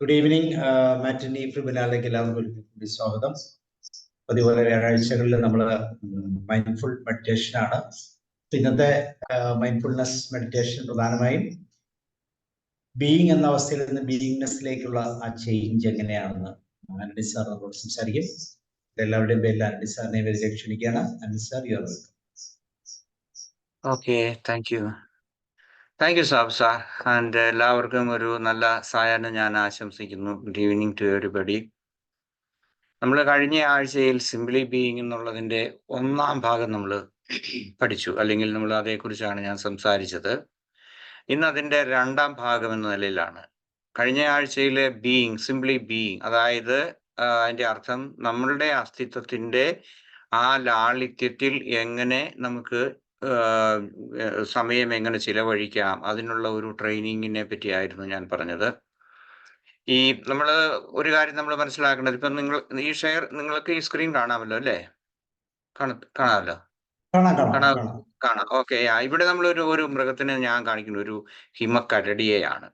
Good evening. മാറ്റിനി ട്രിബ്യൂണലിലേക്ക് എല്ലാവർക്കും കൂടി സ്വാഗതം. അതുപോലെ വ്യാഴാഴ്ചകളിൽ നമ്മൾ മൈൻഡ്ഫുൾ മെഡിറ്റേഷൻ ആണ്. ഇന്നത്തെ മൈൻഡ്ഫുൾനെസ് മെഡിറ്റേഷൻ പ്രധാനമായും ബീയിങ് എന്ന അവസ്ഥയിൽ നിന്ന് ബീയിങ്നെസ്സിലേക്കുള്ള ആ ചേഞ്ച് എങ്ങനെയാണെന്ന് ആൻഡി സാർ നമ്മളോട് സംസാരിക്കും. എല്ലാവരുടെയും പേരിൽ ആൻഡി സാറിനെ ഇതിലേക്ക് ക്ഷണിക്കുകയാണ്. Andy sir, you are welcome. Okay, thank you സാബ് സാർ. ആൻഡ് എല്ലാവർക്കും ഒരു നല്ല സായാഹ്നം ഞാൻ ആശംസിക്കുന്നു. Good evening to everybody. നമ്മൾ കഴിഞ്ഞ ആഴ്ചയിൽ സിംപ്ലി ബീയിങ് എന്നുള്ളതിൻ്റെ ഒന്നാം ഭാഗം നമ്മൾ പഠിച്ചു, അല്ലെങ്കിൽ നമ്മൾ അതേക്കുറിച്ചാണ് ഞാൻ സംസാരിച്ചത്. ഇന്ന് അതിൻ്റെ രണ്ടാം ഭാഗം എന്ന നിലയിലാണ്. കഴിഞ്ഞ ആഴ്ചയിലെ ബീയിങ്, സിംപ്ലി ബീയിങ്, അതായത് അതിൻ്റെ അർത്ഥം നമ്മളുടെ അസ്തിത്വത്തിൻ്റെ ആ ലാളിത്യത്തിൽ എങ്ങനെ നമുക്ക് സമയം എങ്ങനെ ചിലവഴിക്കാം, അതിനുള്ള ഒരു ട്രെയിനിങ്ങിനെ പറ്റിയായിരുന്നു ഞാൻ പറഞ്ഞത്. ഈ നമ്മൾ ഒരു കാര്യം നമ്മൾ മനസ്സിലാക്കേണ്ടത്, ഇപ്പം നിങ്ങൾക്ക് ഈ സ്ക്രീൻ കാണാമല്ലോ അല്ലേ? കാണാമല്ലോ. കാണാം. ഓക്കെ. ഇവിടെ നമ്മൾ ഒരു മൃഗത്തിനെ ഞാൻ കാണിക്കുന്ന ഒരു ഹിമക്കരടിയെയാണ്.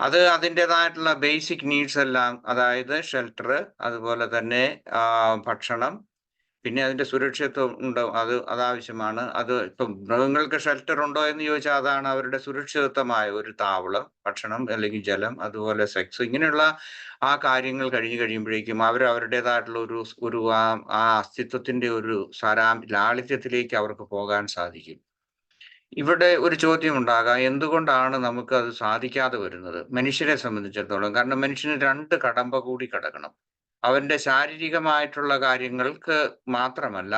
അത് അതിൻ്റെതായിട്ടുള്ള ബേസിക് നീഡ്സ് എല്ലാം, അതായത് ഷെൽട്ടർ, അതുപോലെ തന്നെ ഭക്ഷണം, പിന്നെ അതിൻ്റെ സുരക്ഷിതത്വം ഉണ്ടോ, അതാവശ്യമാണ്. അത് ഇപ്പം മൃഗങ്ങൾക്ക് ഷെൽട്ടർ ഉണ്ടോ എന്ന് ചോദിച്ചാൽ അതാണ് അവരുടെ സുരക്ഷിതത്വമായ ഒരു താവളം, ഭക്ഷണം അല്ലെങ്കിൽ ജലം, അതുപോലെ സെക്സ്, ഇങ്ങനെയുള്ള ആ കാര്യങ്ങൾ കഴിയുമ്പോഴേക്കും അവരുടേതായിട്ടുള്ള ഒരു ആ അസ്തിത്വത്തിൻ്റെ ഒരു ലാളിത്യത്തിലേക്ക് അവർക്ക് പോകാൻ സാധിക്കും. ഇവിടെ ഒരു ചോദ്യം ഉണ്ടാകാം, എന്തുകൊണ്ടാണ് നമുക്ക് അത് സാധിക്കാതെ വരുന്നത് മനുഷ്യരെ സംബന്ധിച്ചിടത്തോളം? കാരണം മനുഷ്യന് രണ്ട് കടമ്പ കൂടി കടക്കണം. അവന്റെ ശാരീരികമായിട്ടുള്ള കാര്യങ്ങൾക്ക് മാത്രമല്ല,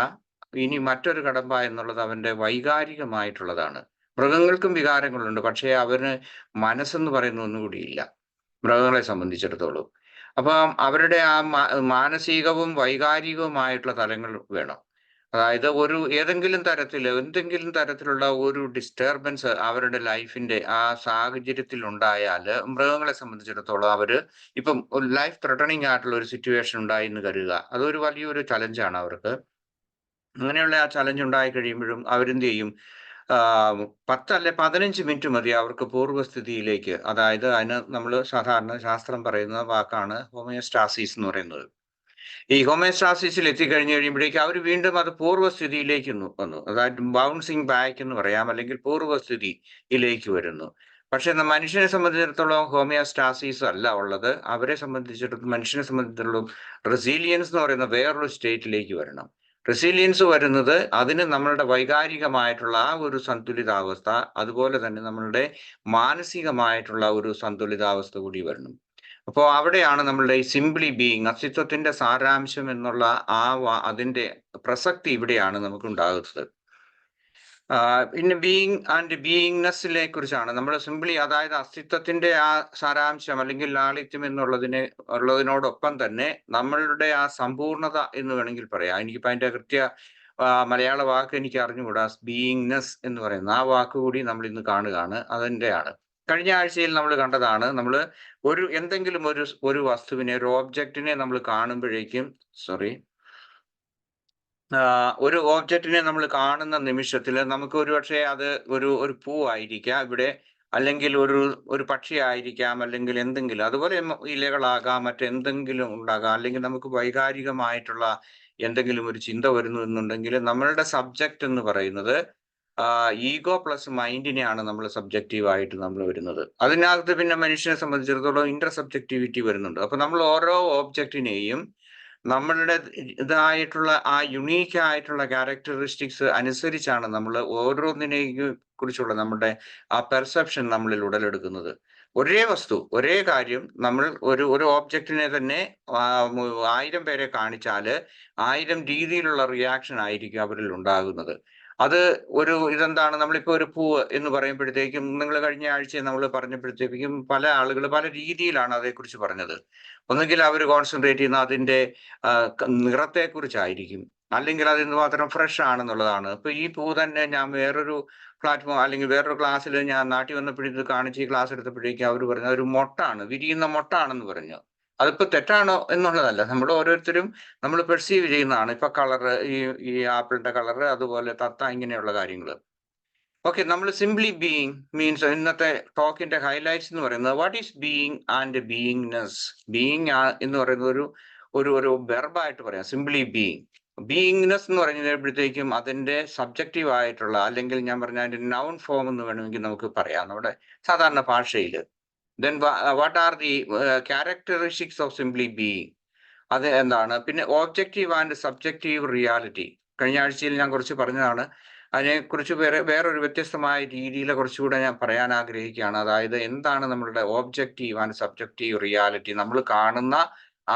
ഇനി മറ്റൊരു കടമ്പ എന്നുള്ളത് അവന്റെ വൈകാരികമായിട്ടുള്ളതാണ്. മൃഗങ്ങൾക്കും വികാരങ്ങളുണ്ട്, പക്ഷേ അവന് മനസ്സെന്ന് പറയുന്ന ഒന്നുകൂടിയില്ല മൃഗങ്ങളെ സംബന്ധിച്ചിടത്തോളം. അപ്പം അവരുടെ ആ മാനസികവും വൈകാരികവുമായിട്ടുള്ള തലങ്ങൾ വേണം. അതായത് എന്തെങ്കിലും തരത്തിലുള്ള ഒരു ഡിസ്റ്റർബൻസ് അവരുടെ ലൈഫിന്റെ ആ സാഹചര്യത്തിൽ ഉണ്ടായാൽ, മൃഗങ്ങളെ സംബന്ധിച്ചിടത്തോളം ഇപ്പം ലൈഫ് ത്രെട്ടണിങ് ആയിട്ടുള്ള ഒരു സിറ്റുവേഷൻ ഉണ്ടായി എന്ന് കരുതുക, അതൊരു വലിയൊരു ചലഞ്ചാണ് അവർക്ക്. അങ്ങനെയുള്ള ആ ചലഞ്ച് ഉണ്ടായി കഴിയുമ്പോഴും അവരെന്ത് ചെയ്യും? 10 അല്ലെ 15 മിനിറ്റ് മതി അവർക്ക് പൂർവ്വസ്ഥിതിയിലേക്ക്. അതായത് അതിന് നമ്മൾ സാധാരണ ശാസ്ത്രം പറയുന്ന വാക്കാണ് ഹോമിയോസ്റ്റാസിസ് എന്ന് പറയുന്നത്. ഈ ഹോമിയോസ്റ്റാസിസിൽ എത്തിക്കഴിഞ്ഞ് കഴിയുമ്പോഴേക്കും അവർ വീണ്ടും അത് പൂർവ്വസ്ഥിതിയിലേക്ക് വന്നു. അതായത് ബൗൺസിങ് ബാക്ക് എന്ന് പറയാം, അല്ലെങ്കിൽ പൂർവ്വസ്ഥിതിയിലേക്ക് വരുന്നു. പക്ഷെ മനുഷ്യനെ സംബന്ധിച്ചിടത്തോളം ഹോമിയോസ്റ്റാസിസ് അല്ല ഉള്ളത്. മനുഷ്യനെ സംബന്ധിച്ചിടത്തോളം റെസീലിയൻസ് എന്ന് പറയുന്ന വേറൊരു സ്റ്റേറ്റിലേക്ക് വരണം. റെസീലിയൻസ് വരുന്നത് അതിന് നമ്മളുടെ വൈകാരികമായിട്ടുള്ള ആ ഒരു സന്തുലിതാവസ്ഥ, അതുപോലെ തന്നെ നമ്മളുടെ മാനസികമായിട്ടുള്ള ഒരു സന്തുലിതാവസ്ഥ കൂടി വരണം. അപ്പോൾ അവിടെയാണ് നമ്മളുടെ ഈ സിംപ്ലി ബീയിങ്, അസ്തിത്വത്തിന്റെ സാരാംശം എന്നുള്ള അതിന്റെ പ്രസക്തി ഇവിടെയാണ് നമുക്ക് ഉണ്ടാകുന്നത്. പിന്നെ ബീയിങ് ആൻഡ് ബീയിങ്നെസ്സിനെ കുറിച്ചാണ് നമ്മൾ സിംപ്ലി, അതായത് അസ്തിത്വത്തിന്റെ ആ സാരാംശം അല്ലെങ്കിൽ ലാളിത്യം ഉള്ളതിനോടൊപ്പം തന്നെ നമ്മളുടെ ആ സമ്പൂർണത എന്ന് വേണമെങ്കിൽ പറയാം. എനിക്കിപ്പോൾ അതിന്റെ മലയാള വാക്ക് എനിക്ക് അറിഞ്ഞുകൂടാ. ബീയിങ്നെസ് എന്ന് പറയുന്ന ആ വാക്ക് കൂടി നമ്മൾ ഇന്ന് കാണുകയാണ്. അതിൻ്റെയാണ് കഴിഞ്ഞ ആഴ്ചയിൽ നമ്മൾ കണ്ടതാണ്. നമ്മൾ എന്തെങ്കിലും ഒരു വസ്തുവിനെ, ഒരു ഓബ്ജക്റ്റിനെ നമ്മൾ കാണുമ്പോഴേക്കും ഒരു ഓബ്ജക്റ്റിനെ നമ്മൾ കാണുന്ന നിമിഷത്തിൽ നമുക്ക് ഒരുപക്ഷെ അത് ഒരു പൂവായിരിക്കാം ഇവിടെ, അല്ലെങ്കിൽ ഒരു പക്ഷിയായിരിക്കാം, അല്ലെങ്കിൽ എന്തെങ്കിലും അതുപോലെ ഇലകളാകാം, മറ്റെന്തെങ്കിലും ഉണ്ടാകാം. അല്ലെങ്കിൽ നമുക്ക് വൈകാരികമായിട്ടുള്ള എന്തെങ്കിലും ഒരു ചിന്ത വരുന്നു എന്നുണ്ടെങ്കിൽ നമ്മളുടെ സബ്ജക്റ്റ് എന്ന് പറയുന്നത് ഈഗോ പ്ലസ് മൈൻഡിനെയാണ് നമ്മൾ സബ്ജക്റ്റീവായിട്ട് നമ്മൾ വരുന്നത്. അതിനകത്ത് പിന്നെ മനുഷ്യനെ സംബന്ധിച്ചിടത്തോളം ഇന്റർ സബ്ജക്റ്റിവിറ്റി വരുന്നുണ്ട്. അപ്പൊ നമ്മൾ ഓരോ ഓബ്ജക്റ്റിനെയും നമ്മളുടെ ഇതായിട്ടുള്ള ആ യുണീക്ക് ആയിട്ടുള്ള ക്യാരക്ടറിസ്റ്റിക്സ് അനുസരിച്ചാണ് നമ്മൾ ഓരോന്നിനെയും കുറിച്ചുള്ള നമ്മുടെ ആ പെർസെപ്ഷൻ നമ്മളിൽ ഉടലെടുക്കുന്നത്. ഒരേ വസ്തു, ഒരേ കാര്യം നമ്മൾ ഒരു ഓബ്ജക്റ്റിനെ തന്നെ 1000 പേരെ കാണിച്ചാൽ 1000 രീതിയിലുള്ള റിയാക്ഷൻ ആയിരിക്കും അവരിൽ ഉണ്ടാകുന്നത്. അത് ഇതെന്താണ്, നമ്മളിപ്പോൾ ഒരു പൂവ് എന്ന് പറയുമ്പോഴത്തേക്കും, നിങ്ങൾ കഴിഞ്ഞ ആഴ്ച നമ്മൾ പറഞ്ഞപ്പോഴത്തേക്കും പല ആളുകൾ പല രീതിയിലാണ് അതേക്കുറിച്ച് പറഞ്ഞത്. ഒന്നുകിൽ അവർ കോൺസെൻട്രേറ്റ് ചെയ്യുന്ന അതിൻ്റെ നിറത്തെക്കുറിച്ചായിരിക്കും, അല്ലെങ്കിൽ അത് എന്തുമാത്രം ഫ്രഷ് ആണെന്നുള്ളതാണ്. ഇപ്പൊ ഈ പൂ തന്നെ ഞാൻ വേറൊരു പ്ലാറ്റ്ഫോം അല്ലെങ്കിൽ വേറൊരു ക്ലാസ്സിൽ ഞാൻ നാട്ടിൽ വന്നപ്പോഴേക്ക് കാണിച്ച് ഈ ക്ലാസ് എടുത്തപ്പോഴേക്കും അവർ പറഞ്ഞു ഒരു മൊട്ടാണ്, വിരിയുന്ന മൊട്ടാണെന്ന് പറഞ്ഞു. അതിപ്പോ തെറ്റാണോ എന്നുള്ളതല്ല, നമ്മൾ ഓരോരുത്തരും നമ്മൾ പെർസീവ് ചെയ്യുന്നതാണ്. ഇപ്പൊ കളറ്, ഈ ആപ്പിളിന്റെ കളറ്, അതുപോലെ തത്ത, ഇങ്ങനെയുള്ള കാര്യങ്ങൾ. ഓക്കെ, നമ്മൾ സിംപ്ലി ബീയിങ് മീൻസ് ഇന്നത്തെ ടോക്കിന്റെ ഹൈലൈറ്റ്സ് എന്ന് പറയുന്നത് what is being and beingness. Being എന്ന് പറയുന്നത് ഒരു വെർബായിട്ട് പറയാം, സിംപ്ലി ബീയിങ്. ബീയിങ്നെസ് എന്ന് പറഞ്ഞു കഴിയുമ്പോഴത്തേക്കും അതിന്റെ സബ്ജക്റ്റീവ് ആയിട്ടുള്ള, അല്ലെങ്കിൽ ഞാൻ പറഞ്ഞ അതിന്റെ നൗൺ ഫോം എന്ന് വേണമെങ്കിൽ നമുക്ക് പറയാം നമ്മുടെ സാധാരണ ഭാഷയിൽ. Then what are the characteristics of simply being, അത് എന്താണ്. പിന്നെ ഓബ്ജക്റ്റീവ് ആൻഡ് സബ്ജക്റ്റീവ് റിയാലിറ്റി, കഴിഞ്ഞ ആഴ്ചയിൽ ഞാൻ കുറച്ച് പറഞ്ഞതാണ്. അതിനെക്കുറിച്ച് വേറൊരു വ്യത്യസ്തമായ രീതിയിൽ കുറച്ചുകൂടെ ഞാൻ പറയാൻ ആഗ്രഹിക്കുകയാണ്. അതായത് എന്താണ് നമ്മളുടെ ഓബ്ജക്റ്റീവ് ആൻഡ് സബ്ജക്റ്റീവ് റിയാലിറ്റി, നമ്മൾ കാണുന്ന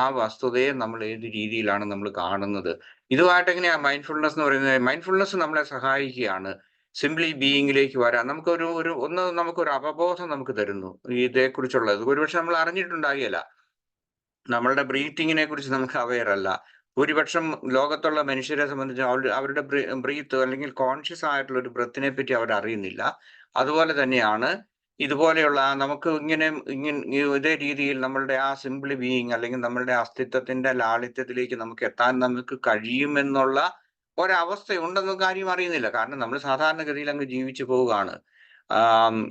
ആ വസ്തുതയെ നമ്മൾ ഏത് രീതിയിലാണ് നമ്മൾ കാണുന്നത്. ഇതുമായിട്ട് എങ്ങനെയാണ് മൈൻഡ്ഫുൾനെസ് എന്ന് പറയുന്നത്. മൈൻഡ്ഫുൾനെസ് നമ്മളെ സഹായിക്കുകയാണ് സിംപ്ലി ബീയിങ്ങിലേക്ക് വരാൻ. നമുക്കൊരു അവബോധം നമുക്ക് തരുന്നു ഇതേക്കുറിച്ചുള്ളത്. ഒരുപക്ഷെ നമ്മൾ അറിഞ്ഞിട്ടുണ്ടാകില്ല, നമ്മളുടെ ബ്രീത്തിങ്ങിനെ കുറിച്ച് നമുക്ക് അവെയർ അല്ല. ഭൂരിപക്ഷം ലോകത്തുള്ള മനുഷ്യരെ സംബന്ധിച്ച് അവരുടെ ബ്രീത്ത് അല്ലെങ്കിൽ കോൺഷ്യസ് ആയിട്ടുള്ള ഒരു ബ്രത്തിനെ പറ്റി അവർ അറിയുന്നില്ല. അതുപോലെ തന്നെയാണ് ഇതുപോലെയുള്ള നമുക്ക് ഇങ്ങനെ ഇതേ രീതിയിൽ നമ്മളുടെ ആ സിംപിളി ബീയിങ് അല്ലെങ്കിൽ നമ്മളുടെ അസ്തിത്വത്തിന്റെ ലാളിത്യത്തിലേക്ക് നമുക്ക് എത്താൻ നമുക്ക് കഴിയുമെന്നുള്ള ഒരവസ്ഥയുണ്ടെന്ന കാര്യം അറിയുന്നില്ല. കാരണം നമ്മൾ സാധാരണഗതിയിൽ അങ്ങ് ജീവിച്ചു പോവുകയാണ്.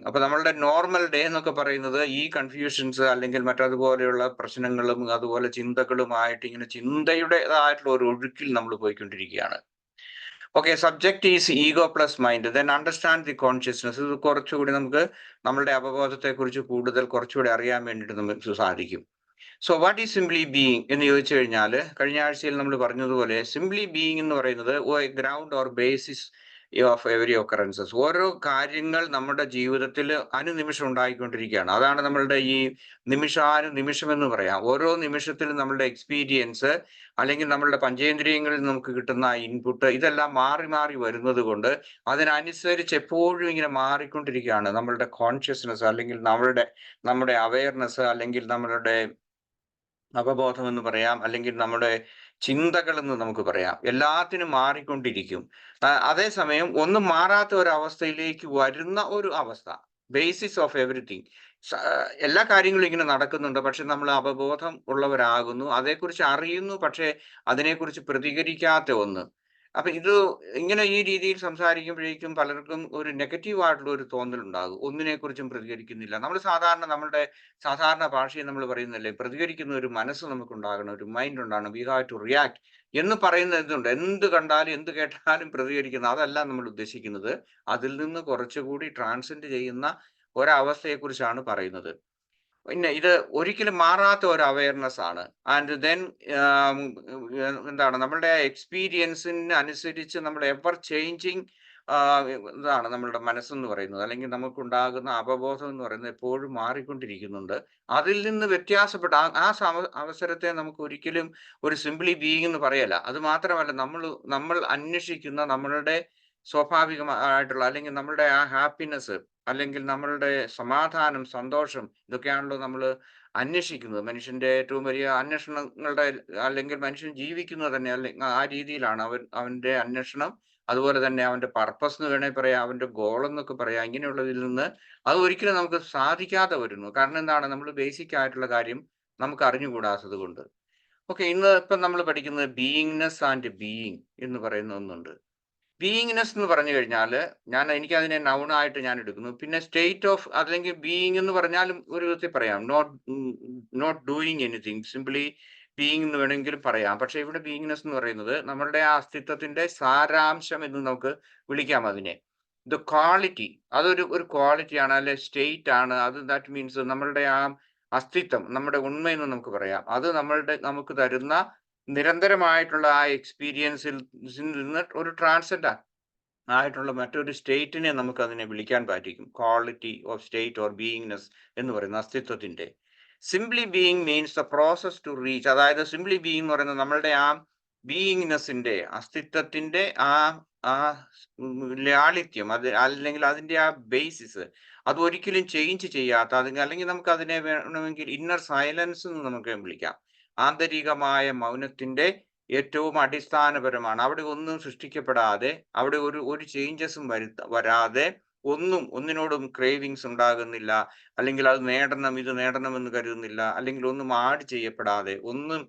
അപ്പൊ നമ്മളുടെ നോർമൽ ഡേ എന്നൊക്കെ പറയുന്നത് ഈ കൺഫ്യൂഷൻസ് അല്ലെങ്കിൽ മറ്റതുപോലെയുള്ള പ്രശ്നങ്ങളും അതുപോലെ ചിന്തകളുമായിട്ട് ഇങ്ങനെ ചിന്തയുടേതായിട്ടുള്ള ഒരു ഒഴുക്കിൽ നമ്മൾ പോയിക്കൊണ്ടിരിക്കുകയാണ്. Okay, subject is ego plus mind, then understand the consciousness. ഇത് കുറച്ചുകൂടി നമുക്ക് നമ്മളുടെ അവബോധത്തെ കുറിച്ച് കുറച്ചുകൂടി അറിയാൻ വേണ്ടിയിട്ട് നമുക്ക് സാധിക്കും. So what is simply being എന്ന് ചോദിച്ചു കഴിഞ്ഞാൽ, കഴിഞ്ഞ ആഴ്ചയിൽ നമ്മൾ പറഞ്ഞതുപോലെ സിംപ്ലി ബീയിങ് എന്ന് പറയുന്നത് ground or basis of every occurrences. ഓരോ കാര്യങ്ങൾ നമ്മുടെ ജീവിതത്തിൽ അനുനിമിഷം ഉണ്ടായിക്കൊണ്ടിരിക്കുകയാണ്. അതാണ് നമ്മളുടെ ഈ നിമിഷം എന്ന് പറയാം. ഓരോ നിമിഷത്തിലും നമ്മളുടെ എക്സ്പീരിയൻസ് അല്ലെങ്കിൽ നമ്മളുടെ പഞ്ചേന്ദ്രിയങ്ങളിൽ നമുക്ക് കിട്ടുന്ന ഇൻപുട്ട് ഇതെല്ലാം മാറി മാറി വരുന്നത് കൊണ്ട് അതിനനുസരിച്ച് എപ്പോഴും ഇങ്ങനെ മാറിക്കൊണ്ടിരിക്കുകയാണ് നമ്മളുടെ കോൺഷ്യസ്നെസ്, അല്ലെങ്കിൽ നമ്മുടെ അവയർനെസ്, അല്ലെങ്കിൽ നമ്മളുടെ അവബോധം എന്ന് പറയാം, അല്ലെങ്കിൽ നമ്മുടെ ചിന്തകൾ എന്ന് നമുക്ക് പറയാം. എല്ലാത്തിനും മാറിക്കൊണ്ടിരിക്കും. അതേസമയം ഒന്നും മാറാത്ത ഒരു അവസ്ഥയിലേക്ക് വരുന്ന ഒരു അവസ്ഥ, ബേസിസ് ഓഫ് എവറിത്തിങ്. എല്ലാ കാര്യങ്ങളും ഇങ്ങനെ നടക്കുന്നുണ്ട്, പക്ഷെ നമ്മൾ അവബോധം ഉള്ളവരാകുന്നു, അതേക്കുറിച്ച് അറിയുന്നു, പക്ഷെ അതിനെക്കുറിച്ച് പ്രതികരിക്കാത്ത ഒന്ന്. അപ്പൊ ഇത് ഇങ്ങനെ ഈ രീതിയിൽ സംസാരിക്കുമ്പോഴേക്കും പലർക്കും ഒരു നെഗറ്റീവ് ആയിട്ടുള്ള ഒരു തോന്നൽ ഉണ്ടാകും. ഒന്നിനെക്കുറിച്ചും പ്രതികരിക്കുന്നില്ല. നമ്മളുടെ സാധാരണ ഭാഷയിൽ നമ്മൾ പറയുന്നില്ലേ, പ്രതികരിക്കുന്ന ഒരു മനസ്സ് നമുക്കുണ്ടാകണം, ഒരു മൈൻഡ് ഉണ്ടാകണം. വി ഹാവ് ടു റിയാക്ട് എന്ന് പറയുന്ന ഇതുണ്ട്. എന്ത് കണ്ടാലും എന്ത് കേട്ടാലും പ്രതികരിക്കുന്ന, അതല്ല നമ്മൾ ഉദ്ദേശിക്കുന്നത്. അതിൽ നിന്ന് കുറച്ചുകൂടി ട്രാൻസെൻഡ് ചെയ്യുന്ന ഒരവസ്ഥയെക്കുറിച്ചാണ് പറയുന്നത്. പിന്നെ ഇത് ഒരിക്കലും മാറാത്ത ഒരു അവയർനെസ് ആണ്. ആൻഡ് ദെൻ എന്താണ് നമ്മളുടെ എക്സ്പീരിയൻസിന് അനുസരിച്ച് നമ്മൾ എവർ ചേഞ്ചിങ് ഇതാണ് നമ്മളുടെ മനസ്സെന്ന് പറയുന്നത്, അല്ലെങ്കിൽ നമുക്കുണ്ടാകുന്ന അവബോധം എന്ന് പറയുന്നത് എപ്പോഴും മാറിക്കൊണ്ടിരിക്കുന്നുണ്ട്. അതിൽ നിന്ന് വ്യത്യാസപ്പെട്ട അവസരത്തെ നമുക്ക് ഒരിക്കലും ഒരു സിംപ്ലി ബീയിങ് എന്ന് പറയല. അത് മാത്രമല്ല, നമ്മൾ അന്വേഷിക്കുന്ന നമ്മളുടെ സ്വാഭാവികമായിട്ടുള്ള, അല്ലെങ്കിൽ നമ്മളുടെ ആ ഹാപ്പിനെസ്, അല്ലെങ്കിൽ നമ്മളുടെ സമാധാനം, സന്തോഷം, ഇതൊക്കെയാണല്ലോ നമ്മൾ അന്വേഷിക്കുന്നത്. മനുഷ്യന്റെ ഏറ്റവും വലിയ അന്വേഷണങ്ങളുടെ, അല്ലെങ്കിൽ മനുഷ്യൻ ജീവിക്കുന്നത് തന്നെ ആ രീതിയിലാണ് അവന്റെ അന്വേഷണം. അതുപോലെ തന്നെ അവന്റെ പർപ്പസ് എന്ന് വേണേൽ പറയാം, അവന്റെ ഗോൾ എന്നൊക്കെ പറയാം. ഇങ്ങനെയുള്ളതിൽ നിന്ന് അത് ഒരിക്കലും നമുക്ക് സാധിക്കാതെ വരുന്നു. കാരണം എന്താണ്, നമ്മൾ ബേസിക് ആയിട്ടുള്ള കാര്യം നമുക്ക് അറിഞ്ഞുകൂടാത്തത് കൊണ്ട്. ഓക്കെ, ഇപ്പം നമ്മൾ പഠിക്കുന്നത് ബീയിങ്നെസ് ആൻഡ് ബീയിങ് എന്ന് പറയുന്ന ഒന്നുണ്ട്. ബീയിങ്നെസ് എന്ന് പറഞ്ഞു കഴിഞ്ഞാൽ എനിക്കതിനെ നൗണായിട്ട് ഞാൻ എടുക്കുന്നു. പിന്നെ സ്റ്റേറ്റ് ഓഫ്, അല്ലെങ്കിൽ ബീയിങ് എന്ന് പറഞ്ഞാലും ഒരു വിധത്തിൽ പറയാം, not doing anything, simply being എന്ന് വേണമെങ്കിലും പറയാം. പക്ഷെ ഇവിടെ ബീയിങ്നെസ് എന്ന് പറയുന്നത് നമ്മളുടെ ആ അസ്തിത്വത്തിന്റെ സാരാംശം എന്ന് നമുക്ക് വിളിക്കാം അതിനെ. ദ ക്വാളിറ്റി, അതൊരു ക്വാളിറ്റിയാണ്, അല്ലെ സ്റ്റേറ്റ് ആണ്. ദാറ്റ് മീൻസ് നമ്മളുടെ ആ അസ്തിത്വം, നമ്മുടെ ഉണ്മയെന്ന് നമുക്ക് പറയാം. അത് നമുക്ക് തരുന്ന നിരന്തരമായിട്ടുള്ള ആ എക്സ്പീരിയൻസിൽ നിന്ന് ഒരു ട്രാൻസെൻഡ് ആയിട്ടുള്ള മറ്റൊരു സ്റ്റേറ്റിനെ നമുക്ക് അതിനെ വിളിക്കാൻ പറ്റും. Quality of state or beingness എന്ന് പറയുന്ന അസ്തിത്വത്തിന്റെ. Simply being means the process to reach. അതായത് സിംപ്ലി ബീയിങ് എന്ന് പറയുന്നത് നമ്മളുടെ ആ ബീയിങ്നെസിന്റെ, അസ്തിത്വത്തിന്റെ ആ ലാളിത്യം, അല്ലെങ്കിൽ അതിന്റെ ആ ബേസിസ്, അത് ഒരിക്കലും ചേഞ്ച് ചെയ്യാത്ത, അല്ലെങ്കിൽ നമുക്ക് അതിനെ വേണമെങ്കിൽ ഇന്നർ സൈലൻസ് എന്ന് നമുക്ക് വിളിക്കാം. ആന്തരികമായ മൗനത്തിന്റെ ഏറ്റവും അടിസ്ഥാനപരമാണ്. അവിടെ ഒന്നും സൃഷ്ടിക്കപ്പെടാതെ, അവിടെ ഒരു ചേഞ്ചസും വരാതെ, ഒന്നിനോടും ക്രേവിങ്സ് ഉണ്ടാകുന്നില്ല, അല്ലെങ്കിൽ അത് നേടണം, ഇത് നേടണമെന്ന് കരുതുന്നില്ല, അല്ലെങ്കിൽ ഒന്നും ആഡ് ചെയ്യപ്പെടാതെ, ഒന്നും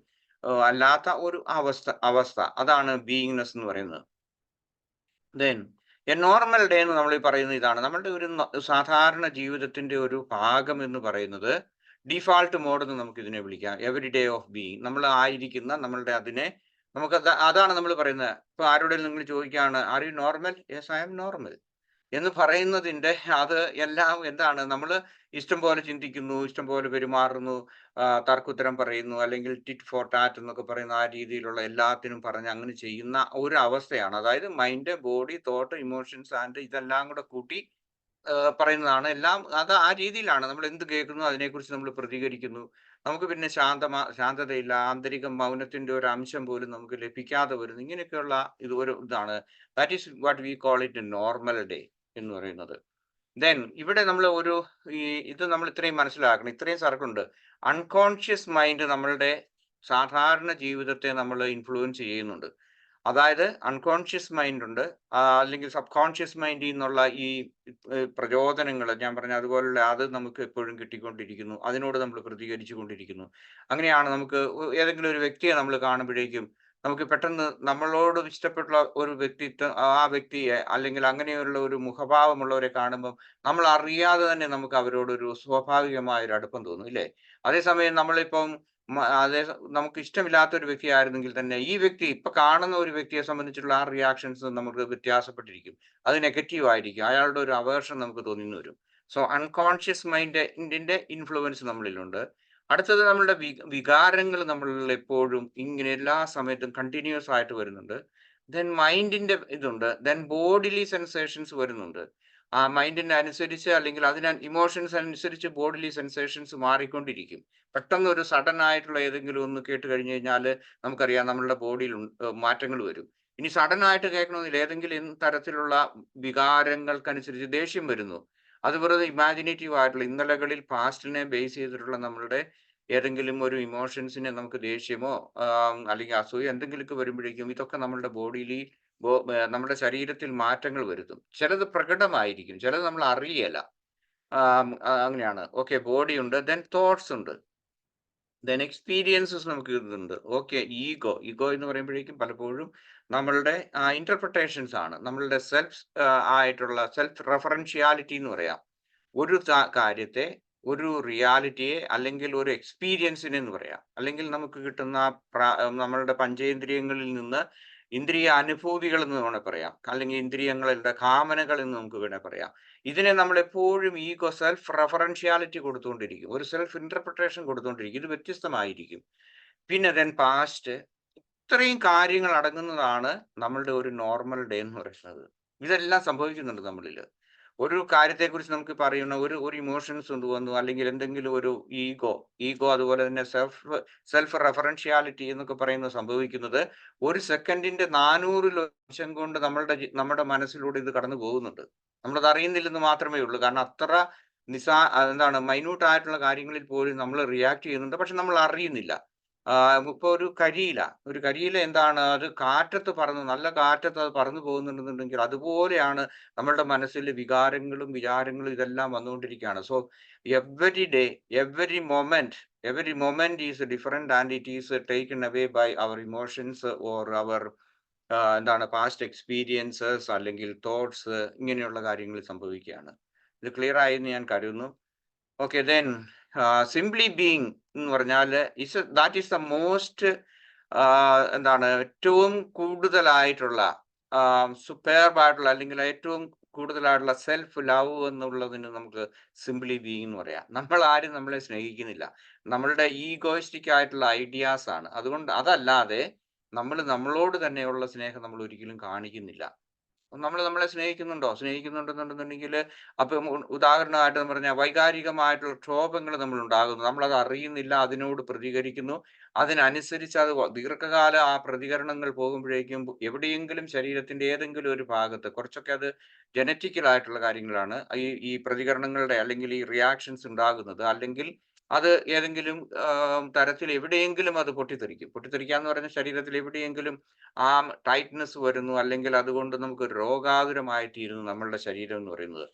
അല്ലാത്ത ഒരു അവസ്ഥ, അതാണ് ബീയിങ്നെസ് എന്ന് പറയുന്നത്. ദെൻ എ നോർമൽ ഡേ എന്ന് നമ്മൾ പറയുന്നത് ഇതാണ്. നമ്മളുടെ ഒരു സാധാരണ ജീവിതത്തിന്റെ ഒരു ഭാഗം എന്ന് പറയുന്നത് ഡിഫാൾട്ട് മോഡ് എന്ന് നമുക്ക് ഇതിനെ വിളിക്കാം. Every day of being. നമ്മൾ ആയിരിക്കുന്ന നമ്മളുടെ അതിനെ നമുക്ക് അതാണ് നമ്മൾ പറയുന്നത്. ഇപ്പൊ ആരോടെങ്കിലും നിങ്ങൾ ചോദിക്കുകയാണ്, are you normal? Yes, I am normal എന്ന് പറയുന്നതിന്റെ അത് എല്ലാം എന്താണ്? നമ്മൾ ഇഷ്ടം പോലെ ചിന്തിക്കുന്നു, ഇഷ്ടം പോലെ പെരുമാറുന്നു, തർക്കുത്തരം പറയുന്നു, അല്ലെങ്കിൽ ടിറ്റ് ഫോർ ടാറ്റ് എന്നൊക്കെ പറയുന്ന ആ രീതിയിലുള്ള എല്ലാത്തിനും പറഞ്ഞ് അങ്ങനെ ചെയ്യുന്ന ഒരു അവസ്ഥയാണ്. അതായത് mind, body, thought, emotions and ഇതെല്ലാം കൂടെ കൂട്ടി പറയുന്നതാണ്. എല്ലാം അത് ആ രീതിയിലാണ്. നമ്മൾ എന്ത് കേൾക്കുന്നു അതിനെക്കുറിച്ച് നമ്മൾ പ്രതികരിക്കുന്നു. നമുക്ക് പിന്നെ ശാന്തതയില്ല. ആന്തരിക മൗനത്തിന്റെ ഒരു അംശം പോലും നമുക്ക് ലഭിക്കാതെ വരുന്നു. ഇങ്ങനെയൊക്കെയുള്ള ഒരു ഇതാണ്. That is what we call it normal day എന്ന് പറയുന്നത്. ദെൻ ഇവിടെ നമ്മൾ ഇത് നമ്മൾ ഇത്രയും മനസ്സിലാക്കണം. ഇത്രയും സർക്കുണ്ട്. അൺകോൺഷ്യസ് മൈൻഡ് നമ്മളുടെ സാധാരണ ജീവിതത്തെ നമ്മൾ ഇൻഫ്ലുവൻസ് ചെയ്യുന്നുണ്ട്. അതായത് അൺകോൺഷ്യസ് മൈൻഡ് ഉണ്ട്, അല്ലെങ്കിൽ സബ് കോൺഷ്യസ് മൈൻഡിൽ നിന്നുള്ള ഈ പ്രചോദനങ്ങൾ ഞാൻ പറഞ്ഞ അതുപോലുള്ള അത് നമുക്ക് എപ്പോഴും കിട്ടിക്കൊണ്ടിരിക്കുന്നു. അതിനോട് നമ്മൾ പ്രതികരിച്ചു കൊണ്ടിരിക്കുന്നു. അങ്ങനെയാണ് നമുക്ക് ഏതെങ്കിലും ഒരു വ്യക്തിയെ നമ്മൾ കാണുമ്പോഴേക്കും നമുക്ക് പെട്ടെന്ന് നമ്മളോട് ഇഷ്ടപ്പെട്ട ഒരു വ്യക്തിത്വം, ആ വ്യക്തിയെ അല്ലെങ്കിൽ അങ്ങനെയുള്ള ഒരു മുഖഭാവമുള്ളവരെ കാണുമ്പോൾ നമ്മൾ അറിയാതെ തന്നെ നമുക്ക് അവരോടൊരു സ്വാഭാവികമായ ഒരു അടുപ്പം തോന്നും, ഇല്ലേ? അതേസമയം നമ്മളിപ്പം അതേ നമുക്ക് ഇഷ്ടമില്ലാത്ത ഒരു വ്യക്തിയായിരുന്നെങ്കിൽ തന്നെ ഈ വ്യക്തി ഇപ്പൊ കാണുന്ന ഒരു വ്യക്തിയെ സംബന്ധിച്ചുള്ള ആ റിയാക്ഷൻസ് നമുക്ക് വ്യത്യാസപ്പെട്ടിരിക്കും. അത് നെഗറ്റീവ് ആയിരിക്കും. അയാളുടെ ഒരു അവേർഷൻ നമുക്ക് തോന്നുന്നു വരും. സോ അൺകോൺഷ്യസ് മൈൻഡിന്റെ ഇൻഫ്ലുവൻസ് നമ്മളിലുണ്ട്. അടുത്തത് നമ്മളുടെ വികാരങ്ങൾ നമ്മളിൽ എപ്പോഴും ഇങ്ങനെ എല്ലാ സമയത്തും കണ്ടിന്യൂസ് ആയിട്ട് വരുന്നുണ്ട്. ദെൻ മൈൻഡിന്റെ ഇതുണ്ട്. ദെൻ ബോഡിലി സെൻസേഷൻസ് വരുന്നുണ്ട്. ആ മൈൻഡിന് അനുസരിച്ച് അല്ലെങ്കിൽ ഇമോഷൻസ് അനുസരിച്ച് ബോഡിലി സെൻസേഷൻസ് മാറിക്കൊണ്ടിരിക്കും. പെട്ടെന്ന് ഒരു സഡൻ ആയിട്ടുള്ള ഏതെങ്കിലും ഒന്ന് കേട്ട് കഴിഞ്ഞു കഴിഞ്ഞാൽ നമുക്കറിയാം നമ്മളുടെ ബോഡിയിൽ മാറ്റങ്ങൾ വരും. ഇനി സഡൻ ആയിട്ട് കേൾക്കണമെന്നില്ല, ഏതെങ്കിലും തരത്തിലുള്ള വികാരങ്ങൾക്കനുസരിച്ച് ദേഷ്യം വരുന്നു. അത് വെറുതെ ഇമാജിനേറ്റീവ് ആയിട്ടുള്ള ഇന്നലകളിൽ പാസ്റ്റിനെ ബേസ് ചെയ്തിട്ടുള്ള നമ്മളുടെ ഏതെങ്കിലും ഒരു ഇമോഷൻസിനെ നമുക്ക് ദേഷ്യമോ അല്ലെങ്കിൽ അസൂയ എന്തെങ്കിലുമൊക്കെ വരുമ്പോഴേക്കും ഇതൊക്കെ നമ്മളുടെ ബോഡിയിൽ നമ്മുടെ ശരീരത്തിൽ മാറ്റങ്ങൾ വരുത്തും. ചിലത് പ്രകടമായിരിക്കും, ചിലത് നമ്മൾ അറിയല. അങ്ങനെയാണ്. ഓക്കെ, ബോഡി ഉണ്ട്. ദെൻ തോട്ട്സ് ഉണ്ട്. ദെൻ എക്സ്പീരിയൻസസ് നമുക്ക് ഇതുണ്ട്. ഓക്കെ, ഈഗോ എന്ന് പറയുമ്പോഴേക്കും പലപ്പോഴും നമ്മളുടെ ഇന്റർപ്രിട്ടേഷൻസ് ആണ്. നമ്മളുടെ ആയിട്ടുള്ള സെൽഫ് റെഫറൻഷ്യാലിറ്റി എന്ന് പറയാം. ഒരു കാര്യത്തെ, ഒരു റിയാലിറ്റിയെ അല്ലെങ്കിൽ ഒരു എക്സ്പീരിയൻസിനെ എന്ന് പറയാം. അല്ലെങ്കിൽ നമുക്ക് കിട്ടുന്ന നമ്മളുടെ പഞ്ചേന്ദ്രിയങ്ങളിൽ നിന്ന് ഇന്ദ്രിയ അനുഭൂതികൾ എന്ന് വേണേൽ പറയാം. അല്ലെങ്കിൽ ഇന്ദ്രിയങ്ങളുടെ കാമനകൾ എന്ന് നമുക്ക് വേണേൽ പറയാം. ഇതിനെ നമ്മൾ എപ്പോഴും സെൽഫ് റെഫറൻഷ്യാലിറ്റി കൊടുത്തുകൊണ്ടിരിക്കും. ഒരു സെൽഫ് ഇന്റർപ്രിട്ടേഷൻ കൊടുത്തുകൊണ്ടിരിക്കും. ഇത് വ്യത്യസ്തമായിരിക്കും. പിന്നെ ദെൻ പാസ്റ്റ്. ഇത്രയും കാര്യങ്ങൾ അടങ്ങുന്നതാണ് നമ്മളുടെ ഒരു നോർമൽ ഡേ എന്ന് പറയുന്നത്. ഇതെല്ലാം സംഭവിക്കുന്നുണ്ട് നമ്മളിൽ. ഒരു കാര്യത്തെക്കുറിച്ച് നമുക്ക് പറയുന്ന ഒരു ഇമോഷൻസ് കൊണ്ടുവന്നു, അല്ലെങ്കിൽ എന്തെങ്കിലും ഒരു ഈഗോ അതുപോലെ തന്നെ സെൽഫ് റെഫറൻഷ്യാലിറ്റി എന്നൊക്കെ പറയുന്നത് സംഭവിക്കുന്നത് ഒരു സെക്കൻഡിന്റെ 400 ലക്ഷം കൊണ്ട് നമ്മുടെ മനസ്സിലൂടെ ഇത് കടന്നു പോകുന്നുണ്ട്. നമ്മളത് അറിയുന്നില്ലെന്ന് മാത്രമേ ഉള്ളൂ. കാരണം അത്ര എന്താണ് മൈന്യൂട്ട് ആയിട്ടുള്ള കാര്യങ്ങളിൽ പോലും നമ്മൾ റിയാക്ട് ചെയ്യുന്നുണ്ട്. പക്ഷെ നമ്മൾ അറിയുന്നില്ല. ഇപ്പൊ ഒരു കരിയില എന്താണ്, അത് നല്ല കാറ്റത്ത് അത് പറന്നു പോകുന്നുണ്ടെന്നുണ്ടെങ്കിൽ അതുപോലെയാണ് നമ്മളുടെ മനസ്സിൽ വികാരങ്ങളും വിചാരങ്ങളും ഇതെല്ലാം വന്നുകൊണ്ടിരിക്കുകയാണ്. So every day, every moment is different and it is taken away by our emotions or our past experiences അല്ലെങ്കിൽ തോട്ട്സ്. ഇങ്ങനെയുള്ള കാര്യങ്ങൾ സംഭവിക്കുകയാണ്. ഇത് ക്ലിയർ ആയി എന്ന് ഞാൻ കരുതുന്നു. ഓക്കെ, ദെൻ സിംപ്ലി ബീയിങ് എന്ന് പറഞ്ഞാൽ ദാറ്റ് ഈസ് ദ മോസ്റ്റ് ഏറ്റവും കൂടുതലായിട്ടുള്ള സൂപ്പർബായിട്ടുള്ള അല്ലെങ്കിൽ ഏറ്റവും കൂടുതലായിട്ടുള്ള സെൽഫ് ലവ് എന്നുള്ളതിന് നമുക്ക് സിംപ്ലി ബീയിങ് എന്ന് പറയാം. നമ്മൾ ആരും നമ്മളെ സ്നേഹിക്കുന്നില്ല. നമ്മളുടെ ഈഗോയിസ്റ്റിക് ആയിട്ടുള്ള ഐഡിയാസ് ആണ്. അതുകൊണ്ട് അതല്ലാതെ നമ്മളോട് തന്നെയുള്ള സ്നേഹം നമ്മൾ ഒരിക്കലും കാണിക്കുന്നില്ല. നമ്മളെ സ്നേഹിക്കുന്നുണ്ടെന്നുണ്ടെങ്കിൽ അപ്പം ഉദാഹരണമായിട്ട് പറഞ്ഞാൽ വൈകാരികമായിട്ടുള്ള ക്ഷോഭങ്ങൾ നമ്മൾ ഉണ്ടാകുന്നു. നമ്മളത് അറിയുന്നില്ല, അതിനോട് പ്രതികരിക്കുന്നു. അതിനനുസരിച്ച് അത് ദീർഘകാല ആ പ്രതികരണങ്ങൾ പോകുമ്പോഴേക്കും എവിടെയെങ്കിലും ശരീരത്തിന്റെ ഏതെങ്കിലും ഒരു ഭാഗത്ത്, കുറച്ചൊക്കെ അത് ജനറ്റിക്കൽ ആയിട്ടുള്ള കാര്യങ്ങളാണ്, ഈ പ്രതികരണങ്ങളുടെ അല്ലെങ്കിൽ ഈ റിയാക്ഷൻസ് ഉണ്ടാകുന്നത്. അല്ലെങ്കിൽ അത് ഏതെങ്കിലും തരത്തിൽ എവിടെയെങ്കിലും അത് പൊട്ടിത്തെറിക്കുക എന്ന് പറഞ്ഞ ശരീരത്തിൽ എവിടെയെങ്കിലും ആ ടൈറ്റ്നസ് വരുന്നു, അല്ലെങ്കിൽ അതുകൊണ്ട് നമുക്ക് രോഗാതുരമായിത്തീരുന്നു നമ്മളുടെ ശരീരം എന്ന് പറയുന്നത്.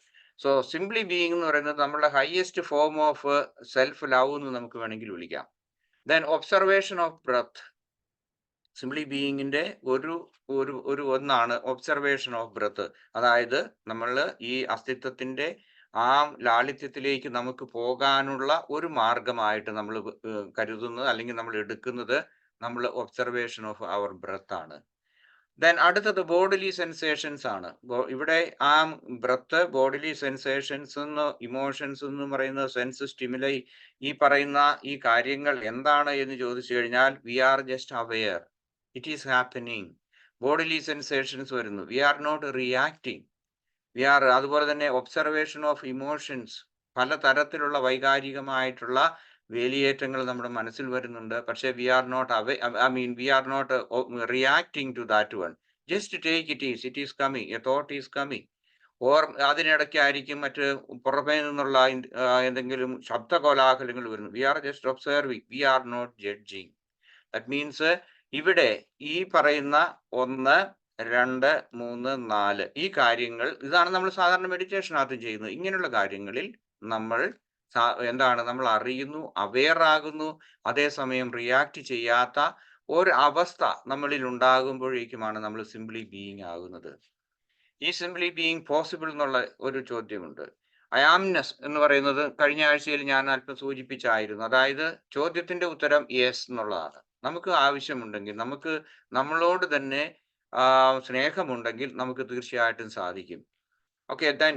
സോ സിംപ്ലി ബീയിങ് എന്ന് പറയുന്നത് നമ്മളുടെ highest form of self love എന്ന് നമുക്ക് വേണമെങ്കിൽ വിളിക്കാം. Then observation of breath. Simply ബീയിങ്ങിന്റെ ഒരു ഒരു ഒരു ഒന്നാണ് ഒബ്സർവേഷൻ ഓഫ് ബ്രത്ത്. അതായത് നമ്മൾ ഈ അസ്തിത്വത്തിന്റെ ആ ലാളിത്യത്തിലേക്ക് നമുക്ക് പോകാനുള്ള ഒരു മാർഗമായിട്ട് നമ്മൾ കരുതുന്നത് അല്ലെങ്കിൽ നമ്മൾ എടുക്കുന്നത് നമ്മൾ ഒബ്സർവേഷൻ ഓഫ് അവർ ബ്രത്ത് ആണ്. ദെൻ അടുത്തത് ബോഡിലി സെൻസേഷൻസ് ആണ്. ഇവിടെ ആ ബ്രത്ത്, ബോഡിലി സെൻസേഷൻസ്, ഇമോഷൻസ് എന്ന് പറയുന്ന സെൻസ് സ്റ്റിമുലൈ, ഈ പറയുന്ന ഈ കാര്യങ്ങൾ എന്താണ് എന്ന് ചോദിച്ചു കഴിഞ്ഞാൽ we are just aware, it is happening. Bodily sensations വരുന്നു, we are not reacting, we are. അതുപോലെ തന്നെ ഒബ്സർവേഷൻ ഓഫ് ഇമോഷൻസ്, പല തരത്തിലുള്ള വൈകാരികമായിട്ടുള്ള വേലിയേറ്റങ്ങൾ നമ്മുടെ മനസ്സിൽ വരുന്നുണ്ട്. പക്ഷേ we are not we are not reacting to that one. Just take it is coming, a thought is coming. Or അതിനിടയ്ക്കായിരിക്കും മറ്റ് പുറമേ നിന്നുള്ള എന്തെങ്കിലും ശബ്ദ കോലാഹലങ്ങൾ വരുന്നു. We are just observing, we are not judging. That means ഇവിടെ ഈ പറയുന്ന 1, 2, 3, 4 ഈ കാര്യങ്ങൾ, ഇതാണ് നമ്മൾ സാധാരണ മെഡിറ്റേഷനകത്ത് ചെയ്യുന്നത്. ഇങ്ങനെയുള്ള കാര്യങ്ങളിൽ നമ്മൾ എന്താണ്, നമ്മൾ അറിയുന്നു, അവെയർ ആകുന്നു, അതേസമയം റിയാക്ട് ചെയ്യാത്ത ഒരു അവസ്ഥ നമ്മളിൽ ഉണ്ടാകുമ്പോഴേക്കുമാണ് നമ്മൾ സിംപ്ലി ബീയിങ് ആകുന്നത്. ഈ സിംപ്ലി ബീയിങ് പോസിബിൾ എന്നുള്ള ഒരു ചോദ്യമുണ്ട്. അയാംനെസ് എന്ന് പറയുന്നത് കഴിഞ്ഞ ആഴ്ചയിൽ ഞാൻ അല്പം സൂചിപ്പിച്ചായിരുന്നു. അതായത് ചോദ്യത്തിന്റെ ഉത്തരം യെസ് എന്നുള്ളതാണ്. നമുക്ക് ആവശ്യമുണ്ടെങ്കിൽ, നമുക്ക് നമ്മളോട് തന്നെ സ്നേഹമുണ്ടെങ്കിൽ നമുക്ക് തീർച്ചയായിട്ടും സാധിക്കും. Okay, then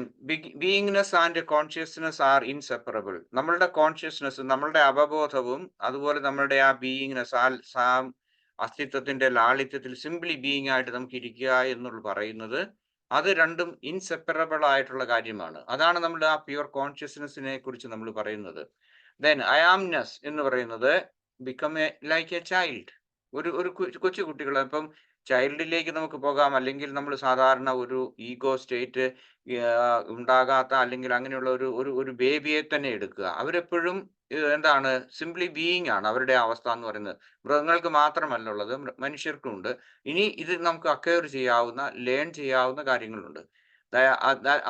beingness and consciousness are inseparable. നമ്മളുടെ കോൺഷ്യസ്നെസ്, നമ്മളുടെ അവബോധവും അതുപോലെ നമ്മളുടെ ആ ബീയിങ്നെസ്, ആ അസ്തിത്വത്തിന്റെ ലാളിത്യത്തിൽ സിംപ്ലി ബീയിങ് ആയിട്ട് നമുക്ക് ഇരിക്കുക എന്നുള്ള പറയുന്നത്, അത് രണ്ടും ഇൻസെപ്പറബിൾ ആയിട്ടുള്ള കാര്യമാണ്. അതാണ് നമ്മുടെ ആ പ്യുവർ കോൺഷ്യസ്നെസ്സിനെ കുറിച്ച് നമ്മൾ പറയുന്നത്. ദെൻ അയാംനെസ് എന്ന് പറയുന്നത് ബിക്കം ലൈക്ക് എ ചൈൽഡ്. ഒരു കൊച്ചു കുട്ടികൾ, ഇപ്പം ചൈൽഡിലേക്ക് നമുക്ക് പോകാം, അല്ലെങ്കിൽ നമ്മൾ സാധാരണ ഒരു ഈഗോ സ്റ്റേറ്റ് ഉണ്ടാകാത്ത, അല്ലെങ്കിൽ അങ്ങനെയുള്ള ഒരു ബേബിയെ തന്നെ എടുക്കുക. അവരെപ്പോഴും എന്താണ്, സിംപ്ലി ബീയിങ് ആണ് അവരുടെ അവസ്ഥ എന്ന് പറയുന്നത്. മൃഗങ്ങൾക്ക് മാത്രമല്ല ഉള്ളത്, മനുഷ്യർക്കും ഉണ്ട്. ഇനി ഇത് നമുക്ക് അക്വയർ ചെയ്യാവുന്ന, ലേൺ ചെയ്യാവുന്ന കാര്യങ്ങളുണ്ട്.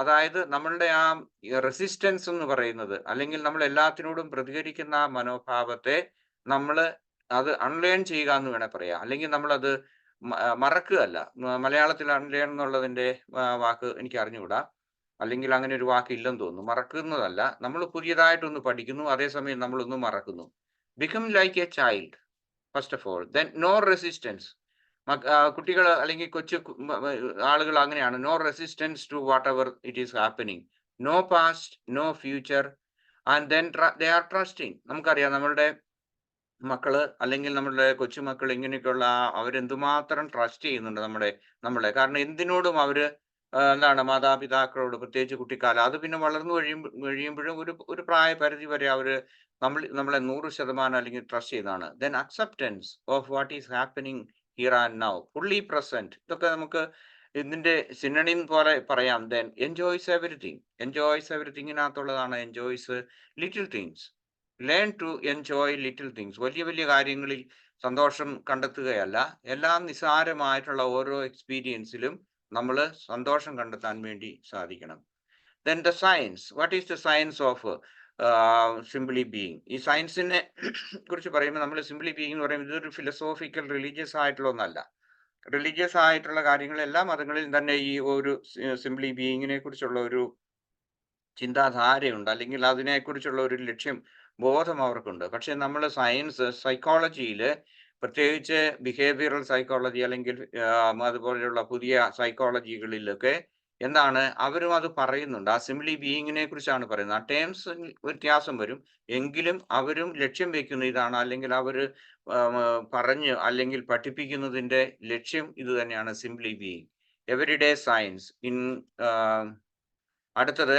അതായത് നമ്മളുടെ ആ റെസിസ്റ്റൻസ് എന്ന് പറയുന്നത്, അല്ലെങ്കിൽ നമ്മൾ എല്ലാത്തിനോടും പ്രതികരിക്കുന്ന ആ മനോഭാവത്തെ നമ്മൾ അത് അൺലേൺ ചെയ്യുക എന്ന് വേണേൽ പറയാം. അല്ലെങ്കിൽ നമ്മളത് മറക്കുകയല്ല. മലയാളത്തിൽ അൺലേൺ എന്നുള്ളതിന്റെ വാക്ക് എനിക്ക് അറിഞ്ഞുകൂടാ, അല്ലെങ്കിൽ അങ്ങനെ ഒരു വാക്ക് ഇല്ലെന്ന് തോന്നുന്നു. മറക്കുന്നതല്ല, നമ്മൾ പുതിയതായിട്ടൊന്ന് പഠിക്കുന്നു, അതേസമയം നമ്മളൊന്ന് മറക്കുന്നു. Become like a child first of all. Then no resistance. കുട്ടികൾ അല്ലെങ്കിൽ കൊച്ചു ആളുകൾ അങ്ങനെയാണ്. No resistance to whatever it is happening. No past, no future, and then they are trusting. നമുക്കറിയാം നമ്മളുടെ മക്കള്, അല്ലെങ്കിൽ നമ്മളുടെ കൊച്ചുമക്കൾ, ഇങ്ങനെയൊക്കെയുള്ള അവരെന്തുമാത്രം ട്രസ്റ്റ് ചെയ്യുന്നുണ്ട് നമ്മളെ. കാരണം എന്തിനോടും അവര് എന്താണ്, മാതാപിതാക്കളോട്, പ്രത്യേകിച്ച് കുട്ടിക്കാലം, അത് പിന്നെ വളർന്നു കഴിയുമ്പോഴും ഒരു പ്രായപരിധി വരെ അവര് നമ്മളെ 100% അല്ലെങ്കിൽ ട്രസ്റ്റ് ചെയ്യുന്നതാണ്. Then acceptance of what is happening here and now, fully present. ഇതൊക്കെ നമുക്ക് ഇതിന്റെ സിനണിം പോലെ പറയാം. Then enjoys everything. എൻജോയ്സ് എവരിതിങ്ങിനകത്തുള്ളതാണ് enjoys little things. Learn to enjoy little things. വലിയ വലിയ കാര്യങ്ങളിൽ സന്തോഷം കണ്ടെത്തുകയല്ല, എല്ലാം നിസ്സാരമായിട്ടുള്ള ഓരോ എക്സ്പീരിയൻസിലും നമ്മൾ സന്തോഷം കണ്ടെത്താൻ വേണ്ടി സാധിക്കണം. Then the science. What is the science of simply being? ഈ സയൻസിനെ കുറിച്ച് പറയുമ്പോൾ നമ്മൾ സിംപ്ലി ബീയിങ് എന്ന് പറയുമ്പോൾ ഇതൊരു ഫിലോസോഫിക്കൽ, റിലീജിയസ് ആയിട്ടുള്ള ഒന്നല്ല. റിലീജിയസ് ആയിട്ടുള്ള കാര്യങ്ങൾ എല്ലാ മതങ്ങളിലും തന്നെ ഈ ഒരു സിംപ്ലി ബീയിങ്ങിനെ കുറിച്ചുള്ള ഒരു ചിന്താധാരയുണ്ട്, അല്ലെങ്കിൽ അതിനെക്കുറിച്ചുള്ള ഒരു ലക്ഷ്യം, ബോധം അവർക്കുണ്ട്. പക്ഷെ നമ്മൾ സയൻസ്, സൈക്കോളജിയിൽ, പ്രത്യേകിച്ച് ബിഹേവിയറൽ സൈക്കോളജി, അല്ലെങ്കിൽ അതുപോലെയുള്ള പുതിയ സൈക്കോളജികളിലൊക്കെ എന്താണ്, അവരും അത് പറയുന്നുണ്ട്. ആ സിംപ്ലി ബീയിങ്ങിനെ കുറിച്ചാണ് പറയുന്നത്. ആ ടേംസ് വ്യത്യാസം വരും, എങ്കിലും അവരും ലക്ഷ്യം വെക്കുന്ന ഇതാണ്, അല്ലെങ്കിൽ അവർ പറഞ്ഞ് അല്ലെങ്കിൽ പഠിപ്പിക്കുന്നതിന്റെ ലക്ഷ്യം ഇത് തന്നെയാണ്, simply being. Everyday science in. അടുത്തത്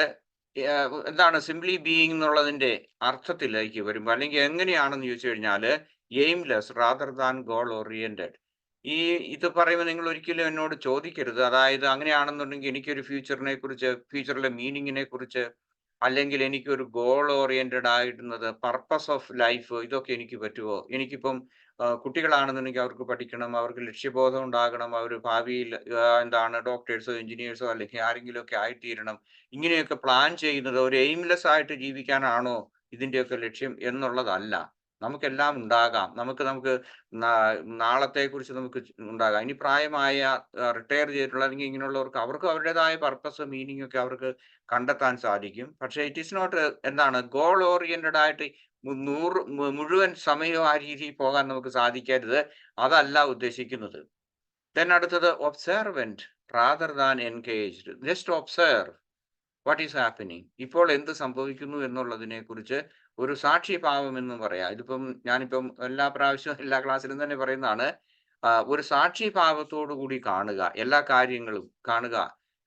എന്താണ് സിംപ്ലി ബീയിങ് എന്നുള്ളതിന്റെ അർത്ഥത്തിലേക്ക് വരുമ്പോൾ, അല്ലെങ്കിൽ എങ്ങനെയാണെന്ന് ചോദിച്ചു കഴിഞ്ഞാൽ, aimless rather than goal oriented. ഇത് പറയുമ്പോൾ നിങ്ങൾ ഒരിക്കലും എന്നോട് ചോദിക്കരുത്, അതായത് അങ്ങനെയാണെന്നുണ്ടെങ്കിൽ എനിക്കൊരു ഫ്യൂച്ചറിനെ കുറിച്ച്, ഫ്യൂച്ചറിലെ മീനിങ്ങിനെ കുറിച്ച്, അല്ലെങ്കിൽ എനിക്കൊരു ഗോൾ ഓറിയന്റഡ് ആയിരുന്നത്, പർപ്പസ് ഓഫ് ലൈഫ്, ഇതൊക്കെ എനിക്ക് പറ്റുമോ? എനിക്കിപ്പം കുട്ടികളാണെന്നുണ്ടെങ്കിൽ അവർക്ക് പഠിക്കണം, അവർക്ക് ലക്ഷ്യബോധം ഉണ്ടാകണം, അവർ ഭാവിയിൽ എന്താണ് ഡോക്ടേഴ്സോ എഞ്ചിനീയേഴ്സോ അല്ലെങ്കിൽ ആരെങ്കിലും ഒക്കെ ആയിത്തീരണം. ഇങ്ങനെയൊക്കെ പ്ലാൻ ചെയ്യുന്നത് ഒരു എയിംലെസ് ആയിട്ട് ജീവിക്കാനാണോ ഇതിൻ്റെയൊക്കെ ലക്ഷ്യം എന്നുള്ളതല്ല. നമുക്കെല്ലാം ഉണ്ടാകാം. നമുക്ക് നാളത്തെക്കുറിച്ച് നമുക്ക് ഉണ്ടാകാം. ഇനി പ്രായമായ റിട്ടയർ ചെയ്തിട്ടുള്ള അല്ലെങ്കിൽ ഇങ്ങനെയുള്ളവർക്ക് അവർക്ക് അവരുടേതായ പർപ്പസ് മീനിങ് ഒക്കെ അവർക്ക് കണ്ടെത്താൻ സാധിക്കും. പക്ഷേ ഇറ്റ് ഈസ് നോട്ട് എന്താണ് ഗോൾ ഓറിയന്റഡ് ആയിട്ട് മുഴുവൻ സമയവും ആ രീതിയിൽ പോകാൻ നമുക്ക് സാധിക്കരുത്. അതല്ല ഉദ്ദേശിക്കുന്നത്. ദെൻ അടുത്തത് observant rather than engaged. Just observe what is happening. ഇപ്പോൾ എന്ത് സംഭവിക്കുന്നു എന്നുള്ളതിനെ കുറിച്ച് ഒരു സാക്ഷിഭാവം എന്ന് പറയാം. ഞാനിപ്പം എല്ലാ പ്രാവശ്യവും എല്ലാ ക്ലാസ്സിലും തന്നെ പറയുന്നതാണ്. ഒരു സാക്ഷിഭാവത്തോടു കൂടി കാണുക, എല്ലാ കാര്യങ്ങളും കാണുക.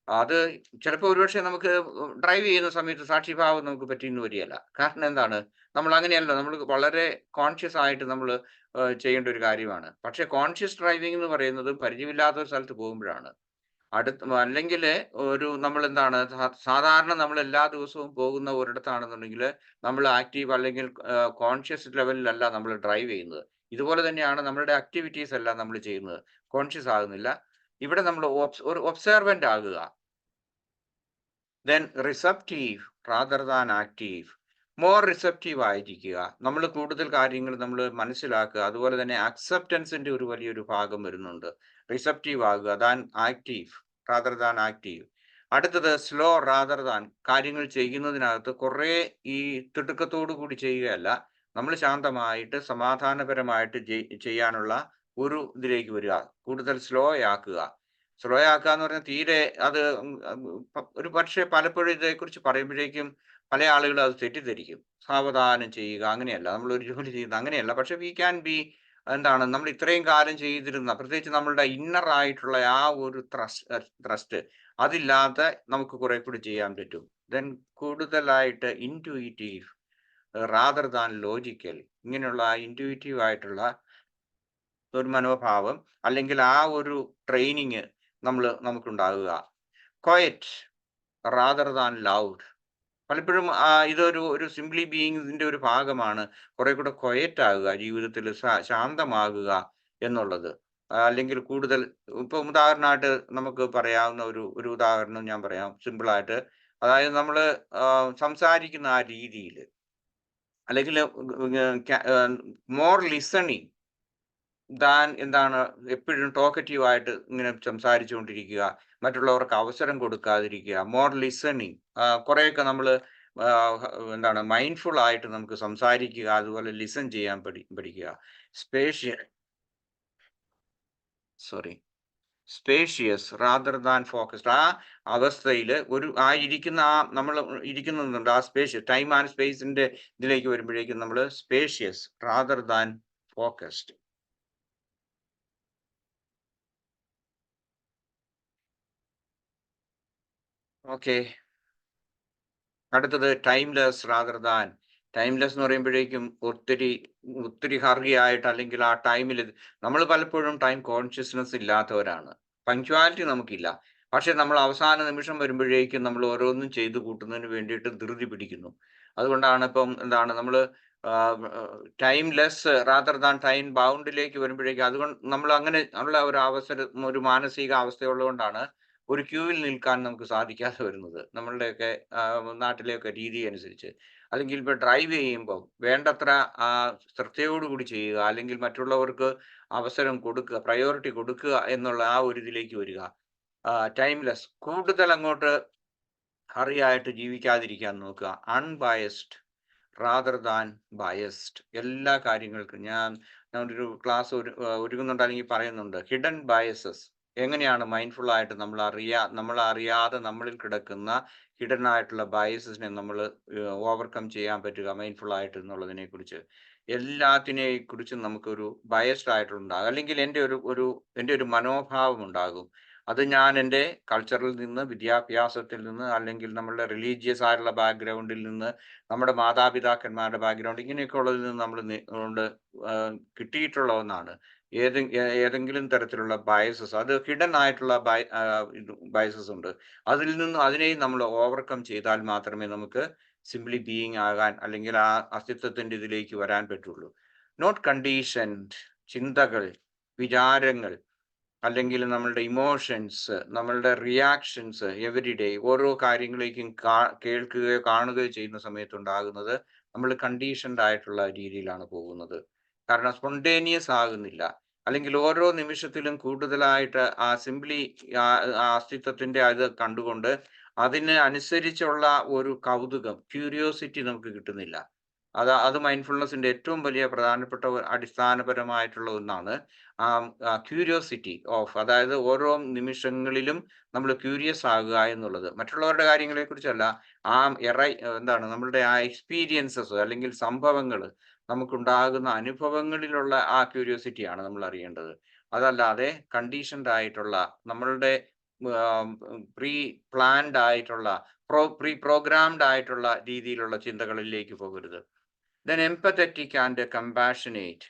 അത് ചിലപ്പോൾ ഒരുപക്ഷെ നമുക്ക് ഡ്രൈവ് ചെയ്യുന്ന സമയത്ത് സാക്ഷിഭാവം നമുക്ക് പറ്റിയെന്ന് വരികയില്ല. കാരണം എന്താണ്? നമ്മൾ അങ്ങനെയല്ല. നമ്മൾ വളരെ കോൺഷ്യസ് ആയിട്ട് നമ്മൾ ചെയ്യേണ്ട ഒരു കാര്യമാണ്. പക്ഷേ കോൺഷ്യസ് ഡ്രൈവിംഗ് എന്ന് പറയുന്നത് പരിചയമില്ലാത്ത ഒരു സ്ഥലത്ത് പോകുമ്പോഴാണ്. അല്ലെങ്കിൽ നമ്മളെന്താണ് സാധാരണ നമ്മൾ എല്ലാ ദിവസവും പോകുന്ന ഒരിടത്താണെന്നുണ്ടെങ്കിൽ നമ്മൾ ആക്റ്റീവ് അല്ലെങ്കിൽ കോൺഷ്യസ് ലെവലിലല്ല നമ്മൾ ഡ്രൈവ് ചെയ്യുന്നത്. ഇതുപോലെ തന്നെയാണ് നമ്മളുടെ ആക്ടിവിറ്റീസ് എല്ലാം നമ്മൾ ചെയ്യുന്നത്. കോൺഷ്യസ് ആകുന്നില്ല. ഇവിടെ നമ്മൾ ഒരു ഒബ്സർവന്റ് ആകുക. Then receptive rather than active. More receptive ആയിരിക്കുക. നമ്മൾ കൂടുതൽ കാര്യങ്ങൾ നമ്മൾ മനസ്സിലാക്കുക. അതുപോലെ തന്നെ അക്സെപ്റ്റൻസിന്റെ ഒരു വലിയൊരു ഭാഗം വരുന്നുണ്ട്. റിസപ്റ്റീവ് ആകുക than active rather than active. അടുത്തത് സ്ലോ റാദർ ദാൻ. കാര്യങ്ങൾ ചെയ്യുന്നതിനകത്ത് കുറേ ഈ തിടുക്കത്തോടു കൂടി ചെയ്യുകയല്ല, നമ്മൾ ശാന്തമായിട്ട് സമാധാനപരമായിട്ട് ചെയ്യാനുള്ള ഒരു ഇതിലേക്ക് വരിക. കൂടുതൽ സ്ലോ ആക്കുക. സ്ലോ ആക്കുക എന്ന് പറഞ്ഞാൽ തീരെ അത് ഒരു പക്ഷേ പലപ്പോഴും ഇതേക്കുറിച്ച് പറയുമ്പോഴേക്കും പല ആളുകളും അത് തെറ്റിദ്ധരിക്കും. സാവധാനം ചെയ്യുക അങ്ങനെയല്ല. നമ്മൾ ഒരു ജോലി ചെയ്യുന്നത് അങ്ങനെയല്ല. പക്ഷെ വി ക്യാൻ ബി എന്താണ് നമ്മൾ ഇത്രയും കാലം ചെയ്തിരുന്ന പ്രത്യേകിച്ച് നമ്മളുടെ ഇന്നർ ആയിട്ടുള്ള ആ ഒരു ത്രസ്റ്റ് അതില്ലാതെ നമുക്ക് കുറെ കൂടി ചെയ്യാൻ പറ്റും. ദെൻ കൂടുതലായിട്ട് ഇൻറ്റ്യൂറ്റീവ് റാദർ ദാൻ ലോജിക്കൽ. ഇങ്ങനെയുള്ള ഇൻറ്റ്യൂറ്റീവ് ആയിട്ടുള്ള ഒരു മനോഭാവം അല്ലെങ്കിൽ ആ ഒരു ട്രെയിനിങ് നമുക്കുണ്ടാകുക. Quiet rather than loud. പലപ്പോഴും ഒരു സിംപ്ലി ബീയിങ്ങിന്റെ ഒരു ഭാഗമാണ് കുറെ കൂടെ ക്വയറ്റ് ആകുക, ജീവിതത്തിൽ ശാന്തമാകുക എന്നുള്ളത്. അല്ലെങ്കിൽ കൂടുതൽ ഇപ്പം ഉദാഹരണമായിട്ട് നമുക്ക് പറയാവുന്ന ഒരു ഉദാഹരണം ഞാൻ പറയാം സിമ്പിളായിട്ട്. അതായത് നമ്മൾ സംസാരിക്കുന്ന ആ രീതിയിൽ അല്ലെങ്കിൽ മോർ ലിസണിങ് ദാൻ എന്താണ് എപ്പോഴും ടോക്കറ്റീവ് ആയിട്ട് ഇങ്ങനെ സംസാരിച്ചുകൊണ്ടിരിക്കുക, മറ്റുള്ളവർക്ക് അവസരം കൊടുക്കാതിരിക്കുക. More listening. കുറെയൊക്കെ നമ്മൾ എന്താണ് മൈൻഡ്ഫുൾ ആയിട്ട് നമുക്ക് സംസാരിക്കുക, അതുപോലെ ലിസൺ ചെയ്യാൻ പഠിക്കുക. Spacious rather than focused. ആ അവസ്ഥയിൽ നമ്മൾ ഇരിക്കുന്നുണ്ട് ആ സ്പേഷ്യസ് ടൈം ആൻഡ് സ്പേസിന്റെ ഇതിലേക്ക് വരുമ്പോഴേക്കും നമ്മൾ spacious rather than focused. Okay. അടുത്തത് ടൈംലെസ് റാദർ ദാൻ. ടൈംലെസ് എന്ന് പറയുമ്പോഴേക്കും ഒത്തിരി ഹറിയായിട്ട് അല്ലെങ്കിൽ ആ ടൈമിൽ നമ്മൾ പലപ്പോഴും ടൈം കോൺഷ്യസ്നെസ് ഇല്ലാത്തവരാണ്. പങ്ക്ച്വാലിറ്റി നമുക്കില്ല. പക്ഷെ നമ്മൾ അവസാന നിമിഷം വരുമ്പോഴേക്കും നമ്മൾ ഓരോന്നും ചെയ്തു കൂട്ടുന്നതിന് വേണ്ടിയിട്ട് ധൃതി പിടിക്കുന്നു. അതുകൊണ്ടാണ് ഇപ്പം എന്താണ് നമ്മൾ ടൈംലെസ് റാദർ ദാൻ ടൈം ബൗണ്ടിലേക്ക് വരുമ്പോഴേക്കും അതുകൊണ്ട് നമ്മൾ അങ്ങനെ ഉള്ള ഒരു മാനസിക അവസ്ഥയുള്ളതുകൊണ്ടാണ് ഒരു ക്യൂവിൽ നിൽക്കാൻ നമുക്ക് സാധിക്കാതെ വരുന്നത്. നമ്മളുടെയൊക്കെ നാട്ടിലെയൊക്കെ രീതി അനുസരിച്ച്. അല്ലെങ്കിൽ ഇപ്പോൾ ഡ്രൈവ് ചെയ്യുമ്പോൾ വേണ്ടത്ര ശ്രദ്ധയോടുകൂടി ചെയ്യുക, അല്ലെങ്കിൽ മറ്റുള്ളവർക്ക് അവസരം കൊടുക്കുക, പ്രയോറിറ്റി കൊടുക്കുക എന്നുള്ള ആ ഒരു ഇതിലേക്ക് വരിക. ടൈംലെസ്. കൂടുതൽ അങ്ങോട്ട് ഹറിയായിട്ട് ജീവിക്കാതിരിക്കാൻ നോക്കുക. Unbiased rather than biased. എല്ലാ കാര്യങ്ങൾക്കും ഒരു ക്ലാസ് ഒരുങ്ങുന്നുണ്ട് അല്ലെങ്കിൽ പറയുന്നുണ്ട്. Hidden biases. എങ്ങനെയാണ് മൈൻഡ്ഫുൾ ആയിട്ട് നമ്മളറിയാതെ നമ്മളിൽ കിടക്കുന്ന ഹിഡൻ ആയിട്ടുള്ള ബയസസിനെ നമ്മൾ ഓവർകം ചെയ്യാൻ പറ്റുക മൈൻഡ്ഫുൾ ആയിട്ട് എന്നുള്ളതിനെ കുറിച്ച്. എല്ലാത്തിനെ കുറിച്ചും നമുക്കൊരു ബയസ്ഡ് ആയിട്ടുണ്ടാകും, അല്ലെങ്കിൽ എൻ്റെ ഒരു മനോഭാവം ഉണ്ടാകും. അത് ഞാൻ എൻ്റെ കൾച്ചറിൽ നിന്ന്, വിദ്യാഭ്യാസത്തിൽ നിന്ന്, അല്ലെങ്കിൽ നമ്മളുടെ റിലീജിയസ് ആയിട്ടുള്ള ബാക്ക്ഗ്രൗണ്ടിൽ നിന്ന്, നമ്മുടെ മാതാപിതാക്കന്മാരുടെ ബാക്ക്ഗ്രൗണ്ട്, ഇങ്ങനെയൊക്കെ ഉള്ളതിൽ നിന്ന് നമ്മൾ കിട്ടിയിട്ടുള്ള ഒന്നാണ്. ഏതെങ്കിലും തരത്തിലുള്ള ബയസസ്, അത് ഹിഡൻ ആയിട്ടുള്ള ബയസസ് ഉണ്ട്. അതിനെയും നമ്മൾ ഓവർകം ചെയ്താൽ മാത്രമേ നമുക്ക് സിംപ്ലി ബീയിങ് ആകാൻ അല്ലെങ്കിൽ ആ അസ്തിത്വത്തിന്റെ ഇതിലേക്ക് വരാൻ പറ്റുള്ളൂ. Not conditioned. ചിന്തകൾ, വിചാരങ്ങൾ, അല്ലെങ്കിൽ നമ്മളുടെ ഇമോഷൻസ്, നമ്മളുടെ റിയാക്ഷൻസ് എവരിഡേ ഓരോ കാര്യങ്ങളിലേക്കും കേൾക്കുകയോ കാണുകയോ ചെയ്യുന്ന സമയത്തുണ്ടാകുന്നത് നമ്മൾ കണ്ടീഷൻഡ് ആയിട്ടുള്ള രീതിയിലാണ് പോകുന്നത്. കാരണം സ്പോണ്ടേനിയസ് ആകുന്നില്ല. അല്ലെങ്കിൽ ഓരോ നിമിഷത്തിലും കൂടുതലായിട്ട് ആ സിംപ്ലി ആ അസ്തിത്വത്തിന്റെ അത് കണ്ടുകൊണ്ട് അതിന് അനുസരിച്ചുള്ള ഒരു കൗതുകം, ക്യൂരിയോസിറ്റി നമുക്ക് കിട്ടുന്നില്ല. അത് മൈൻഡ്ഫുൾനെസിന്റെ ഏറ്റവും വലിയ പ്രധാനപ്പെട്ട അടിസ്ഥാനപരമായിട്ടുള്ള ഒന്നാണ്. ക്യൂരിയോസിറ്റി ഓഫ്, അതായത് ഓരോ നിമിഷങ്ങളിലും നമ്മൾ ക്യൂരിയസ് ആകുക എന്നുള്ളത്. മറ്റുള്ളവരുടെ കാര്യങ്ങളെ കുറിച്ചല്ല, ആ എന്താണ് നമ്മളുടെ ആ എക്സ്പീരിയൻസസ് അല്ലെങ്കിൽ സംഭവങ്ങൾ, നമുക്കുണ്ടാകുന്ന അനുഭവങ്ങളിലുള്ള ആ ക്യൂരിയോസിറ്റിയാണ് നമ്മൾ അറിയേണ്ടത്. അതല്ലാതെ കണ്ടീഷൻഡ് ആയിട്ടുള്ള നമ്മളുടെ പ്രീ പ്ലാൻഡ് ആയിട്ടുള്ള പ്രീ പ്രോഗ്രാംഡ് ആയിട്ടുള്ള രീതിയിലുള്ള ചിന്തകളിലേക്ക് പോകരുത്. Then empathetic and compassionate.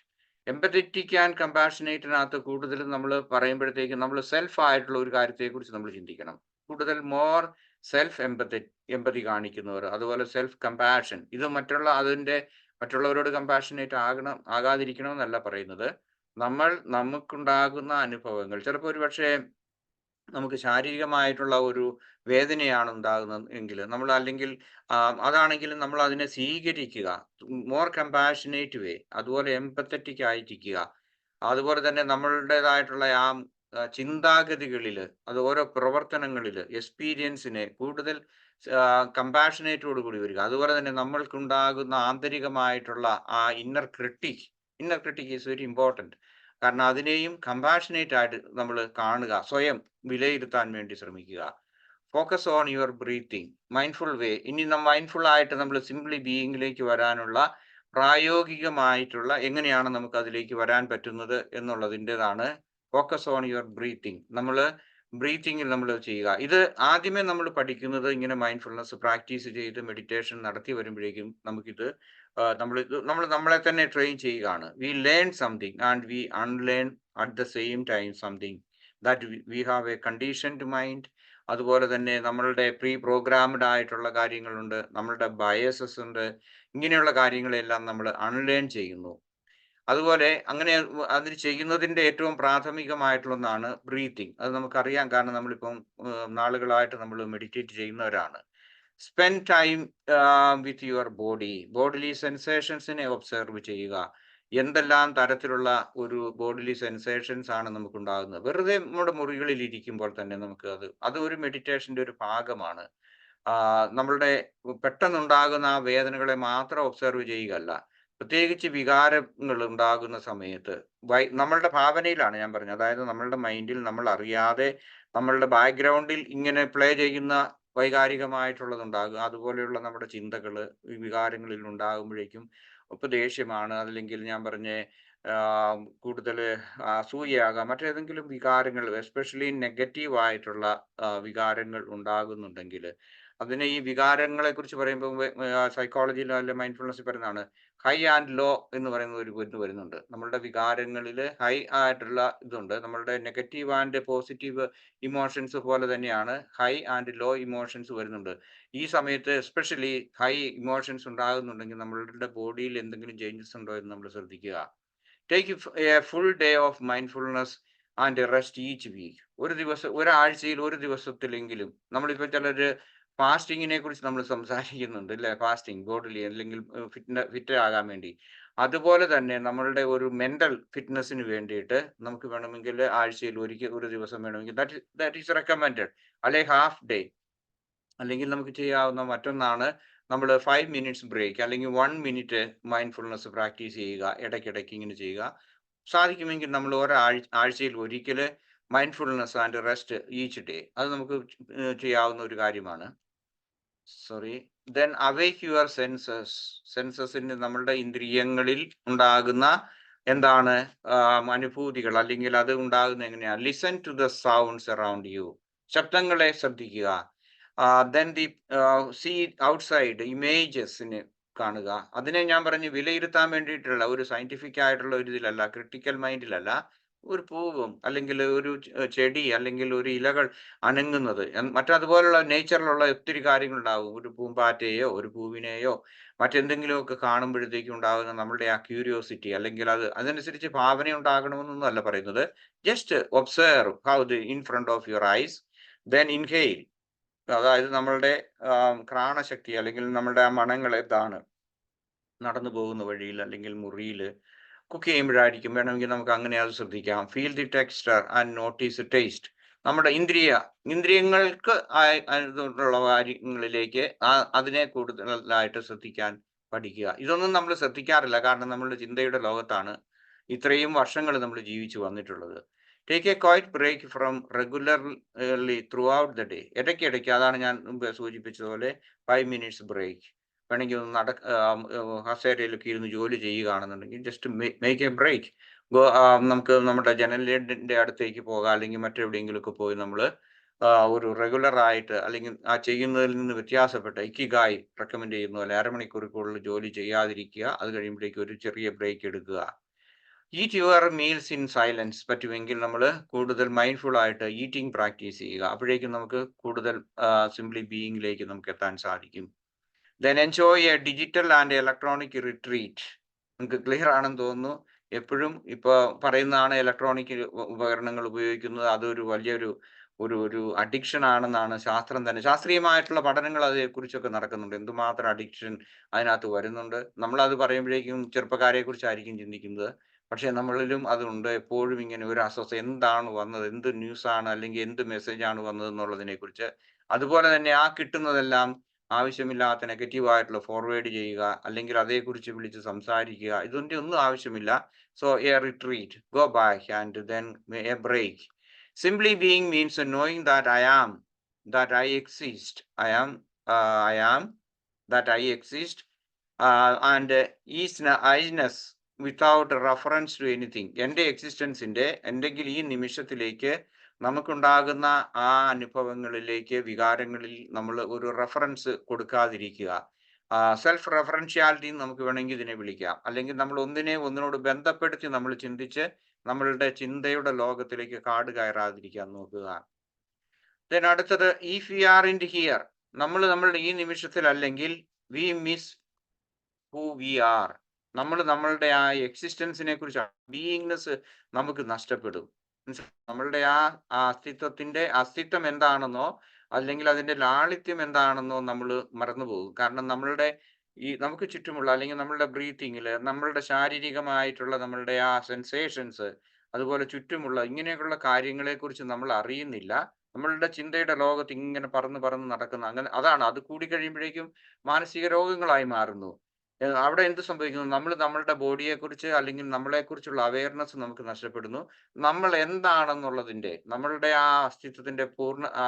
Empathetic and കമ്പാഷനേറ്റിനകത്ത് കൂടുതലും നമ്മൾ പറയുമ്പോഴത്തേക്കും നമ്മൾ സെൽഫ് ആയിട്ടുള്ള ഒരു കാര്യത്തെക്കുറിച്ച് നമ്മൾ ചിന്തിക്കണം. കൂടുതൽ മോർ സെൽഫ് എംപതി കാണിക്കുന്നവർ, അതുപോലെ സെൽഫ് കമ്പാഷൻ. ഇത് മറ്റുള്ളവരോട് കമ്പാഷനേറ്റ് ആകാതിരിക്കണമെന്നല്ല പറയുന്നത്. നമുക്കുണ്ടാകുന്ന അനുഭവങ്ങൾ ചിലപ്പോൾ ഒരു പക്ഷേ നമുക്ക് ശാരീരികമായിട്ടുള്ള ഒരു വേദനയാണ് ഉണ്ടാകുന്നത് എങ്കിൽ നമ്മൾ, അല്ലെങ്കിൽ അതാണെങ്കിലും നമ്മൾ അതിനെ സ്വീകരിക്കുക, മോർ കമ്പാഷനേറ്റ് വേ, അതുപോലെ എംപത്തറ്റിക് ആയിരിക്കുക. അതുപോലെ തന്നെ നമ്മളുടേതായിട്ടുള്ള ആ ചിന്താഗതികളിൽ, അത് ഓരോ പ്രവർത്തനങ്ങളിൽ എക്സ്പീരിയൻസിനെ കൂടുതൽ കമ്പാഷനേറ്റോട് കൂടി വരിക. അതുപോലെ തന്നെ നമ്മൾക്കുണ്ടാകുന്ന ആന്തരികമായിട്ടുള്ള ആ inner critic is very important. കാരണം അതിനെയും കമ്പാഷനേറ്റ് ആയിട്ട് നമ്മൾ കാണുക, സ്വയം വിലയിരുത്താൻ വേണ്ടി ശ്രമിക്കുക. Focus on your breathing, mindful way. ഇനി മൈൻഡ്ഫുൾ ആയിട്ട് നമ്മൾ സിംപ്ലി ബീയിങ്ങിലേക്ക് വരാനുള്ള പ്രായോഗികമായിട്ടുള്ള എങ്ങനെയാണ് നമുക്ക് അതിലേക്ക് വരാൻ പറ്റുന്നത് എന്നുള്ളതിൻ്റെതാണ് ഫോക്കസ് ഓൺ യുവർ ബ്രീത്തിങ്. നമ്മൾ ബ്രീത്തിങ്ങിൽ നമ്മൾ ചെയ്യുക. ഇത് ആദ്യമേ നമ്മൾ പഠിക്കുന്നത് ഇങ്ങനെ മൈൻഡ്ഫുൾനെസ് പ്രാക്ടീസ് ചെയ്ത് മെഡിറ്റേഷൻ നടത്തി വരുമ്പോഴേക്കും നമുക്കിത് നമ്മൾ നമ്മളെ തന്നെ ട്രെയിൻ ചെയ്യുകയാണ്. We learn something and we unlearn at the same time something that we have A conditioned mind. അതുപോലെ തന്നെ നമ്മളുടെ പ്രീ പ്രോഗ്രാംഡ് ആയിട്ടുള്ള കാര്യങ്ങളുണ്ട്, നമ്മളുടെ ബയസസ് ഉണ്ട്. ഇങ്ങനെയുള്ള കാര്യങ്ങളെല്ലാം നമ്മൾ അൺലേൺ ചെയ്യുന്നു. അതുപോലെ അങ്ങനെ അതിന് ചെയ്യുന്നതിൻ്റെ ഏറ്റവും പ്രാഥമികമായിട്ടുള്ള ഒന്നാണ് ബ്രീത്തിങ്. അത് നമുക്കറിയാം, കാരണം നമ്മളിപ്പം നാളുകളായിട്ട് നമ്മൾ മെഡിറ്റേറ്റ് ചെയ്യുന്നവരാണ്. Spend time with your bodily സെൻസേഷൻസിനെ ഒബ്സർവ് ചെയ്യുക. എന്തെല്ലാം തരത്തിലുള്ള ഒരു ബോഡിലി സെൻസേഷൻസ് ആണ് നമുക്കുണ്ടാകുന്നത്. വെറുതെ നമ്മുടെ മുറികളിൽ ഇരിക്കുമ്പോൾ തന്നെ നമുക്ക് അത് ഒരു മെഡിറ്റേഷൻ്റെ ഒരു ഭാഗമാണ്. നമ്മളുടെ പെട്ടെന്നുണ്ടാകുന്ന ആ വേദനകളെ മാത്രം ഒബ്സർവ് ചെയ്യുകയല്ല, പ്രത്യേകിച്ച് വികാരങ്ങൾ ഉണ്ടാകുന്ന സമയത്ത് നമ്മളുടെ ഭാവനയിലാണ് ഞാൻ പറഞ്ഞത്. അതായത് നമ്മളുടെ മൈൻഡിൽ നമ്മൾ അറിയാതെ നമ്മളുടെ ബാക്ക്ഗ്രൗണ്ടിൽ ഇങ്ങനെ പ്ലേ ചെയ്യുന്ന വൈകാരികമായിട്ടുള്ളതുണ്ടാകുക. അതുപോലെയുള്ള നമ്മുടെ ചിന്തകൾ വികാരങ്ങളിൽ ഉണ്ടാകുമ്പോഴേക്കും ഇപ്പോൾ ദേഷ്യമാണ്, അല്ലെങ്കിൽ ഞാൻ പറഞ്ഞ കൂടുതൽ അസൂയയാകാം, മറ്റേതെങ്കിലും വികാരങ്ങൾ, എസ്പെഷ്യലി നെഗറ്റീവായിട്ടുള്ള വികാരങ്ങൾ ഉണ്ടാകുന്നുണ്ടെങ്കിൽ അതിനെ, ഈ വികാരങ്ങളെ കുറിച്ച് പറയുമ്പോൾ സൈക്കോളജിയിൽ അല്ലെ മൈൻഡ്ഫുൾനെസ്സിൽ പറയുന്നതാണ് ഹൈ ആൻഡ് ലോ എന്ന് പറയുന്ന ഒരു ഇത് വരുന്നുണ്ട്. നമ്മളുടെ വികാരങ്ങളിൽ ഹൈ ആയിട്ടുള്ള ഇതുണ്ട്. നമ്മളുടെ നെഗറ്റീവ് ആൻഡ് പോസിറ്റീവ് ഇമോഷൻസ് പോലെ തന്നെയാണ് ഹൈ ആൻഡ് ലോ ഇമോഷൻസ് വരുന്നുണ്ട്. ഈ സമയത്ത് എസ്പെഷ്യലി ഹൈ ഇമോഷൻസ് ഉണ്ടാകുന്നുണ്ടെങ്കിൽ നമ്മളുടെ ബോഡിയിൽ എന്തെങ്കിലും ചേഞ്ചസ് ഉണ്ടോ എന്ന് നമ്മൾ ശ്രദ്ധിക്കുക. Take a full day of mindfulness and rest each week. ഒരാഴ്ചയിൽ ഒരു ദിവസത്തിലെങ്കിലും, നമ്മളിപ്പോൾ ചിലർ ഫാസ്റ്റിങ്ങിനെ കുറിച്ച് നമ്മൾ സംസാരിക്കുന്നുണ്ട് അല്ലേ, ഫാസ്റ്റിംഗ് ബോഡിലി അല്ലെങ്കിൽ ഫിറ്റ് ആകാൻ വേണ്ടി. അതുപോലെ തന്നെ നമ്മളുടെ ഒരു മെന്റൽ ഫിറ്റ്നസിന് വേണ്ടിയിട്ട് നമുക്ക് വേണമെങ്കിൽ ആഴ്ചയിൽ ഒരു ദിവസം വേണമെങ്കിൽ ദാറ്റ് ഈസ് റെക്കമെൻഡഡ്, അല്ലെങ്കിൽ ഹാഫ് ഡേ. അല്ലെങ്കിൽ നമുക്ക് ചെയ്യാവുന്ന മറ്റൊന്നാണ് നമ്മൾ 5 മിനിറ്റ്സ് ബ്രേക്ക് അല്ലെങ്കിൽ 1 മിനിറ്റ് മൈൻഡ്ഫുൾനെസ് പ്രാക്ടീസ് ചെയ്യുക, ഇടയ്ക്കിടയ്ക്ക് ഇങ്ങനെ ചെയ്യുക. സാധിക്കുമെങ്കിൽ നമ്മൾ ആഴ്ചയിൽ ഒരിക്കൽ mindfulness and rest each day, അത് നമുക്ക് ചെയ്യാവുന്ന ഒരു കാര്യമാണ്. ദെൻ അവേക്ക് യുവർ സെൻസസിന്, നമ്മളുടെ ഇന്ദ്രിയങ്ങളിൽ ഉണ്ടാകുന്ന എന്താണ് അനുഭൂതികൾ, അല്ലെങ്കിൽ അത് ഉണ്ടാകുന്ന എങ്ങനെയാണ്. Listen to the sounds around you, ശബ്ദങ്ങളെ ശ്രദ്ധിക്കുക. ദെൻ സീ ഔട്ട്സൈഡ് ഇമേജസിന് കാണുക. അതിനെ ഞാൻ പറഞ്ഞു വിലയിരുത്താൻ വേണ്ടിയിട്ടുള്ള ഒരു സയന്റിഫിക് ആയിട്ടുള്ള ഒരു ഇതിലല്ല, ക്രിട്ടിക്കൽ മൈൻഡിലല്ല. ഒരു പൂവും അല്ലെങ്കിൽ ഒരു ചെടി അല്ലെങ്കിൽ ഒരു ഇലകൾ അനങ്ങുന്നത്, മറ്റതുപോലുള്ള നേച്ചറിലുള്ള ഒത്തിരി കാര്യങ്ങളുണ്ടാവും. ഒരു പൂമ്പാറ്റയെയോ ഒരു പൂവിനെയോ മറ്റെന്തെങ്കിലുമൊക്കെ കാണുമ്പോഴത്തേക്കും ഉണ്ടാകുന്ന നമ്മളുടെ ആ ക്യൂരിയോസിറ്റി, അല്ലെങ്കിൽ അതനുസരിച്ച് ഭാവന ഉണ്ടാകണമെന്നൊന്നും അല്ല പറയുന്നത്. Just observe how in front of your eyes, then inhale, അതായത് നമ്മളുടെ ഘ്രാണശക്തി അല്ലെങ്കിൽ നമ്മളുടെ ആ മണങ്ങൾ എന്താണ്, നടന്നു പോകുന്ന വഴിയിൽ അല്ലെങ്കിൽ മുറിയിൽ കുക്ക് ചെയ്യുമ്പോഴായിരിക്കും. വേണമെങ്കിൽ നമുക്ക് അങ്ങനെ അത് ശ്രദ്ധിക്കാം. Feel the texture and notice taste. നമ്മുടെ ഇന്ദ്രിയങ്ങൾക്ക് ആയിട്ടുള്ള കാര്യങ്ങളിലേക്ക് അതിനെ കൂടുതലായിട്ട് ശ്രദ്ധിക്കാൻ പഠിക്കുക. ഇതൊന്നും നമ്മൾ ശ്രദ്ധിക്കാറില്ല, കാരണം നമ്മളുടെ ചിന്തയുടെ ലോകത്താണ് ഇത്രയും വർഷങ്ങൾ നമ്മൾ ജീവിച്ചു വന്നിട്ടുള്ളത്. Take a quiet break from regularly throughout the day. ഇടയ്ക്കിടയ്ക്ക്, അതാണ് ഞാൻ മുമ്പ് സൂചിപ്പിച്ചതുപോലെ 5 minutes ബ്രേക്ക്. വേണമെങ്കിൽ ഒന്ന് കസേരയിലൊക്കെ ഇരുന്ന് ജോലി ചെയ്യുകയാണെന്നുണ്ടെങ്കിൽ ജസ്റ്റ് മേക്ക് എ ബ്രേക്ക്. നമുക്ക് നമ്മുടെ ജനലിന്റെ അടുത്തേക്ക് പോകാം, അല്ലെങ്കിൽ മറ്റെവിടെയെങ്കിലുമൊക്കെ പോയി നമ്മൾ ഒരു റെഗുലർ ആയിട്ട്, അല്ലെങ്കിൽ ആ ചെയ്യുന്നതിൽ നിന്ന് വ്യത്യാസപ്പെട്ട ഇക്കിഗായ് റെക്കമെൻഡ് ചെയ്യുന്ന പോലെ അരമണിക്കൂർ കൂടുതൽ ജോലി ചെയ്യാതിരിക്കുക. അത് കഴിയുമ്പോഴേക്കും ഒരു ചെറിയ ബ്രേക്ക് എടുക്കുക. Eat your meals in silence. പറ്റുമെങ്കിൽ നമ്മൾ കൂടുതൽ മൈൻഡ്ഫുൾ ആയിട്ട് ഈറ്റിംഗ് പ്രാക്ടീസ് ചെയ്യുക. അപ്പോഴേക്കും നമുക്ക് കൂടുതൽ സിംപ്ലി ബീയിങ്ങിലേക്ക് നമുക്ക് എത്താൻ സാധിക്കും. Then enjoy A digital and electronic retreat. നിങ്ങൾക്ക് ക്ലിയർ ആണെന്ന് തോന്നുന്നു. എപ്പോഴും ഇപ്പോൾ പറയുന്നതാണ് ഇലക്ട്രോണിക് ഉപകരണങ്ങൾ ഉപയോഗിക്കുന്നത് അതൊരു വലിയൊരു ഒരു അഡിക്ഷൻ ആണെന്നാണ് ശാസ്ത്രീയമായിട്ടുള്ള പഠനങ്ങൾ അതേക്കുറിച്ചൊക്കെ നടക്കുന്നുണ്ട്. എന്തുമാത്രം അഡിക്ഷൻ അതിനകത്ത് വരുന്നുണ്ട്. നമ്മളത് പറയുമ്പോഴേക്കും ചെറുപ്പക്കാരെ കുറിച്ചായിരിക്കും ചിന്തിക്കുന്നത്. പക്ഷെ നമ്മളിലും അതുണ്ട്. എപ്പോഴും ഇങ്ങനെ ഒരു അസ്വസ്ഥ, എന്താണ് വന്നത്, എന്ത് ന്യൂസാണ് അല്ലെങ്കിൽ എന്ത് മെസ്സേജാണ് വന്നത് എന്നുള്ളതിനെ കുറിച്ച്. അതുപോലെ തന്നെ ആ കിട്ടുന്നതെല്ലാം ആവശ്യമില്ലാത്ത നെഗറ്റീവായിട്ടുള്ള ഫോർവേഡ് ചെയ്യുക, അല്ലെങ്കിൽ അതേക്കുറിച്ച് വിളിച്ച് സംസാരിക്കുക. ഇതിൻ്റെ ഒന്നും ആവശ്യമില്ല. So a retreat, go back and then a break. Simply being means knowing that I am, that I exist. I am, that I exist, and isness without reference to anything. എൻ്റെ എക്സിസ്റ്റൻസിൻ്റെ എന്തെങ്കിലും ഈ നിമിഷത്തിലേക്ക് നമുക്കുണ്ടാകുന്ന ആ അനുഭവങ്ങളിലേക്ക്, വികാരങ്ങളിൽ നമ്മൾ ഒരു റെഫറൻസ് കൊടുക്കാതിരിക്കുക. സെൽഫ് റെഫറൻഷ്യാലിറ്റി നമുക്ക് വേണമെങ്കിൽ ഇതിനെ വിളിക്കാം. അല്ലെങ്കിൽ നമ്മൾ ഒന്നിനോട് ബന്ധപ്പെടുത്തി നമ്മൾ ചിന്തിച്ച് നമ്മളുടെ ചിന്തയുടെ ലോകത്തിലേക്ക് കാട് കയറാതിരിക്കാൻ നോക്കുക. ദെൻ അടുത്തത്, if we are in here. നമ്മളുടെ ഈ നിമിഷത്തിൽ അല്ലെങ്കിൽ we miss who we are. നമ്മളുടെ ആ എക്സിസ്റ്റൻസിനെ കുറിച്ച്, ബീയിങ്നെസ് നമുക്ക് നഷ്ടപ്പെടും. നമ്മളുടെ ആ അസ്തിത്വം എന്താണെന്നോ അല്ലെങ്കിൽ അതിന്റെ ലാളിത്യം എന്താണെന്നോ നമ്മൾ മറന്നുപോകും. കാരണം നമുക്ക് ചുറ്റുമുള്ള, അല്ലെങ്കിൽ നമ്മളുടെ ബ്രീത്തിങ്ങിൽ, നമ്മളുടെ ശാരീരികമായിട്ടുള്ള നമ്മളുടെ ആ സെൻസേഷൻസ്, അതുപോലെ ചുറ്റുമുള്ള ഇങ്ങനെയൊക്കെയുള്ള കാര്യങ്ങളെ കുറിച്ച് നമ്മൾ അറിയുന്നില്ല. നമ്മളുടെ ചിന്തയുടെ ലോകത്ത് ഇങ്ങനെ പറന്ന് നടക്കുന്ന, അങ്ങനെ അത് കൂടി കഴിയുമ്പോഴേക്കും മാനസിക രോഗങ്ങളായി മാറുന്നു. അവിടെ എന്ത് സംഭവിക്കുന്നു? നമ്മളുടെ ബോഡിയെ കുറിച്ച് അല്ലെങ്കിൽ നമ്മളെക്കുറിച്ചുള്ള അവയർനെസ് നമുക്ക് നഷ്ടപ്പെടുന്നു. നമ്മൾ എന്താണെന്നുള്ളതിന്റെ, നമ്മളുടെ ആ അസ്തിത്വത്തിന്റെ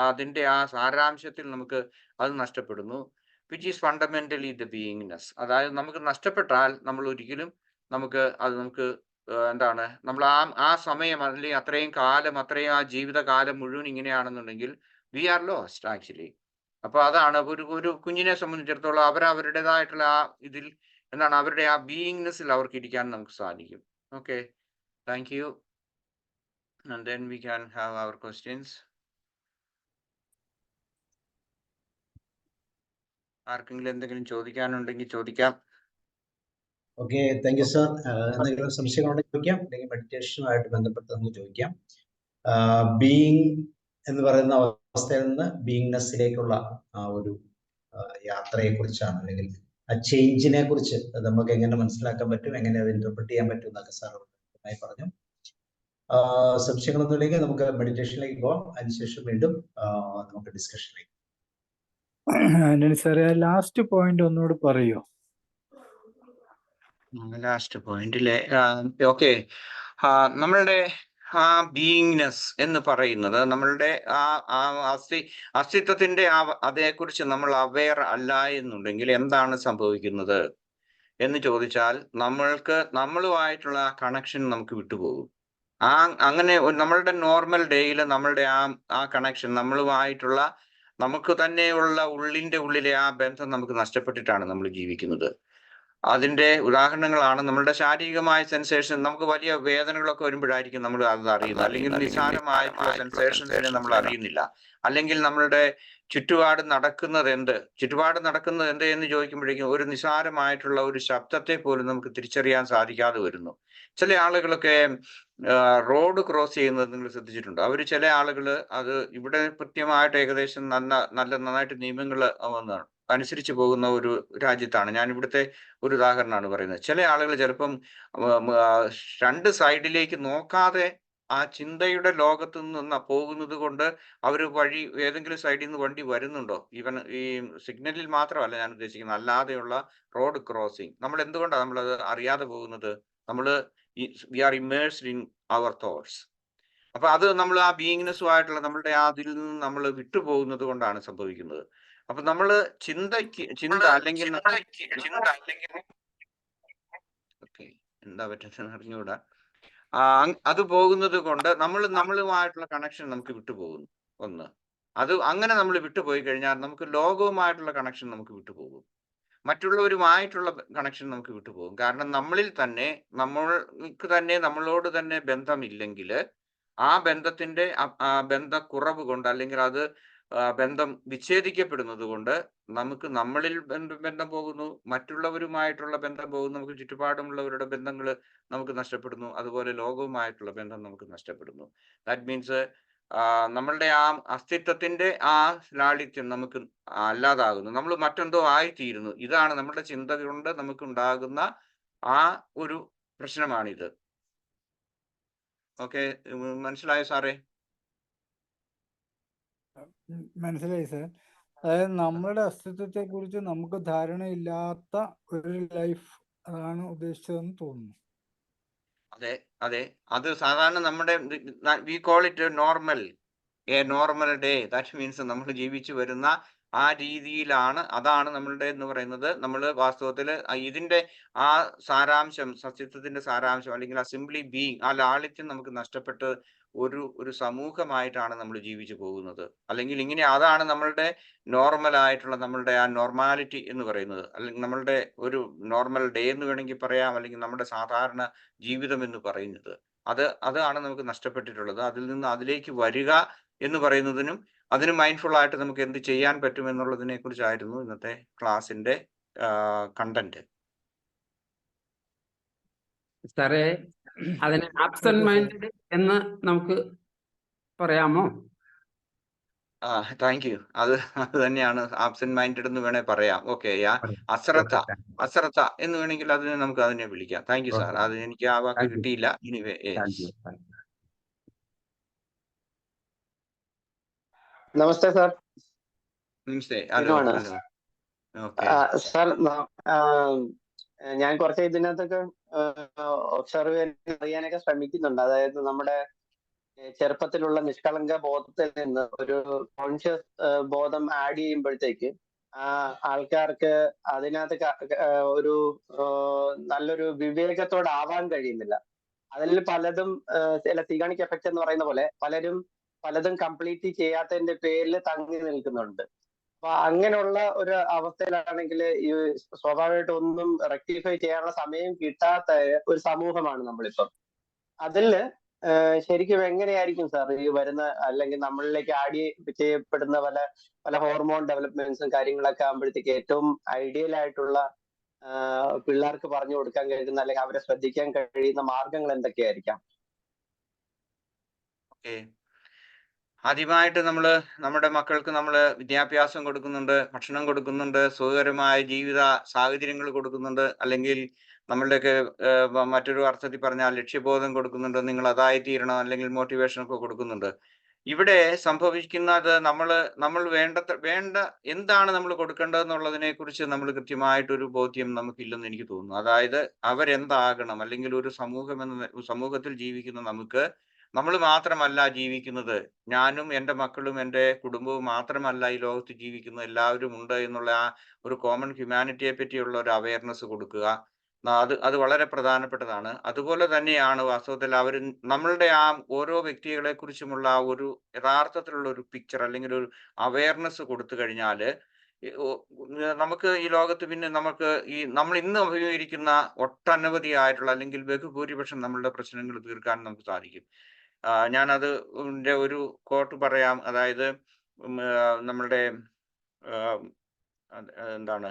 അതിന്റെ ആ സാരാംശത്തിൽ നമുക്ക് അത് നഷ്ടപ്പെടുന്നു. Which is fundamentally the beingness. അതായത് നമുക്ക് നഷ്ടപ്പെട്ടാൽ നമ്മൾ ഒരിക്കലും നമുക്ക് എന്താണ്, നമ്മൾ ആ സമയം അല്ലെങ്കിൽ അത്രയും ആ ജീവിതകാലം മുഴുവൻ ഇങ്ങനെയാണെന്നുണ്ടെങ്കിൽ വി ആർ ലോസ്റ്റ് ആക്ച്വലി. അപ്പൊ അതാണ് ഒരു കുഞ്ഞിനെ സംബന്ധിച്ചിടത്തോളം അവരുടേതായിട്ടുള്ള ആ ഇതിൽ എന്താണ്, അവരുടെ ആ ബീയിങ്നെസ്സിൽ അവർക്ക് ഇരിക്കാൻ നമുക്ക് സാധിക്കും. Okay, thank you. And then we can have our questions. ആർക്കെങ്കിലും എന്തെങ്കിലും ചോദിക്കാനുണ്ടെങ്കിൽ ചോദിക്കാം. Okay, thank you sir. എന്തെങ്കിലും സംശയങ്ങളുണ്ടെങ്കിൽ ചോദിക്കാം, അല്ലെങ്കിൽ മെഡിറ്റേഷനുമായിട്ട് ബന്ധപ്പെട്ട് നമുക്ക് ചോദിക്കാം. ബീയിങ് എന്ന് പറയുന്ന അവസ്ഥയിൽ നിന്ന് ബീയിങ്നെസ്സിലേക്കുള്ള ആ ഒരു യാത്രയെ കുറിച്ചാണ്, അല്ലെങ്കിൽ ആ ചേഞ്ചിനെ കുറിച്ച് നമുക്ക് എങ്ങനെ മനസ്സിലാക്കാൻ പറ്റും, എങ്ങനെ അത് ഇന്റർപ്രറ്റ് ചെയ്യാൻ പറ്റും എന്നൊക്കെ സാർ പറഞ്ഞു. സംശയങ്ങളൊന്നുമില്ലെങ്കിൽ നമുക്ക് മെഡിറ്റേഷനിലേക്ക് പോകാം. അതിനുശേഷം വീണ്ടും നമുക്ക് ഡിസ്കഷനിലേക്ക്. സാറേ, ലാസ്റ്റ് പോയിന്റ് ഒന്നുകൂടി പറയോ? ലാസ്റ്റ് പോയിന്റിലെ ഓക്കെ, നമ്മളുടെ ആ ബീയിങ്നെസ് എന്ന് പറയുന്നത് നമ്മളുടെ ആ അസ്തിത്വത്തിന്റെ അതേക്കുറിച്ച് നമ്മൾ അവെയർ അല്ല എന്നുണ്ടെങ്കിൽ എന്താണ് സംഭവിക്കുന്നത് എന്ന് ചോദിച്ചാൽ, നമ്മളുമായിട്ടുള്ള കണക്ഷൻ നമുക്ക് വിട്ടുപോകും. അങ്ങനെ നമ്മളുടെ നോർമൽ ഡേയിൽ നമ്മളുടെ ആ കണക്ഷൻ, നമ്മളുമായിട്ടുള്ള നമുക്ക് തന്നെയുള്ള ഉള്ളിന്റെ ഉള്ളിലെ ആ ബന്ധം നമുക്ക് നഷ്ടപ്പെട്ടിട്ടാണ് നമ്മൾ ജീവിക്കുന്നത്. അതിന്റെ ഉദാഹരണങ്ങളാണ് നമ്മളുടെ ശാരീരികമായ സെൻസേഷൻ. നമുക്ക് വലിയ വേദനകളൊക്കെ വരുമ്പോഴായിരിക്കും നമ്മൾ അത് അറിയുന്നത്, അല്ലെങ്കിൽ നിസ്സാരമായിട്ടുള്ള സെൻസേഷൻസിനെ നമ്മൾ അറിയുന്നില്ല. അല്ലെങ്കിൽ നമ്മളുടെ ചുറ്റുപാട് നടക്കുന്നത് എന്ത് എന്ന് ചോദിക്കുമ്പോഴേക്കും ഒരു നിസ്സാരമായിട്ടുള്ള ഒരു ശബ്ദത്തെ പോലും നമുക്ക് തിരിച്ചറിയാൻ സാധിക്കാതെ വരുന്നു. ചില ആളുകളൊക്കെ റോഡ് ക്രോസ് ചെയ്യുന്നത് നിങ്ങൾ ശ്രദ്ധിച്ചിട്ടുണ്ടോ? ചില ആളുകൾ അത് ഇവിടെ കൃത്യമായിട്ട് ഏകദേശം നന്നായിട്ട് നിയമങ്ങൾ വന്നതാണ്. അനുസരിച്ച് പോകുന്ന ഒരു രാജ്യത്താണ്. ഞാൻ ഇവിടുത്തെ ഒരു ഉദാഹരണമാണ് പറയുന്നത്. ചില ആളുകൾ ചിലപ്പം രണ്ട് സൈഡിലേക്ക് നോക്കാതെ ആ ചിന്തയുടെ ലോകത്ത് നിന്ന് പോകുന്നത് കൊണ്ട് അവർ വഴി ഏതെങ്കിലും സൈഡിൽ നിന്ന് വണ്ടി വരുന്നുണ്ടോ? ഈവൻ ഈ സിഗ്നലിൽ മാത്രമല്ല ഞാൻ ഉദ്ദേശിക്കുന്നത്, അല്ലാതെയുള്ള റോഡ് ക്രോസിംഗ്. നമ്മൾ എന്തുകൊണ്ടാണ് നമ്മളത് അറിയാതെ പോകുന്നത്? നമ്മൾ we are immersed in our thoughts. അപ്പൊ അത് നമ്മൾ ആ ബീയിങ്നെസ്സുമായിട്ടുള്ള നമ്മളുടെ ആ അതിൽ നിന്ന് നമ്മൾ വിട്ടുപോകുന്നത് കൊണ്ടാണ് സംഭവിക്കുന്നത്. അപ്പൊ നമ്മള് ചിന്ത അല്ലെങ്കിൽ ഓക്കെ, എന്താ പറ്റുന്നത് അറിഞ്ഞുകൂടാ. അത് പോകുന്നത് കൊണ്ട് നമ്മളുമായിട്ടുള്ള കണക്ഷൻ നമുക്ക് വിട്ടുപോകുന്നു. ഒന്ന്, അത് അങ്ങനെ നമ്മൾ വിട്ടുപോയി കഴിഞ്ഞാൽ നമുക്ക് ലോകവുമായിട്ടുള്ള കണക്ഷൻ നമുക്ക് വിട്ടുപോകും. മറ്റുള്ളവരുമായിട്ടുള്ള കണക്ഷൻ നമുക്ക് വിട്ടുപോകും. കാരണം നമ്മളിൽ തന്നെ നമ്മൾക്ക് തന്നെ നമ്മളോട് തന്നെ ബന്ധമില്ലെങ്കിൽ ആ ബന്ധത്തിന്റെ ബന്ധക്കുറവ് കൊണ്ട് അല്ലെങ്കിൽ അത് ബന്ധം വിച്ഛേദിക്കപ്പെടുന്നത് കൊണ്ട് നമുക്ക് നമ്മളിൽ ബന്ധം പോകുന്നു, മറ്റുള്ളവരുമായിട്ടുള്ള ബന്ധം പോകുന്നു, നമുക്ക് ചുറ്റുപാടുമുള്ളവരുടെ ബന്ധങ്ങൾ നമുക്ക് നഷ്ടപ്പെടുന്നു, അതുപോലെ ലോകവുമായിട്ടുള്ള ബന്ധം നമുക്ക് നഷ്ടപ്പെടുന്നു. ദാറ്റ് മീൻസ് നമ്മളുടെ ആ അസ്തിത്വത്തിന്റെ ആ ലാളിത്യം നമുക്ക് അല്ലാതാകുന്നു. നമ്മൾ മറ്റെന്തോ ആയിത്തീരുന്നു. ഇതാണ് നമ്മുടെ ചിന്ത കൊണ്ട് നമുക്ക് ഉണ്ടാകുന്ന ആ ഒരു പ്രശ്നമാണിത്. ഓക്കെ, മനസ്സിലായോ സാറേ? മനസ്സിലായി സാർ. അതായത് നമ്മുടെ അസ്തിത്വത്തെ കുറിച്ച് നമുക്ക് ധാരണയില്ലാത്ത ഒരു ലൈഫ്, അതാണ് ഉദ്ദേശിച്ചതെന്ന് തോന്നുന്നു. അതെ അതെ, അത് സാധാരണ നമ്മുടെ we call it normal, A normal day. That means നമ്മൾ ജീവിച്ചു വരുന്ന ആ രീതിയിലാണ്, അതാണ് നമ്മളുടെ എന്ന് പറയുന്നത്. നമ്മൾ വാസ്തവത്തിൽ ഇതിന്റെ ആ സാരാംശം, സത്യത്വത്തിന്റെ സാരാംശം അല്ലെങ്കിൽ ആ സിംപ്ലി ബീങ്, ആ ലാളിത്യം നമുക്ക് നഷ്ടപ്പെട്ട് ഒരു സമൂഹമായിട്ടാണ് നമ്മൾ ജീവിച്ചു പോകുന്നത്. അല്ലെങ്കിൽ ഇങ്ങനെ അതാണ് നമ്മളുടെ നോർമൽ ആയിട്ടുള്ള നമ്മളുടെ ആ നോർമാലിറ്റി എന്ന് പറയുന്നത്. അല്ലെങ്കിൽ നമ്മളുടെ ഒരു നോർമൽ ഡേ എന്ന് വേണമെങ്കിൽ പറയാം, അല്ലെങ്കിൽ നമ്മുടെ സാധാരണ ജീവിതം എന്ന് പറയുന്നത്. അതാണ് നമുക്ക് നഷ്ടപ്പെട്ടിട്ടുള്ളത്. അതിൽ നിന്ന് അതിലേക്ക് വരിക എന്ന് പറയുന്നതിനും അതിന് മൈൻഡ്ഫുൾ ആയിട്ട് നമുക്ക് എന്ത് ചെയ്യാൻ പറ്റും എന്നുള്ളതിനെ കുറിച്ചായിരുന്നു ഇന്നത്തെ ക്ലാസിന്റെ കണ്ടന്റ്. സാറേ, അതിന് ആബ്സെന്റ് മൈൻഡഡ് എന്ന് നമുക്ക് പറയാമോ? Thank you. അത് തന്നെയാണ് ആബ്സെന്റ് മൈൻഡഡ് എന്ന് വേണേ പറയാം. ഓക്കെ, അശ്രദ്ധ എന്ന് വേണമെങ്കിൽ നമുക്ക് അതിനെ വിളിക്കാം. Thank you sir. അത് എനിക്ക് ആ വാക്ക് കിട്ടിയില്ല. എനിവേ, നമസ്തേ സാർ. നമസ്തേ. ഹലോ. സാർ, ഞാൻ കുറച്ച് ഇതിനകത്തൊക്കെ ഒബ്സർവ് അറിയാനൊക്കെ ശ്രമിക്കുന്നുണ്ട്. അതായത് നമ്മുടെ ചെറുപ്പത്തിലുള്ള നിഷ്കളങ്ക ബോധത്തിൽ നിന്ന് ഒരു കോൺഷ്യസ് ബോധം ആഡ് ചെയ്യുമ്പോഴത്തേക്ക് ആൾക്കാർക്ക് അതിനകത്ത് ഒരു നല്ലൊരു വിവേകത്തോടാവാൻ കഴിയുന്നില്ല. അതിൽ പലതും ചില സിഗാണിക് എഫക്റ്റ് എന്ന് പറയുന്ന പോലെ പലതും കംപ്ലീറ്റ് ചെയ്യാത്തതിന്റെ പേരിൽ തങ്ങി നിൽക്കുന്നുണ്ട്. അപ്പൊ അങ്ങനെയുള്ള ഒരു അവസ്ഥയിലാണെങ്കിൽ ഈ സ്വാഭാവികമായിട്ട് ഒന്നും റെക്ടിഫൈ ചെയ്യാനുള്ള സമയം കിട്ടാത്ത ഒരു സമൂഹമാണ് നമ്മളിപ്പം. അതില് ശരിക്കും എങ്ങനെയായിരിക്കും സാർ ഈ വരുന്ന, അല്ലെങ്കിൽ നമ്മളിലേക്ക് ആഡ് ചെയ്യപ്പെടുന്ന പല ഹോർമോൺ ഡെവലപ്മെന്റ്സും കാര്യങ്ങളൊക്കെ ആകുമ്പോഴത്തേക്ക് ഏറ്റവും ഐഡിയൽ ആയിട്ടുള്ള പിള്ളേർക്ക് പറഞ്ഞു കൊടുക്കാൻ കഴിയുന്ന അല്ലെങ്കിൽ അവരെ ശ്രദ്ധിക്കാൻ കഴിയുന്ന മാർഗങ്ങൾ എന്തൊക്കെയായിരിക്കാം? ആദ്യമായിട്ട് നമ്മുടെ മക്കൾക്ക് വിദ്യാഭ്യാസം കൊടുക്കുന്നുണ്ട്, ഭക്ഷണം കൊടുക്കുന്നുണ്ട്, സുഖകരമായ ജീവിത സാഹചര്യങ്ങൾ കൊടുക്കുന്നുണ്ട്, അല്ലെങ്കിൽ നമ്മളുടെയൊക്കെ മറ്റൊരു അർത്ഥത്തിൽ പറഞ്ഞാൽ ലക്ഷ്യബോധം കൊടുക്കുന്നുണ്ട്. നിങ്ങൾ അതായിത്തീരണം, അല്ലെങ്കിൽ മോട്ടിവേഷൻ ഒക്കെ കൊടുക്കുന്നുണ്ട്. ഇവിടെ സംഭവിക്കുന്നത് നമ്മൾ വേണ്ട എന്താണ് നമ്മൾ കൊടുക്കേണ്ടതെന്നുള്ളതിനെ കുറിച്ച് നമ്മൾ കൃത്യമായിട്ടൊരു ബോധ്യം നമുക്കില്ലെന്ന് എനിക്ക് തോന്നുന്നു. അതായത് അവരെന്താകണം, അല്ലെങ്കിൽ ഒരു സമൂഹത്തിൽ ജീവിക്കുന്ന നമ്മൾ മാത്രമല്ല ജീവിക്കുന്നത്, ഞാനും എൻ്റെ മക്കളും എൻ്റെ കുടുംബവും മാത്രമല്ല ഈ ലോകത്ത് ജീവിക്കുന്നത്, എല്ലാവരും ഉണ്ട് എന്നുള്ള ആ ഒരു കോമൺ ഹ്യൂമാനിറ്റിയെ പറ്റിയുള്ള ഒരു അവയർനെസ് കൊടുക്കുക. അത് വളരെ പ്രധാനപ്പെട്ടതാണ്. അതുപോലെ തന്നെയാണ് വാസ്തവത്തിൽ നമ്മളുടെ ആ ഓരോ വ്യക്തികളെ കുറിച്ചുമുള്ള ഒരു യഥാർത്ഥത്തിലുള്ള ഒരു പിക്ചർ അല്ലെങ്കിൽ ഒരു അവയർനെസ് കൊടുത്തു കഴിഞ്ഞാൽ നമുക്ക് ഈ ലോകത്ത് പിന്നെ നമ്മൾ ഇന്ന് അഭിമുഖീകരിക്കുന്ന ഒട്ടനവധിയായിട്ടുള്ള അല്ലെങ്കിൽ ബഹുഭൂരിപക്ഷം നമ്മളുടെ പ്രശ്നങ്ങൾ തീർക്കാൻ നമുക്ക് സാധിക്കും. ഞാനത് ഒരു കോട്ട് പറയാം. അതായത് നമ്മളുടെ എന്താണ്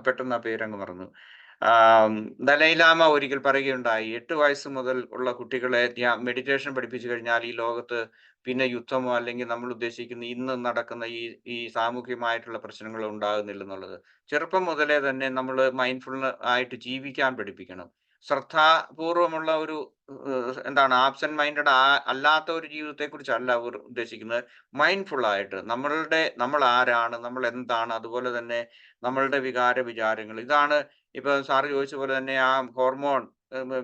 പെട്ടെന്ന് ആ പേരങ്ങ് മറന്നു. ദലൈലാമ ഒരിക്കൽ പറയുകയുണ്ടായി, 8 വയസ്സ് മുതൽ ഉള്ള കുട്ടികളെ മെഡിറ്റേഷൻ പഠിപ്പിച്ചു കഴിഞ്ഞാൽ ഈ ലോകത്ത് പിന്നെ യുദ്ധമോ അല്ലെങ്കിൽ നമ്മൾ ഉദ്ദേശിക്കുന്ന ഇന്ന് നടക്കുന്ന ഈ സാമൂഹികമായിട്ടുള്ള പ്രശ്നങ്ങൾ ഉണ്ടാകുന്നില്ലെന്നുള്ളത്. ചെറുപ്പം മുതലേ തന്നെ നമ്മൾ മൈൻഡ്ഫുൾ ആയിട്ട് ജീവിക്കാൻ പഠിപ്പിക്കണം. ശ്രദ്ധാപൂർവമുള്ള ഒരു എന്താണ് ആബ്സെന്റ് മൈൻഡഡ് അല്ലാത്ത ഒരു ജീവിതത്തെ കുറിച്ചല്ല അവർ ഉദ്ദേശിക്കുന്നത്. മൈൻഡ്ഫുൾ ആയിട്ട് നമ്മൾ ആരാണ്, നമ്മൾ എന്താണ്, അതുപോലെ തന്നെ നമ്മളുടെ വിചാരങ്ങൾ ഇതാണ്. ഇപ്പൊ സാറ് ചോദിച്ച പോലെ തന്നെ ആ ഹോർമോൺ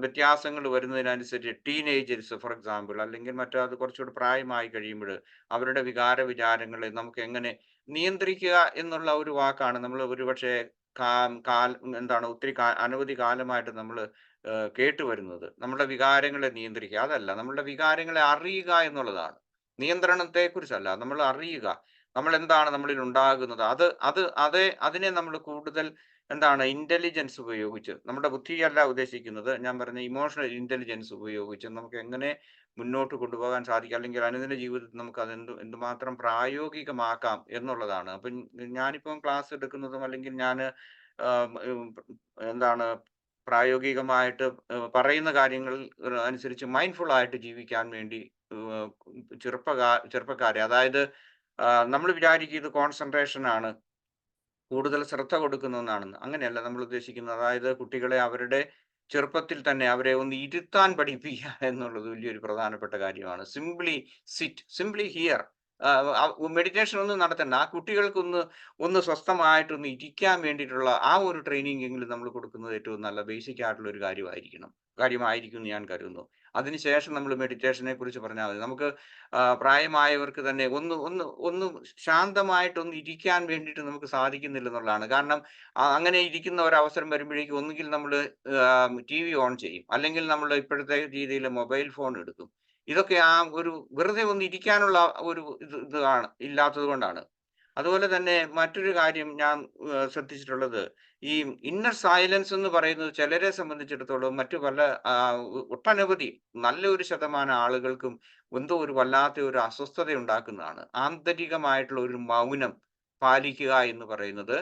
വ്യത്യാസങ്ങൾ വരുന്നതിനനുസരിച്ച് ടീനേജേഴ്സ് ഫോർ എക്സാമ്പിൾ, അല്ലെങ്കിൽ അത് കുറച്ചുകൂടി പ്രായമായി കഴിയുമ്പോൾ അവരുടെ വിചാരങ്ങളെ നമുക്ക് എങ്ങനെ നിയന്ത്രിക്കുക എന്നുള്ള ഒരു വാക്കാണ് നമ്മൾ ഒരുപക്ഷെ അനവധി കാലമായിട്ട് നമ്മൾ കേട്ടുവരുന്നത്. നമ്മുടെ വികാരങ്ങളെ നിയന്ത്രിക്കുക, അതല്ല, നമ്മളുടെ വികാരങ്ങളെ അറിയുക എന്നുള്ളതാണ്. നിയന്ത്രണത്തെ കുറിച്ചല്ല, നമ്മൾ അറിയുക നമ്മൾ എന്താണ് നമ്മളിൽ ഉണ്ടാകുന്നത്. അതിനെ നമ്മൾ കൂടുതൽ ഇന്റലിജൻസ് ഉപയോഗിച്ച്, നമ്മുടെ ബുദ്ധിയല്ല ഉദ്ദേശിക്കുന്നത്, ഞാൻ പറഞ്ഞ ഇമോഷണൽ ഇന്റലിജൻസ് ഉപയോഗിച്ച് നമുക്ക് എങ്ങനെ മുന്നോട്ട് കൊണ്ടുപോകാൻ സാധിക്കും, അല്ലെങ്കിൽ അനുദിന ജീവിതത്തിൽ നമുക്ക് അത് എന്തുമാത്രം പ്രായോഗികമാക്കാം എന്നുള്ളതാണ്. അപ്പം ഞാനിപ്പം ക്ലാസ് എടുക്കുന്നതും അല്ലെങ്കിൽ ഞാൻ പ്രായോഗികമായിട്ട് പറയുന്ന കാര്യങ്ങൾ അനുസരിച്ച് മൈൻഡ്ഫുൾ ആയിട്ട് ജീവിക്കാൻ വേണ്ടി ചെറുപ്പക്കാരെ, അതായത് നമ്മൾ വിചാരിക്കും ഇത് കോൺസെൻട്രേഷൻ ആണ്, കൂടുതൽ ശ്രദ്ധ കൊടുക്കുന്നതെന്നാണെന്ന്. അങ്ങനെയല്ല നമ്മൾ ഉദ്ദേശിക്കുന്നത്. അതായത് കുട്ടികളെ അവരുടെ ചെറുപ്പത്തിൽ തന്നെ അവരെ ഒന്ന് ഇരുത്താൻ പഠിപ്പിക്കുക എന്നുള്ളത് വലിയൊരു പ്രധാനപ്പെട്ട കാര്യമാണ്. Simply here. മെഡിറ്റേഷൻ ഒന്നും നടത്തണ്ട, ആ കുട്ടികൾക്കൊന്ന് സ്വസ്ഥമായിട്ടൊന്ന് ഇരിക്കാൻ വേണ്ടിയിട്ടുള്ള ആ ഒരു ട്രെയിനിങ് എങ്കിലും നമ്മൾ കൊടുക്കുന്നത് ഏറ്റവും നല്ല ബേസിക് ആയിട്ടുള്ള ഒരു കാര്യമായിരിക്കും എന്ന് ഞാൻ കരുതുന്നു. അതിനുശേഷം നമ്മൾ മെഡിറ്റേഷനെ കുറിച്ച് പറഞ്ഞാൽ മതി. നമുക്ക് പ്രായമായവർക്ക് തന്നെ ഒന്ന് ശാന്തമായിട്ടൊന്ന് ഇരിക്കാൻ വേണ്ടിയിട്ട് നമുക്ക് സാധിക്കുന്നില്ലെന്നുള്ളതാണ്. കാരണം അങ്ങനെ ഇരിക്കുന്ന ഒരവസരം വരുമ്പോഴേക്കും ഒന്നുകിൽ നമ്മൾ TV ഓൺ ചെയ്യും, അല്ലെങ്കിൽ നമ്മൾ ഇപ്പോഴത്തെ രീതിയിൽ മൊബൈൽ ഫോൺ എടുക്കും. ഇതൊക്കെ ഒരു വെറുതെ ഒന്ന് ഇരിക്കാനുള്ള ഒരു ഇതാണ് ഇല്ലാത്തത് കൊണ്ടാണ്. അതുപോലെ തന്നെ മറ്റൊരു കാര്യം ഞാൻ ശ്രദ്ധിച്ചിട്ടുള്ളത്, ഈ ഇന്നർ സൈലൻസ് എന്ന് പറയുന്നത് ചിലരെ സംബന്ധിച്ചിടത്തോളം മറ്റു ഒട്ടനവധി നല്ലൊരു ശതമാനം ആളുകൾക്കും എന്തോ ഒരു വല്ലാത്ത ഒരു അസ്വസ്ഥത ഉണ്ടാക്കുന്നതാണ്. ആന്തരികമായിട്ടുള്ള ഒരു മൗനം പാലിക്കുക എന്ന് പറയുന്നത്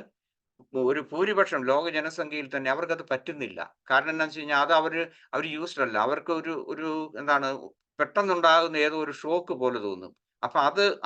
ഒരു ഭൂരിപക്ഷം ലോക ജനസംഖ്യയിൽ തന്നെ അവർക്കത് പറ്റുന്നില്ല. കാരണം എന്താണെന്ന് വെച്ച് കഴിഞ്ഞാൽ അവർ യൂസ്ഡ് അല്ല. അവർക്ക് ഒരു പെട്ടെന്നുണ്ടാകുന്ന ഏതോ ഒരു ഷോക്ക് പോലെ തോന്നും. അപ്പൊ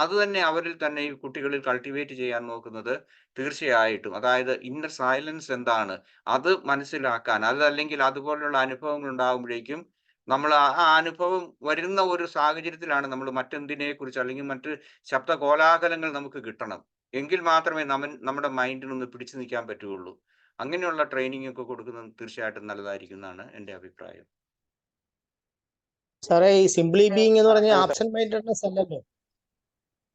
അത് തന്നെ അവരിൽ തന്നെ ഈ കുട്ടികളിൽ കൾട്ടിവേറ്റ് ചെയ്യാൻ നോക്കുന്നത് തീർച്ചയായിട്ടും, അതായത് ഇന്നർ സൈലൻസ് എന്താണ് അത് മനസ്സിലാക്കാൻ, അതല്ലെങ്കിൽ അതുപോലുള്ള അനുഭവങ്ങൾ ഉണ്ടാകുമ്പോഴേക്കും നമ്മൾ ആ അനുഭവം വരുന്ന ഒരു സാഹചര്യത്തിലാണ് നമ്മൾ മറ്റെന്തിനെ കുറിച്ച് അല്ലെങ്കിൽ മറ്റ് ശബ്ദ കോലാഹലങ്ങൾ നമുക്ക് കിട്ടണം. എങ്കിൽ മാത്രമേ നമ്മുടെ മൈൻഡിനൊന്ന് പിടിച്ചു നിൽക്കാൻ പറ്റുകയുള്ളൂ. അങ്ങനെയുള്ള ട്രെയിനിങ് ഒക്കെ കൊടുക്കുന്നത് തീർച്ചയായിട്ടും നല്ലതായിരിക്കും എന്നാണ് എൻ്റെ അഭിപ്രായം. സാറേ, ഈ സിംപ്ലി ബീയിങ് എന്ന് പറഞ്ഞാൽ ആബ്സെന്റ് മൈൻഡഡ്നെസ് അല്ലല്ലോ.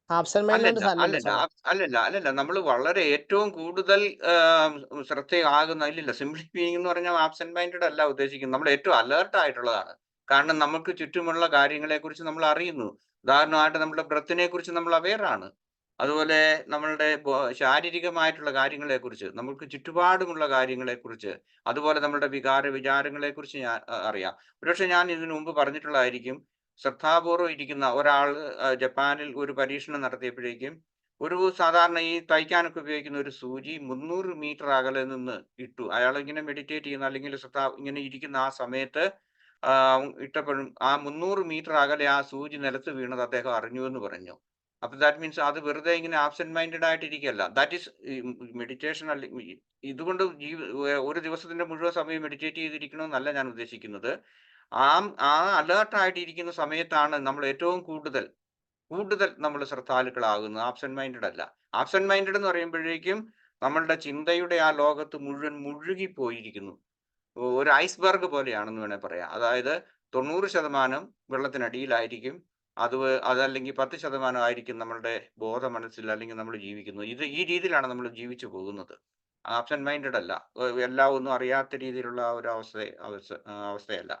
ആബ്സെന്റ് മൈൻഡഡ്നെസ് അല്ലല്ല. നമ്മൾ വളരെ ഏറ്റവും കൂടുതൽ ശ്രദ്ധയാകുന്ന ഇല്ലില്ല. സിംപ്ലി ബീയിങ് എന്ന് പറഞ്ഞാൽ ആബ്സെന്റ് മൈൻഡഡ് അല്ല ഉദ്ദേശിക്കുന്നത്. നമ്മൾ ഏറ്റവും അലേർട്ട് ആയിട്ടുള്ളതാണ്. കാരണം നമുക്ക് ചുറ്റുമുള്ള കാര്യങ്ങളെ കുറിച്ച് നമ്മൾ അറിയുന്നു. ഉദാഹരണമായിട്ട് നമ്മുടെ ബ്രത്തിനെ കുറിച്ച് നമ്മൾ അവെയർ ആണ്. അതുപോലെ നമ്മളുടെ ശാരീരികമായിട്ടുള്ള കാര്യങ്ങളെ കുറിച്ച്, നമുക്ക് ചുറ്റുപാടുമുള്ള കാര്യങ്ങളെ കുറിച്ച്, അതുപോലെ നമ്മളുടെ വിചാരങ്ങളെ കുറിച്ച് ഞാൻ അറിയാം. ഒരുപക്ഷെ ഞാൻ ഇതിനു മുമ്പ് പറഞ്ഞിട്ടുള്ളതായിരിക്കും, ശ്രദ്ധാപൂർവം ഇരിക്കുന്ന ഒരാൾ ജപ്പാനിൽ ഒരു പരീക്ഷണം നടത്തിയപ്പോഴേക്കും സാധാരണ ഈ തയ്ക്കാനൊക്കെ ഉപയോഗിക്കുന്ന ഒരു സൂചി 300 മീറ്റർ അകലെ നിന്ന് ഇട്ടു. അയാൾ ഇങ്ങനെ മെഡിറ്റേറ്റ് ചെയ്യുന്ന അല്ലെങ്കിൽ ഇങ്ങനെ ഇരിക്കുന്ന ആ സമയത്ത് ഇട്ടപ്പോഴും ആ 300 മീറ്റർ അകലെ ആ സൂചി നിലത്ത് വീണത് അദ്ദേഹം അറിഞ്ഞു എന്ന് പറഞ്ഞു. അപ്പൊ ദാറ്റ് മീൻസ് അത് വെറുതെ ഇങ്ങനെ ആബ്സെന്റ് മൈൻഡഡ് ആയിട്ടിരിക്കുകയല്ല. That is meditation. ഇതുകൊണ്ട് ഒരു ദിവസത്തിന്റെ മുഴുവൻ സമയം മെഡിറ്റേറ്റ് ചെയ്തിരിക്കണമെന്നല്ല ഞാൻ ഉദ്ദേശിക്കുന്നത്. ആ അലേർട്ട് ഇരിക്കുന്ന സമയത്താണ് നമ്മൾ ഏറ്റവും കൂടുതൽ നമ്മൾ ശ്രദ്ധാലുക്കളാകുന്നത്. ആബ്സെന്റ് മൈൻഡഡ് അല്ല. ആബ്സെന്റ് മൈൻഡഡ് എന്ന് പറയുമ്പോഴേക്കും നമ്മളുടെ ചിന്തയുടെ ആ ലോകത്ത് മുഴുവൻ മുഴുകിപ്പോയിരിക്കുന്നു. ഒരു ഐസ്ബർഗ് പോലെയാണെന്ന് വേണേൽ പറയാം. അതായത് 90% വെള്ളത്തിനടിയിലായിരിക്കും. അതല്ലെങ്കിൽ 10% ആയിരിക്കും നമ്മളുടെ ബോധ മനസ്സിൽ അല്ലെങ്കിൽ നമ്മൾ ജീവിക്കുന്നത്. ഈ രീതിയിലാണ് നമ്മൾ ജീവിച്ചു പോകുന്നത്. ആബ്സെന്റ് മൈൻഡഡ് അല്ല. എല്ലാം ഒന്നും അറിയാത്ത രീതിയിലുള്ള ഒരു അവസ്ഥയല്ല.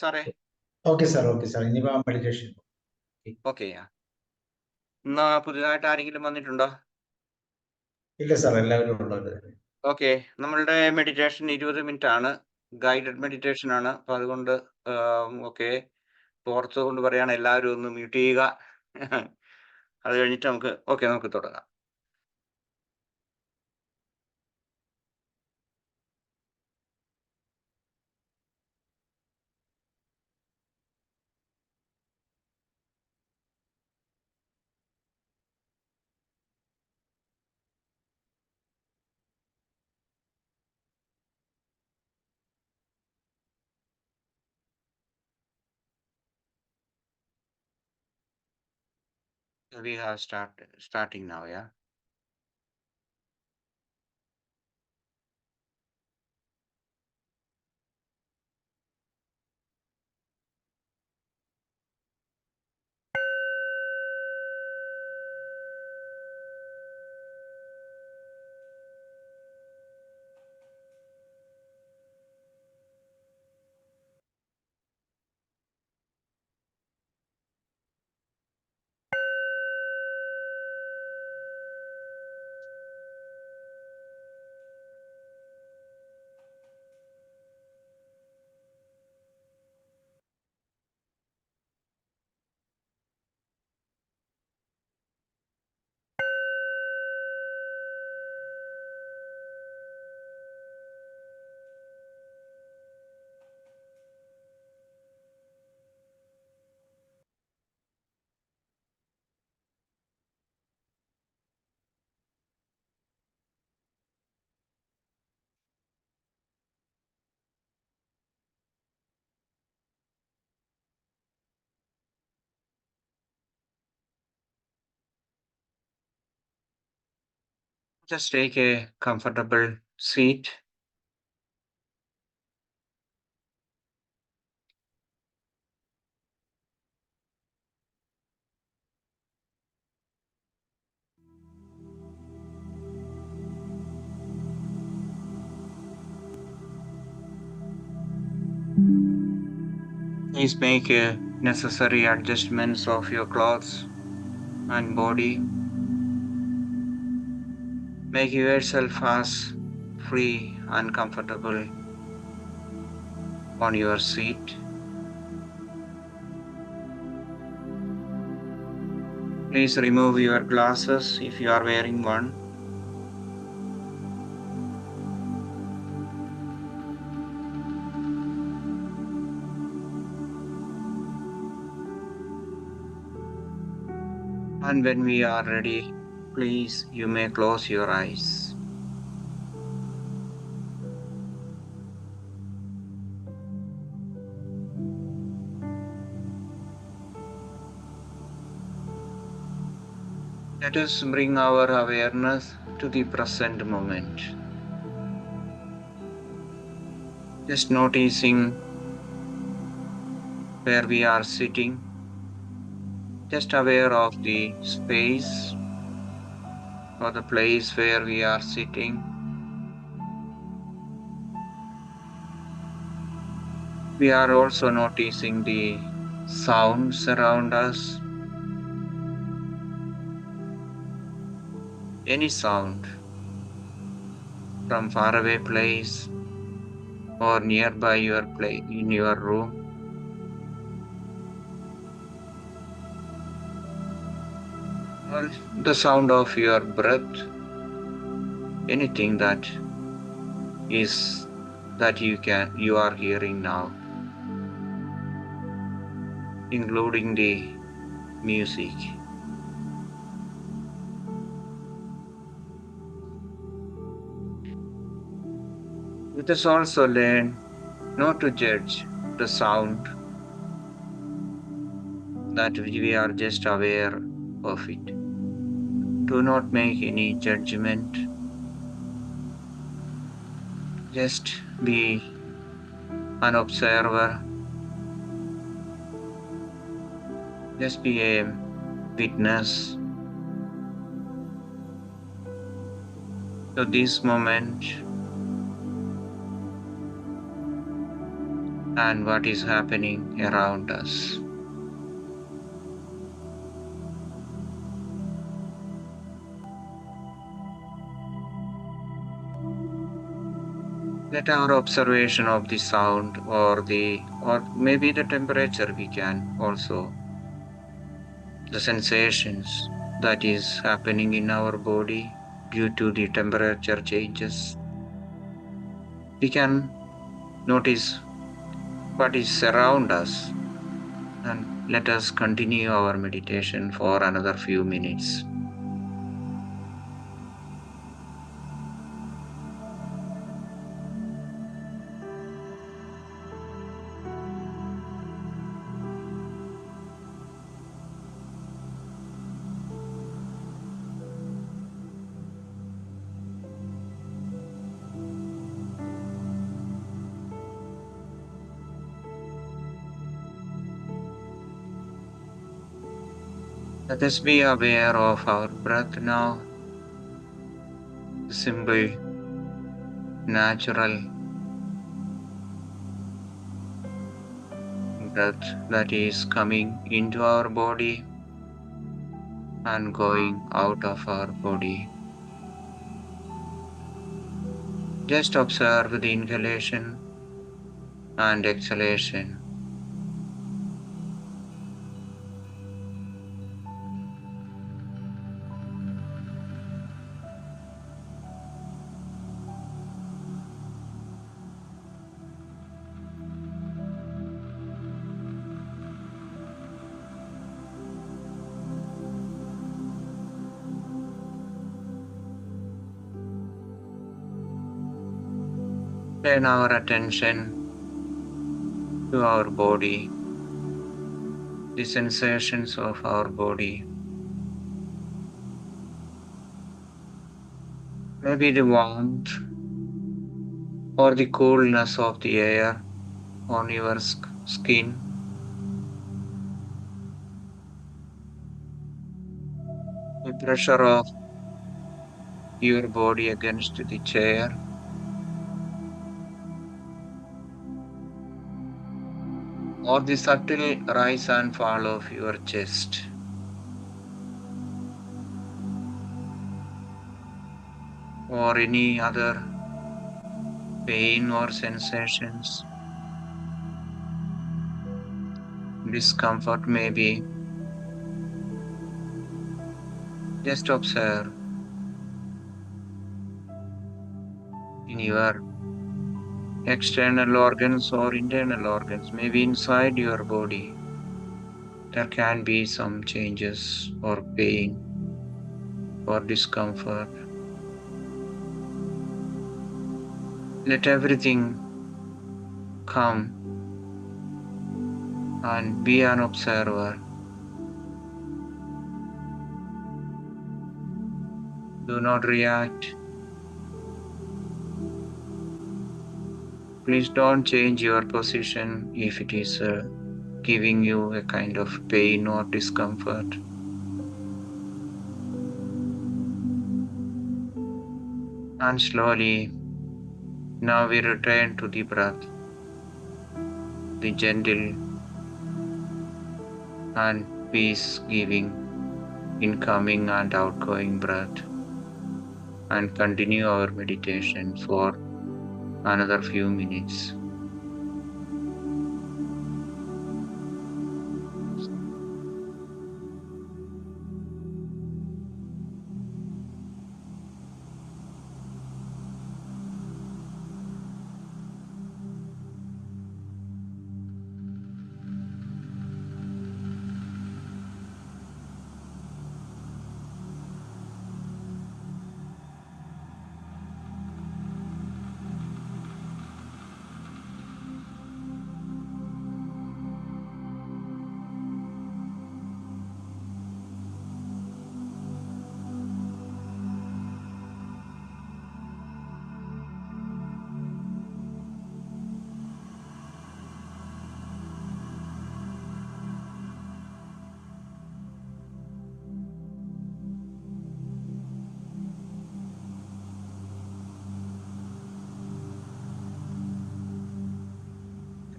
സാറേ ഓക്കെ സാർ. ഇനിയിപ്പോ മെഡിറ്റേഷൻ. ഓക്കെ. എന്നാ പുതിയതായിട്ട് ആരെങ്കിലും വന്നിട്ടുണ്ടോ? ഇല്ല സാർ, എല്ലാവരും ഉള്ളത്. ഓക്കെ. നമ്മളുടെ മെഡിറ്റേഷൻ 20 മിനിറ്റ് ആണ്. ഗൈഡഡ് മെഡിറ്റേഷൻ ആണ്. അപ്പൊ അതുകൊണ്ട് ഓക്കെ, പുറത്ത് കൊണ്ട് പറയാണ് എല്ലാവരും ഒന്ന് മ്യൂട്ട് ചെയ്യുക. അത് കഴിഞ്ഞിട്ട് നമുക്ക് തുടങ്ങാം. We have starting now, yeah. Just take a comfortable seat. Please make necessary adjustments of your clothes and body. Make yourself as free and comfortable on your seat. Please remove your glasses if you are wearing one. And when we are ready, please, you may close your eyes. Let us bring our awareness to the present moment. Just noticing where we are sitting. Just aware of the space or the place where we are sitting. We are also noticing the sounds around us. Any sound from faraway place or nearby your place in your room. Or the sound of your breath. Anything that you are hearing now, including the music. Let us also learn not to judge the sound, that we are just aware of it. Do not make any judgment. Just be an observer. Just be a witness to this moment and what is happening around us. Let our observation of the sound or maybe the temperature, we can also, the sensations that is happening in our body due to the temperature changes. We can notice what is around us, and let us continue our meditation for another few minutes. Let us be aware of our breath now. Simple, natural breath that is coming into our body and going out of our body. Just observe the inhalation and exhalation. Turn our attention to our body, the sensations of our body. Maybe the warmth or the coolness of the air on your skin. The pressure of your body against the chair. Or the subtle rise and fall of your chest. Or any other pain or sensations. Discomfort maybe. Just observe in your external organs or internal organs, maybe inside your body. There can be some changes or pain or discomfort. Let everything come and be an observer. Do not react. Please don't change your position if it is giving you a kind of pain or discomfort. And slowly, now we return to the breath, the gentle and peace-giving incoming and outgoing breath, and continue our meditation for another few minutes.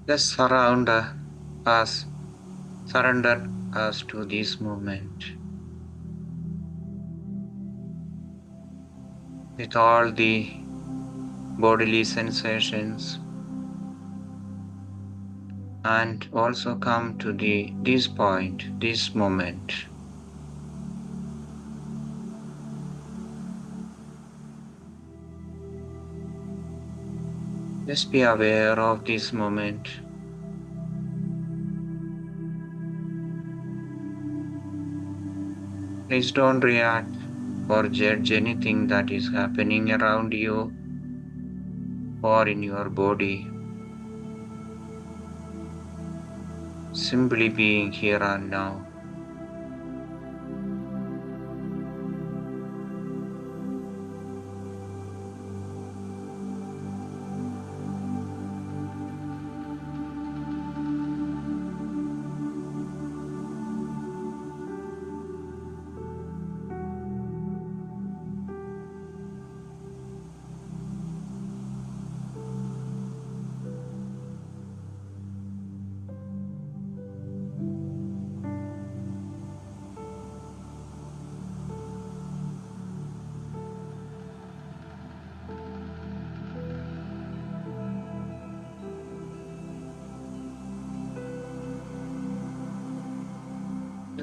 Just surrender us to this moment with all the bodily sensations, and also come to this point, this moment, Just be aware of this moment. Please don't react or judge anything that is happening around you or in your body. Simply being here and now.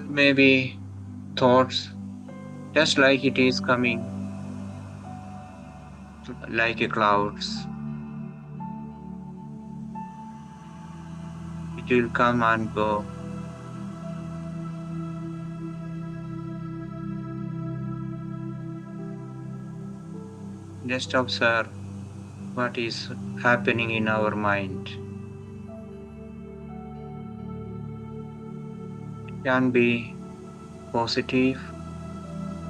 Maybe thoughts, just like it is coming, like a clouds. It will come and go. Just observe what is happening in our mind. It can be positive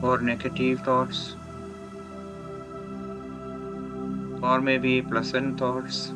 or negative thoughts, or maybe pleasant thoughts.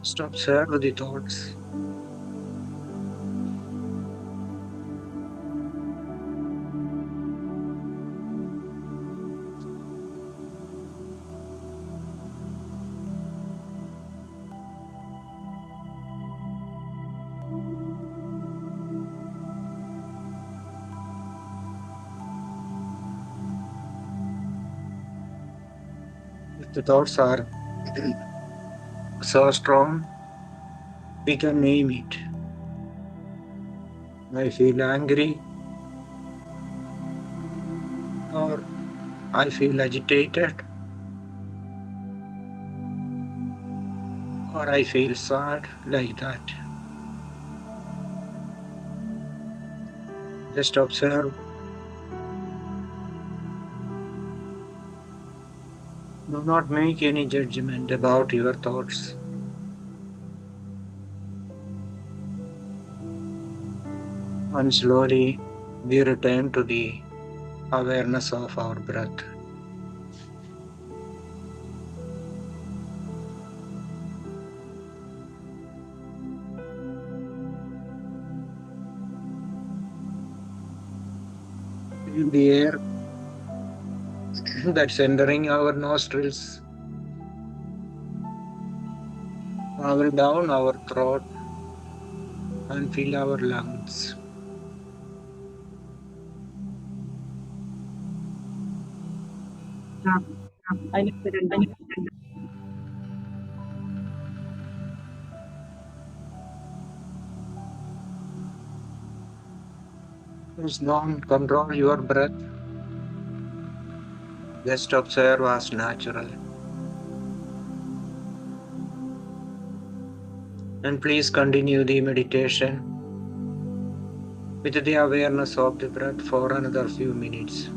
Just observe the thoughts. If the thoughts are so strong, we can name it. I feel angry, or I feel agitated, or I feel sad, like that. Just observe. Do not make any judgment about your thoughts. And slowly we return to the awareness of our breath. Feel the air that's entering our nostrils, travel down our throat and fill our lungs. Please don't control your breath. Just observe as natural. And please continue the meditation with the awareness of the breath for another few minutes.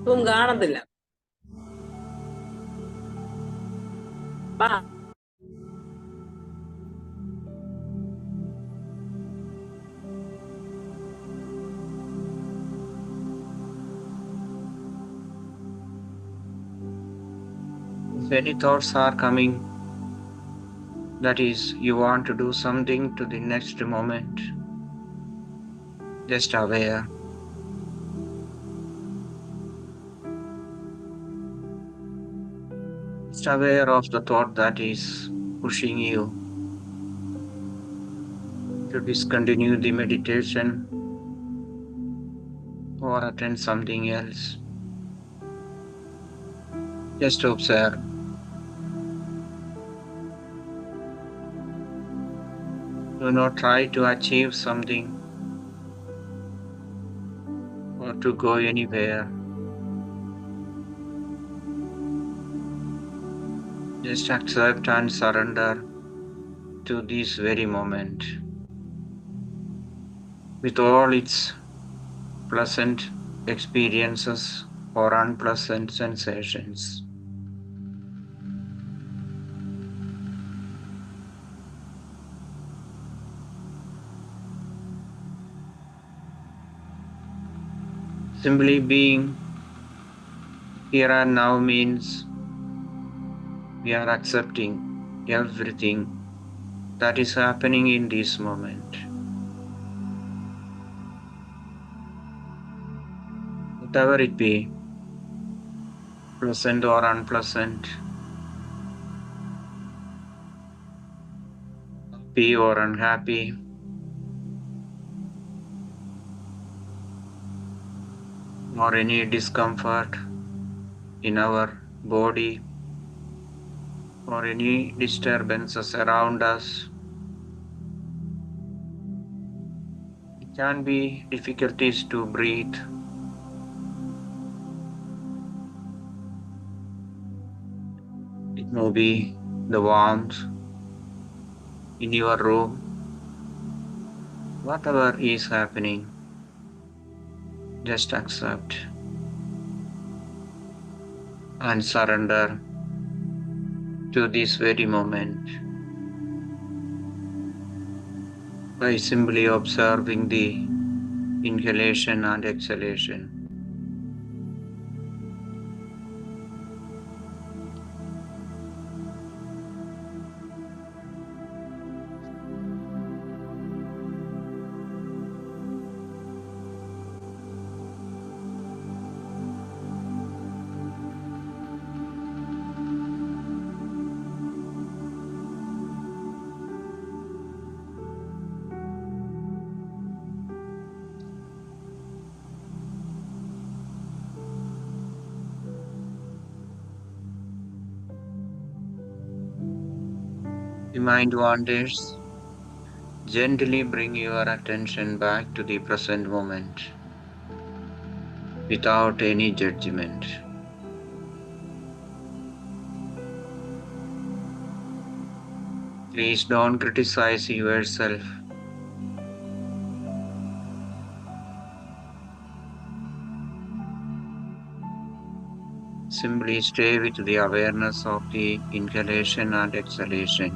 ഇപ്പം കാണത്തില്ല. If any thoughts are coming, that is, you want to do something to the next moment, just aware. Just aware of the thought that is pushing you to discontinue the meditation or attend something else. Just observe. Do not try to achieve something or to go anywhere. Just accept and surrender to this very moment with all its pleasant experiences or unpleasant sensations. Simply being here and now means we are accepting everything that is happening in this moment. Whatever it be, pleasant or unpleasant, happy or unhappy, or any discomfort in our body, or any disturbances around us. It can be difficulties to breathe. It may be the warmth in your room. Whatever is happening, just accept and surrender to this very moment by simply observing the inhalation and exhalation. The mind wanders. Gently bring your attention back to the present moment without any judgment. Please don't criticize yourself. Simply stay with the awareness of the inhalation and exhalation.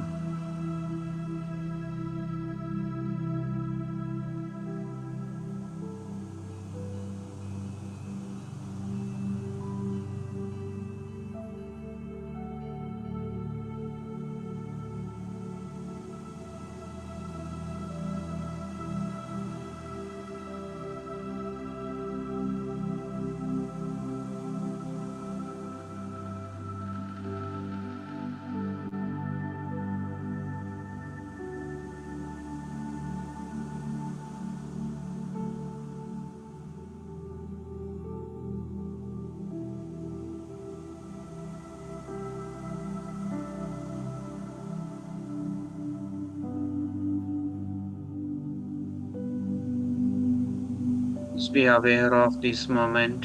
Just be aware of this moment,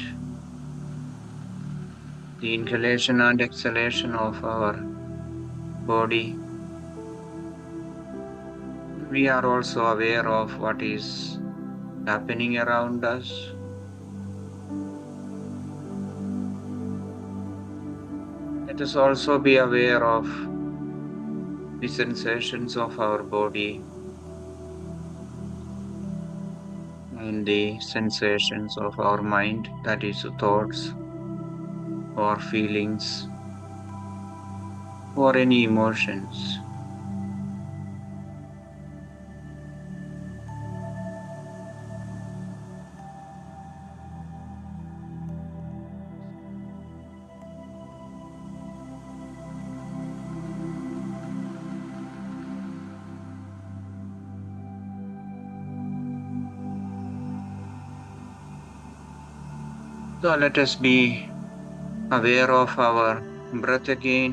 the inhalation and exhalation of our body. We are also aware of what is happening around us. Let us also be aware of the sensations of our body and the sensations of our mind, that is, thoughts or feelings or any emotions. So let us be aware of our breath again.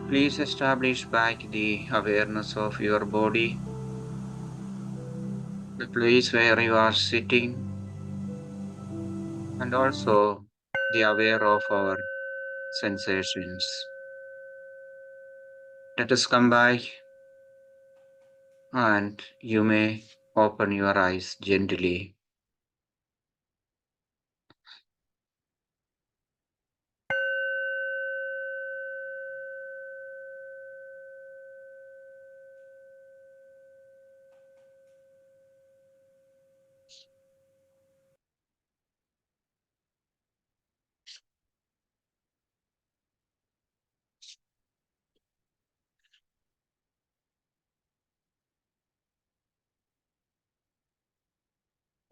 Please establish back the awareness of your body, the place where you are sitting, and also be aware of our sensations. Let us come back, and you may open your eyes gently.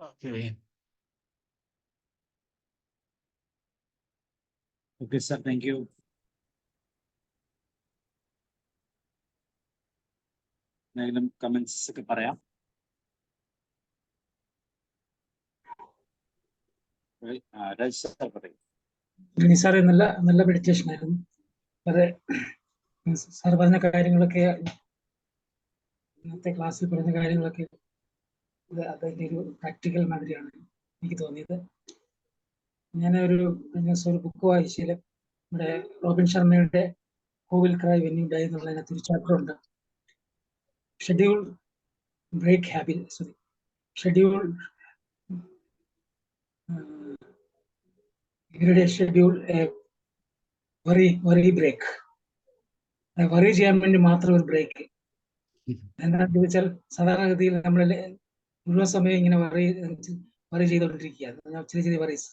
Okay. Okay, sir. Thank you. എന്തെങ്കിലും comments ഒക്കെ പറയാം. സാറേ നല്ല meditation ആയിരുന്നു. അത് sir പറഞ്ഞ കാര്യങ്ങളൊക്കെ, ഇന്നത്തെ ക്ലാസ്സിൽ പറഞ്ഞ കാര്യങ്ങളൊക്കെ അതിൻ്റെ ഒരു പ്രാക്ടിക്കൽ മാതിരിയാണ് എനിക്ക് തോന്നിയത്. ഞാൻ ഒരു ബുക്ക് വായിച്ചതിൽ നമ്മുടെ റോബിൻ ശർമ്മയുടെ കോവിൽ ക്രൈ വെന്യൂ ഡൈ എന്നുള്ളതിനകത്ത് ഒരു ചാപ്റ്റർ ഉണ്ട്. Schedule break habit, sorry, schedule ഇവരുടെ ഷെഡ്യൂൾ വറി ബ്രേക്ക്, വറി ചെയ്യാൻ വേണ്ടി മാത്രം ഒരു ബ്രേക്ക്. എന്താണെന്ന് ചോദിച്ചാൽ സാധാരണഗതിയിൽ നമ്മൾ മുഴുവൻ സമയം ഇങ്ങനെ വറി ചെയ്തുകൊണ്ടിരിക്കുകയാണ്. ചെറിയ വറീസ്,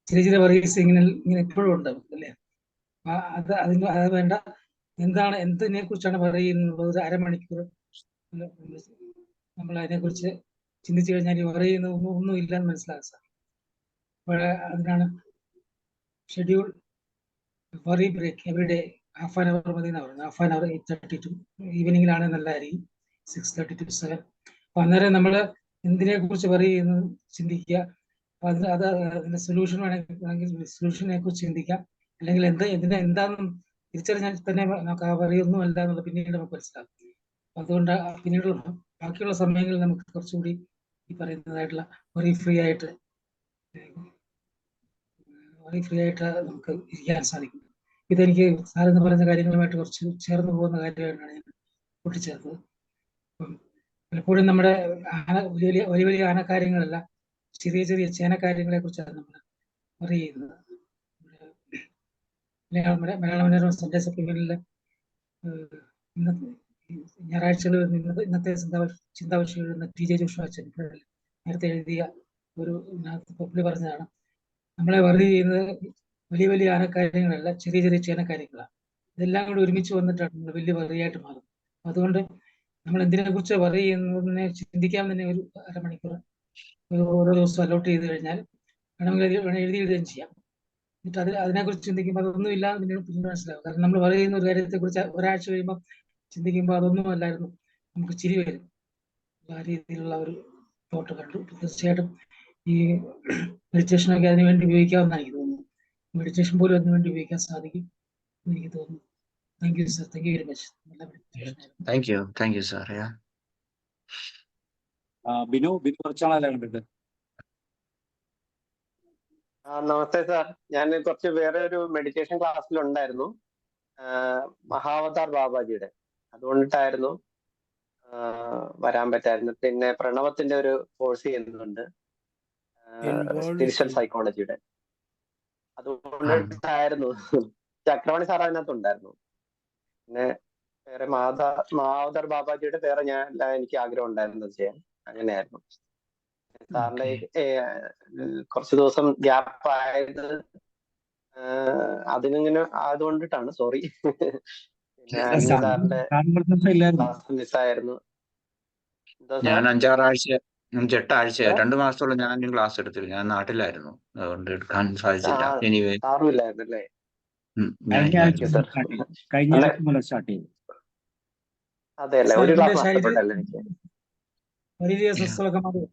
ചെറിയ വറീസ് ഇങ്ങനെ എപ്പോഴും ഉണ്ടാവും അല്ലേ? അത് വേണ്ട. എന്തിനെ കുറിച്ചാണ് പറയുന്നത്? ഒരു അരമണിക്കൂർ നമ്മൾ അതിനെക്കുറിച്ച് ചിന്തിച്ചു കഴിഞ്ഞാൽ പറയുന്ന ഒന്നും ഇല്ലെന്ന് മനസ്സിലാകും സാർ. അപ്പോൾ അതിനാണ് schedule worry break every day half an hour മതി എന്നാണ് പറയുന്നത്. ഹാഫ് ആൻ അവർ 8:30 to ഈവനിങ്ങിലാണ് നല്ലതായിരിക്കും, 6:30 to 7. അപ്പൊ അന്നേരം നമ്മൾ എന്തിനെ കുറിച്ച് പറയുന്നു ചിന്തിക്കുക. അപ്പൊ അതിന്റെ സൊല്യൂഷൻ വേണമെങ്കിൽ സൊല്യൂഷനെ കുറിച്ച് ചിന്തിക്കാം. അല്ലെങ്കിൽ എന്താണെന്ന് തിരിച്ചറിഞ്ഞാൽ തന്നെ നമുക്ക് ആ പറയുന്നു അല്ല എന്നുള്ളത് പിന്നീട് നമുക്ക് മനസ്സിലാകും. അതുകൊണ്ട് പിന്നീട് ബാക്കിയുള്ള സമയങ്ങളിൽ നമുക്ക് കുറച്ചുകൂടി ഈ പറയുന്നതായിട്ടുള്ള വറി ഫ്രീ ആയിട്ട് നമുക്ക് ഇരിക്കാൻ സാധിക്കും. ഇതെനിക്ക് സാറെന്ന് പറയുന്ന കാര്യങ്ങളുമായിട്ട് കുറച്ച് ചേർന്ന് പോകുന്ന കാര്യമായിട്ടാണ് ഞാൻ കൂട്ടിച്ചേർത്തത്. പലപ്പോഴും നമ്മുടെ വലിയ ആനക്കാര്യങ്ങളല്ല, ചെറിയ ചേനക്കാര്യങ്ങളെ കുറിച്ചാണ് നമ്മൾ പറയുന്നത്. മലയാള മനോരമ സൺഡേ സപ്ലിമെന്റിലെ ഞായറാഴ്ചകൾ ഇന്നത്തെ ചിന്താവിഷയം എഴുതുന്ന TJ ജോഷുവാച്ചൻ നേരത്തെ എഴുതിയ ഒരു പുള്ളി പറഞ്ഞതാണ്, നമ്മളെ വറി ചെയ്യുന്നത് വലിയ ആനക്കാര്യങ്ങളല്ല, ചെറിയ ചേനക്കാര്യങ്ങളാണ്. ഇതെല്ലാം കൂടി ഒരുമിച്ച് വന്നിട്ടാണ് നമ്മൾ വലിയ വറിയായിട്ട് മാറുന്നത്. അതുകൊണ്ട് നമ്മൾ എന്തിനെ കുറിച്ച് വറി ചെയ്യുന്നതിനെ ചിന്തിക്കാൻ തന്നെ ഒരു അരമണിക്കൂർ ഓരോ ദിവസം അലോട്ട് ചെയ്ത് കഴിഞ്ഞാൽ വേണമെങ്കിൽ എഴുതുകയും ചെയ്യാം. എന്നിട്ട് അതിനെക്കുറിച്ച് ചിന്തിക്കുമ്പോൾ അതൊന്നും ഇല്ലാതെ പിന്നീട് മനസ്സിലാവും. കാരണം നമ്മൾ പറയുന്ന ഒരു കാര്യത്തെ കുറിച്ച് ഒരാഴ്ച കഴിയുമ്പോൾ ചിന്തിക്കുമ്പോൾ അതൊന്നും അല്ലായിരുന്നു, നമുക്ക് ചിരി വരും. ആ രീതിയിലുള്ള ഒരു തോട്ട് കണ്ടു. തീർച്ചയായിട്ടും ഈ മെഡിറ്റേഷനൊക്കെ അതിനുവേണ്ടി ഉപയോഗിക്കാമെന്നാണ് എനിക്ക് തോന്നുന്നു. മെഡിറ്റേഷൻ പോലും അതിനുവേണ്ടി ഉപയോഗിക്കാൻ സാധിക്കും എന്ന് എനിക്ക് തോന്നുന്നു. Thank you sir, thank you very much. നല്ല മെഡിറ്റേഷൻ ആയിരുന്നു. Thank you, sir. Yeah. Binu കുറച്ചാണല്ലോ കണ്ടിട്ട്. നമസ്തേ സാർ, ഞാൻ കുറച്ച് വേറെ ഒരു മെഡിറ്റേഷൻ ക്ലാസ്സിലുണ്ടായിരുന്നു, മഹാവതാർ ബാബാജിയുടെ. അതുകൊണ്ടിട്ടായിരുന്നു വരാൻ പറ്റായിരുന്നു. പിന്നെ പ്രണവത്തിന്റെ ഒരു കോഴ്സ് ചെയ്യുന്നുണ്ട്, സ്പിരിച്വൽ സൈക്കോളജിയുടെ. അതുകൊണ്ടിട്ടായിരുന്നു. ചക്രവാണി സാർ അതിനകത്തുണ്ടായിരുന്നു. പിന്നെ വേറെ മാധർ ബാബാജിയുടെ പേര് എനിക്ക് ആഗ്രഹം ഉണ്ടായിരുന്നു ചെയ്യാൻ. അങ്ങനെയായിരുന്നു. സാറിന്റെ കുറച്ച് ദിവസം ഗ്യാപ്പ് ആയത് അതിനിങ്ങനെ ആയതുകൊണ്ടിട്ടാണ്. സോറി. പിന്നെ അനിൽ സാറിന്റെ ക്ലാസ് മിസ്സായിരുന്നു. ഞാൻ 5-6 ആഴ്ച 5-8 ആഴ്ച 2 മാസത്തോളം ഞാൻ ക്ലാസ് എടുത്തില്ല. ഞാൻ നാട്ടിലായിരുന്നു, അതുകൊണ്ട് എടുക്കാൻ സാധിച്ചില്ല. എനിവേ സാറും ഇല്ലായിരുന്നു അല്ലേ? അതെ അല്ലേ, ഒരു ക്ലാസ് നഷ്ടപ്പെട്ടല്ലേ എനിക്ക്. ശാരീരിക അസ്വസ്ഥതകളൊക്കെ മാറിയോ?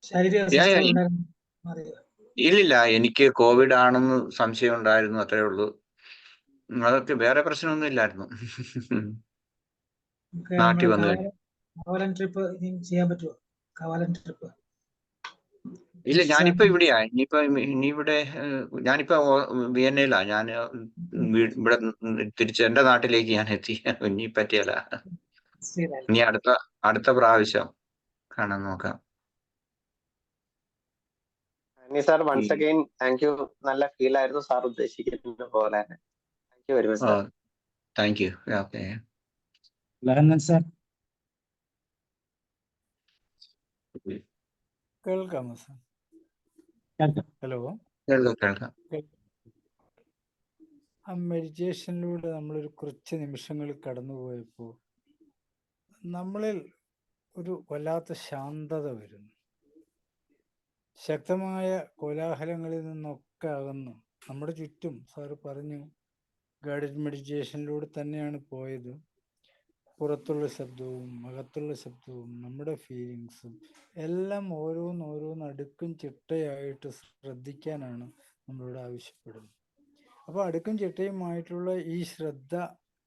ശാരീരിക അസ്വസ്ഥതകൾ ഉണ്ടായിരുന്നു, മാറിയോ? ഇല്ലില്ല, എനിക്ക് കോവിഡ് ആണെന്ന് സംശയം ഉണ്ടായിരുന്നു, അത്രേ ഉള്ളൂ. അതൊക്കെ വേറെ പ്രശ്നമൊന്നും ഇല്ലായിരുന്നു. നാട്ടിൽ വന്നു കഴിഞ്ഞു. കവാലൻ ട്രിപ്പ് ചെയ്യാൻ പറ്റുമോ? കവാലൻ ട്രിപ്പ് ഇല്ല, ഞാനിപ്പോ ഇവിടെയാ. ഇനി ഇവിടെ ഞാനിപ്പോ വിയന്നയിലാ. ഞാൻ ഇവിടെ തിരിച്ച് എന്റെ നാട്ടിലേക്ക് ഞാൻ എത്തി. ഇനി പറ്റിയല്ല. ഇനി അടുത്ത പ്രാവശ്യം കാണാൻ നോക്കാം. Sir once again thank you. നല്ല ഫീൽ ആയിരുന്നു സാർ ഉദ്ദേശിക്കുന്ന പോലെ. Thank you very much sir. Thank you. Okay. കേൾക്കാമോ സാർ? ഹലോ, കേൾക്കാം. ആ മെഡിറ്റേഷനിലൂടെ നമ്മളൊരു കുറച്ച് നിമിഷങ്ങൾ കടന്നുപോയപ്പോൾ നമ്മളിൽ ഒരു വല്ലാത്ത ശാന്തത വരുന്നു. ശക്തമായ കോലാഹലങ്ങളിൽ നിന്നൊക്കെ അകന്നു നമ്മുടെ ചുറ്റും, സാറ് പറഞ്ഞു, ഗൈഡഡ് മെഡിറ്റേഷനിലൂടെ തന്നെയാണ് പോയത്. പുറത്തുള്ള ശബ്ദവും അകത്തുള്ള ശബ്ദവും നമ്മുടെ ഫീലിങ്സും എല്ലാം ഓരോന്ന് അടുക്കും ചിട്ടയായിട്ട് ശ്രദ്ധിക്കാനാണ് നമ്മളോട് ആവശ്യപ്പെടുന്നത്. അപ്പോൾ അടുക്കും ചിട്ടയുമായിട്ടുള്ള ഈ ശ്രദ്ധ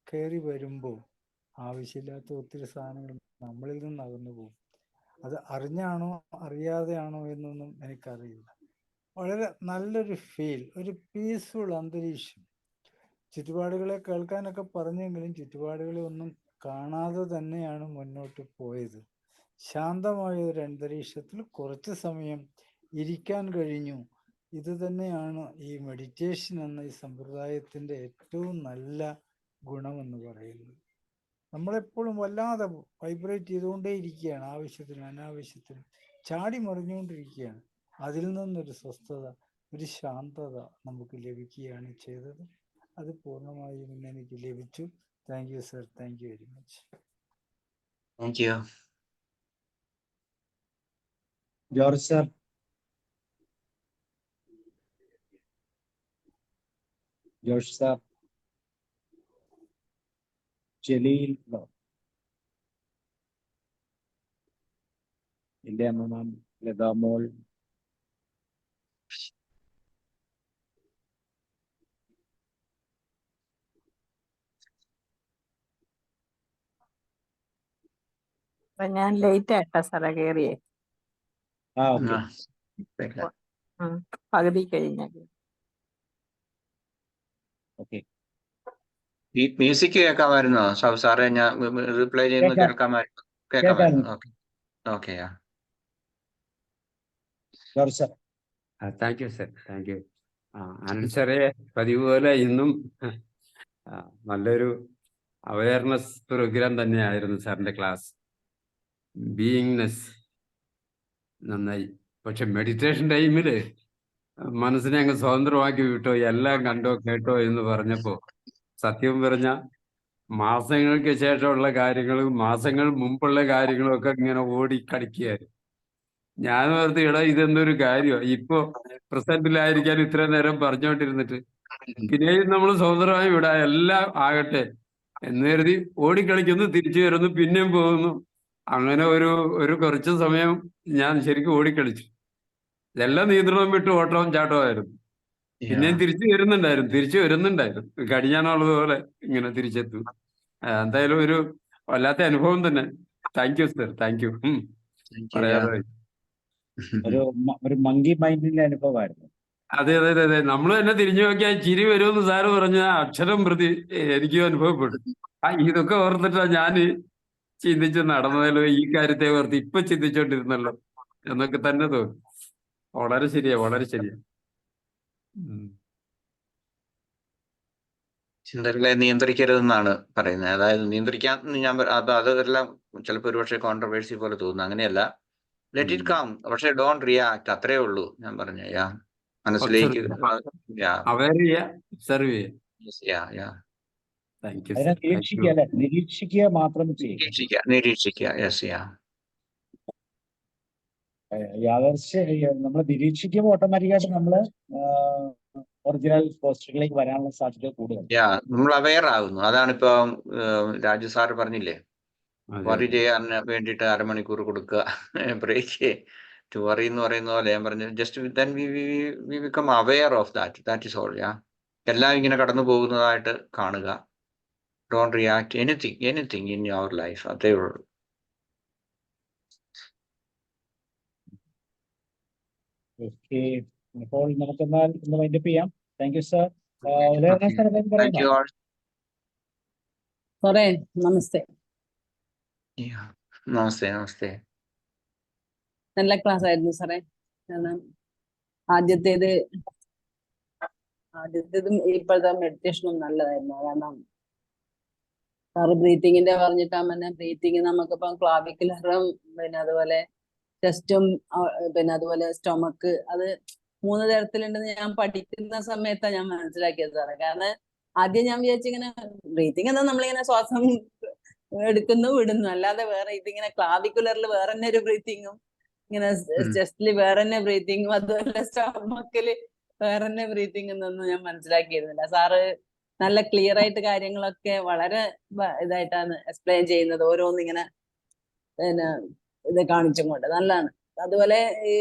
കയറി വരുമ്പോൾ ആവശ്യമില്ലാത്ത ഒത്തിരി സാധനങ്ങൾ നമ്മളിൽ നിന്ന് അകന്നു പോകും. അത് അറിഞ്ഞാണോ അറിയാതെയാണോ എന്നൊന്നും എനിക്കറിയില്ല. വളരെ നല്ലൊരു ഫീൽ, ഒരു പീസ്ഫുൾ അന്തരീക്ഷം. ചുറ്റുപാടുകളെ കേൾക്കാനൊക്കെ പറഞ്ഞെങ്കിലും ചുറ്റുപാടുകളെ ഒന്നും കാണാതെ തന്നെയാണ് മുന്നോട്ട് പോയത്. ശാന്തമായ ഒരു അന്തരീക്ഷത്തിൽ കുറച്ച് സമയം ഇരിക്കാൻ കഴിഞ്ഞു. ഇത് തന്നെയാണ് ഈ മെഡിറ്റേഷൻ എന്ന ഈ സമ്പ്രദായത്തിൻ്റെ ഏറ്റവും നല്ല ഗുണമെന്ന് പറയുന്നത്. നമ്മളെപ്പോഴും വല്ലാതെ വൈബ്രേറ്റ് ചെയ്തുകൊണ്ടേ ഇരിക്കുകയാണ്, ആവശ്യത്തിനും അനാവശ്യത്തിനും ചാടി മറിഞ്ഞുകൊണ്ടിരിക്കുകയാണ്. അതിൽ നിന്നൊരു സ്വസ്ഥത, ഒരു ശാന്തത നമുക്ക് ലഭിക്കുകയാണ് ചെയ്തത്. അത് പൂർണ്ണമായും ഇന്ന് എനിക്ക് ലഭിച്ചു. Thank you sir, thank you very much. Thank you. George sir. George sir. Jaleel. എന്റെ അമ്മ ലതാമോൾ. ഞാൻ ലേറ്റ് ആയിട്ടാ സാറേ കയറിയേ. പകുതി കഴിഞ്ഞ. ഈ മ്യൂസിക് കേൾക്കാമായിരുന്നോ സാറേ? ഞാൻ റിപ്ലൈ ചെയ്യുന്നത് കേൾക്കാമായിരുന്നു. Okay. Thank you sir, thank you. Anil സാറേ, പതിവ് പോലെ ഇന്നും നല്ലൊരു അവയർനെസ് പ്രോഗ്രാം തന്നെയായിരുന്നു സാറിന്റെ ക്ലാസ്. ബീയിങ്നെസ് നന്നായി. പക്ഷെ മെഡിറ്റേഷൻ ടൈമില് മനസ്സിനെ അങ്ങ് സ്വതന്ത്രമാക്കി വിട്ടോ, എല്ലാം കണ്ടോ കേട്ടോ എന്ന് പറഞ്ഞപ്പോ സത്യം പറഞ്ഞ മാസങ്ങൾക്ക് ശേഷമുള്ള കാര്യങ്ങളും മാസങ്ങൾ മുമ്പുള്ള കാര്യങ്ങളും ഒക്കെ ഇങ്ങനെ ഓടിക്കളിക്കുകയായിരുന്നു. ഞാൻ ഓർത്ത്, ഇടാ ഇതെന്തൊരു കാര്യമാണ്, ഇപ്പൊ പ്രസന്റിലായിരിക്കാൻ ഇത്ര നേരം പറഞ്ഞുകൊണ്ടിരുന്നിട്ട് പിന്നെയും നമ്മൾ സ്വതന്ത്രമായി വിടാ, എല്ലാം ആകട്ടെ എന്ന് കരുതി ഓടിക്കളിക്കുന്നു, തിരിച്ചു വരുന്നു, പിന്നെയും പോകുന്നു. അങ്ങനെ ഒരു കുറച്ച് സമയം ഞാൻ ശരിക്കും ഓടിക്കളിച്ചു. ഇതെല്ലാം നിയന്ത്രണം വിട്ട് ഓട്ടവും ചാട്ടമായിരുന്നു. പിന്നെയും തിരിച്ചു വരുന്നുണ്ടായിരുന്നു. കടിഞ്ഞാണുള്ളതുപോലെ ഇങ്ങനെ തിരിച്ചെത്തും. എന്തായാലും ഒരു വല്ലാത്ത അനുഭവം തന്നെ. Thank you sir, thank U. പറയാതെ ഒരു മങ്കി മൈൻഡിന്റെ അനുഭവമായിരുന്നു. അതെ. നമ്മൾ തന്നെ തിരിഞ്ഞു നോക്കിയാൽ ചിരി വരുമെന്ന് സാറ് പറഞ്ഞ അക്ഷരം പ്രതി എനിക്കും അനുഭവപ്പെട്ടു. ഇതൊക്കെ ഓർത്തിട്ടാ ഞാൻ ചിന്തിച്ച് നടന്നതല്ലോ, ഈ കാര്യത്തെ ഓർത്ത് ഇപ്പൊ ചിന്തിച്ചോണ്ടിരുന്നല്ലോ എന്നൊക്കെ തന്നെ തോന്നി. വളരെ ശരിയാ. ഉം. ചിന്തകളെ നിയന്ത്രിക്കരുതെന്നാണ് പറയുന്നത്. അതായത് നിയന്ത്രിക്കാൻ അതെല്ലാം ചിലപ്പോൾ ഒരുപക്ഷെ കോൺട്രവേഴ്സി പോലെ തോന്നുന്നു. അങ്ങനെയല്ല, ലെറ്റ് ഇറ്റ് കം, പക്ഷെ ഡോണ്ട് റിയാക്ട്, അത്രേ ഉള്ളൂ ഞാൻ പറഞ്ഞു. മനസ്സിലേക്ക് അവയർ ചെയ്യുക, ഒബ്സർവ് ചെയ്യുക. താങ്ക് യു അതിനെ സർ. നിരീക്ഷിക്കുക അല്ലെ, നിരീക്ഷിക്കുക മാത്രം ചെയ്യുക. നിരീക്ഷിക്കുക. യെസ്. നമ്മൾ നിരീക്ഷിക്കുമ്പോൾ ഓട്ടോമാറ്റിക്കായിട്ട് നമ്മള് ഒറിജിനൽ പോസ്റ്റുകളിലേക്ക് വരാനുള്ള സാധ്യത കൂടുതൽ. നമ്മൾ അവെയർ ആകുന്നു. അതാണിപ്പോ രാജു സാർ പറഞ്ഞില്ലേ, വറി ചെയ്യാൻ വേണ്ടിയിട്ട് അരമണിക്കൂർ കൊടുക്കുക, ബ്രേക്ക് ടു വറി എന്ന് പറയുന്ന പോലെ. ഞാൻ പറഞ്ഞു just then we become aware of that is all. എല്ലാം ഇങ്ങനെ കടന്നു പോകുന്നതായിട്ട് കാണുക. Don't react anything in your life, അതേ ഉള്ളൂ. ഓക്കെ, അപ്പോൾ നമുക്കെന്നാൽ ഇന്ന് വൈൻഡപ്പ് ചെയ്യാം. Thank you sir. Thank you all. സാറേ നമസ്തേ. നമസ്തേ. നല്ല ക്ലാസ് ആയിരുന്നു സാറേ. കാരണം ആദ്യത്തേതും ഇപ്പോഴത്തെ മെഡിറ്റേഷനും നല്ലതായിരുന്നു. കാരണം സാറ് ബ്രീത്തിങ്ങിന്റെ പറഞ്ഞിട്ടാകുമ്പോ തന്നെ ബ്രീത്തിങ് നമുക്കിപ്പം ക്ലാവിക്കുലറും പിന്നെ അതുപോലെ ചെസ്റ്റും പിന്നെ അതുപോലെ സ്റ്റൊമക്ക്, അത് 3 തരത്തിലുണ്ടെന്ന് ഞാൻ പഠിക്കുന്ന സമയത്താണ് ഞാൻ മനസ്സിലാക്കിയത് സാറേ. കാരണം ആദ്യം ഞാൻ വിചാരിച്ചിങ്ങനെ ബ്രീത്തിങ് എന്നാൽ നമ്മളിങ്ങനെ ശ്വാസം എടുക്കുന്നു വിടുന്നു, അല്ലാതെ വേറെ ഇതിങ്ങനെ ക്ലാവിക്കുലറിൽ വേറെ തന്നെ ഒരു ബ്രീത്തിങ്ങും, ഇങ്ങനെ ചെസ്റ്റില് വേറെ തന്നെ ബ്രീത്തിങ്ങും, അതുപോലെ സ്റ്റൊമക്കില് വേറെ തന്നെ ബ്രീത്തിങ് എന്നൊന്നും ഞാൻ മനസ്സിലാക്കിയിരുന്നില്ല. സാറ് നല്ല ക്ലിയർ ആയിട്ട് കാര്യങ്ങളൊക്കെ വളരെ ഇതായിട്ടാണ് എക്സ്പ്ലെയിൻ ചെയ്യുന്നത്, ഓരോന്നിങ്ങനെ പിന്നെ ഇത് കാണിച്ചും കൊണ്ട് നല്ലതാണ്. അതുപോലെ ഈ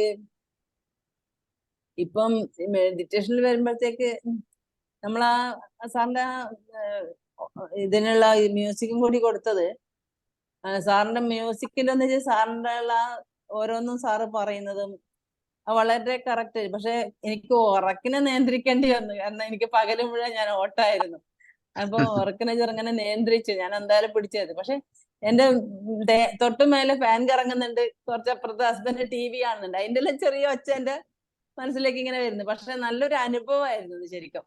ഇപ്പം മെഡിറ്റേഷനിൽ വരുമ്പോഴത്തേക്ക് നമ്മളാ സാറിന്റെ ഇതിനുള്ള മ്യൂസിക്കും കൂടി കൊടുത്തത്, സാറിന്റെ മ്യൂസിക്കിലെന്ന് വെച്ചാൽ സാറിന്റെ ഉള്ള ഓരോന്നും സാറ് പറയുന്നതും വളരെ കറക്റ്റ്. പക്ഷെ എനിക്ക് ഉറക്കിനെ നിയന്ത്രിക്കേണ്ടി വന്നു. കാരണം എനിക്ക് പകല് മുഴുവൻ ഞാൻ ഓട്ടായിരുന്നു. അപ്പൊ ഉറക്കിനെ ചെറുങ്ങനെ നിയന്ത്രിച്ചു, ഞാൻ എന്തായാലും പിടിച്ചത്. പക്ഷെ എന്റെ തൊട്ടു മേലെ ഫാൻ കറങ്ങുന്നുണ്ട്, കുറച്ചപ്പുറത്ത് ഹസ്ബൻഡ് TV കാണുന്നുണ്ട്. അതിന്റെ എല്ലാം ചെറിയ ഒച്ച എന്റെ മനസ്സിലേക്ക് ഇങ്ങനെ വരുന്നു. പക്ഷെ നല്ലൊരു അനുഭവമായിരുന്നു ശരിക്കും.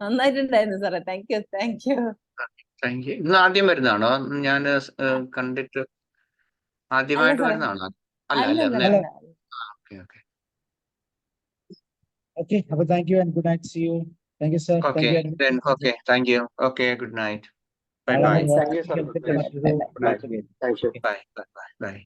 നന്നായിട്ടുണ്ടായിരുന്നു സാറേ. Thank you. ഇന്ന് ആദ്യം വരുന്നതാണോ? ഞാൻ കണ്ടിട്ട് ആദ്യമായിട്ട് വരുന്നതാണോ? അല്ല. ഓക്കെ, അപ്പോൾ thank you and good night. See you. Thank you sir. Okay, thank you. Okay, good night. Thank you sir. By.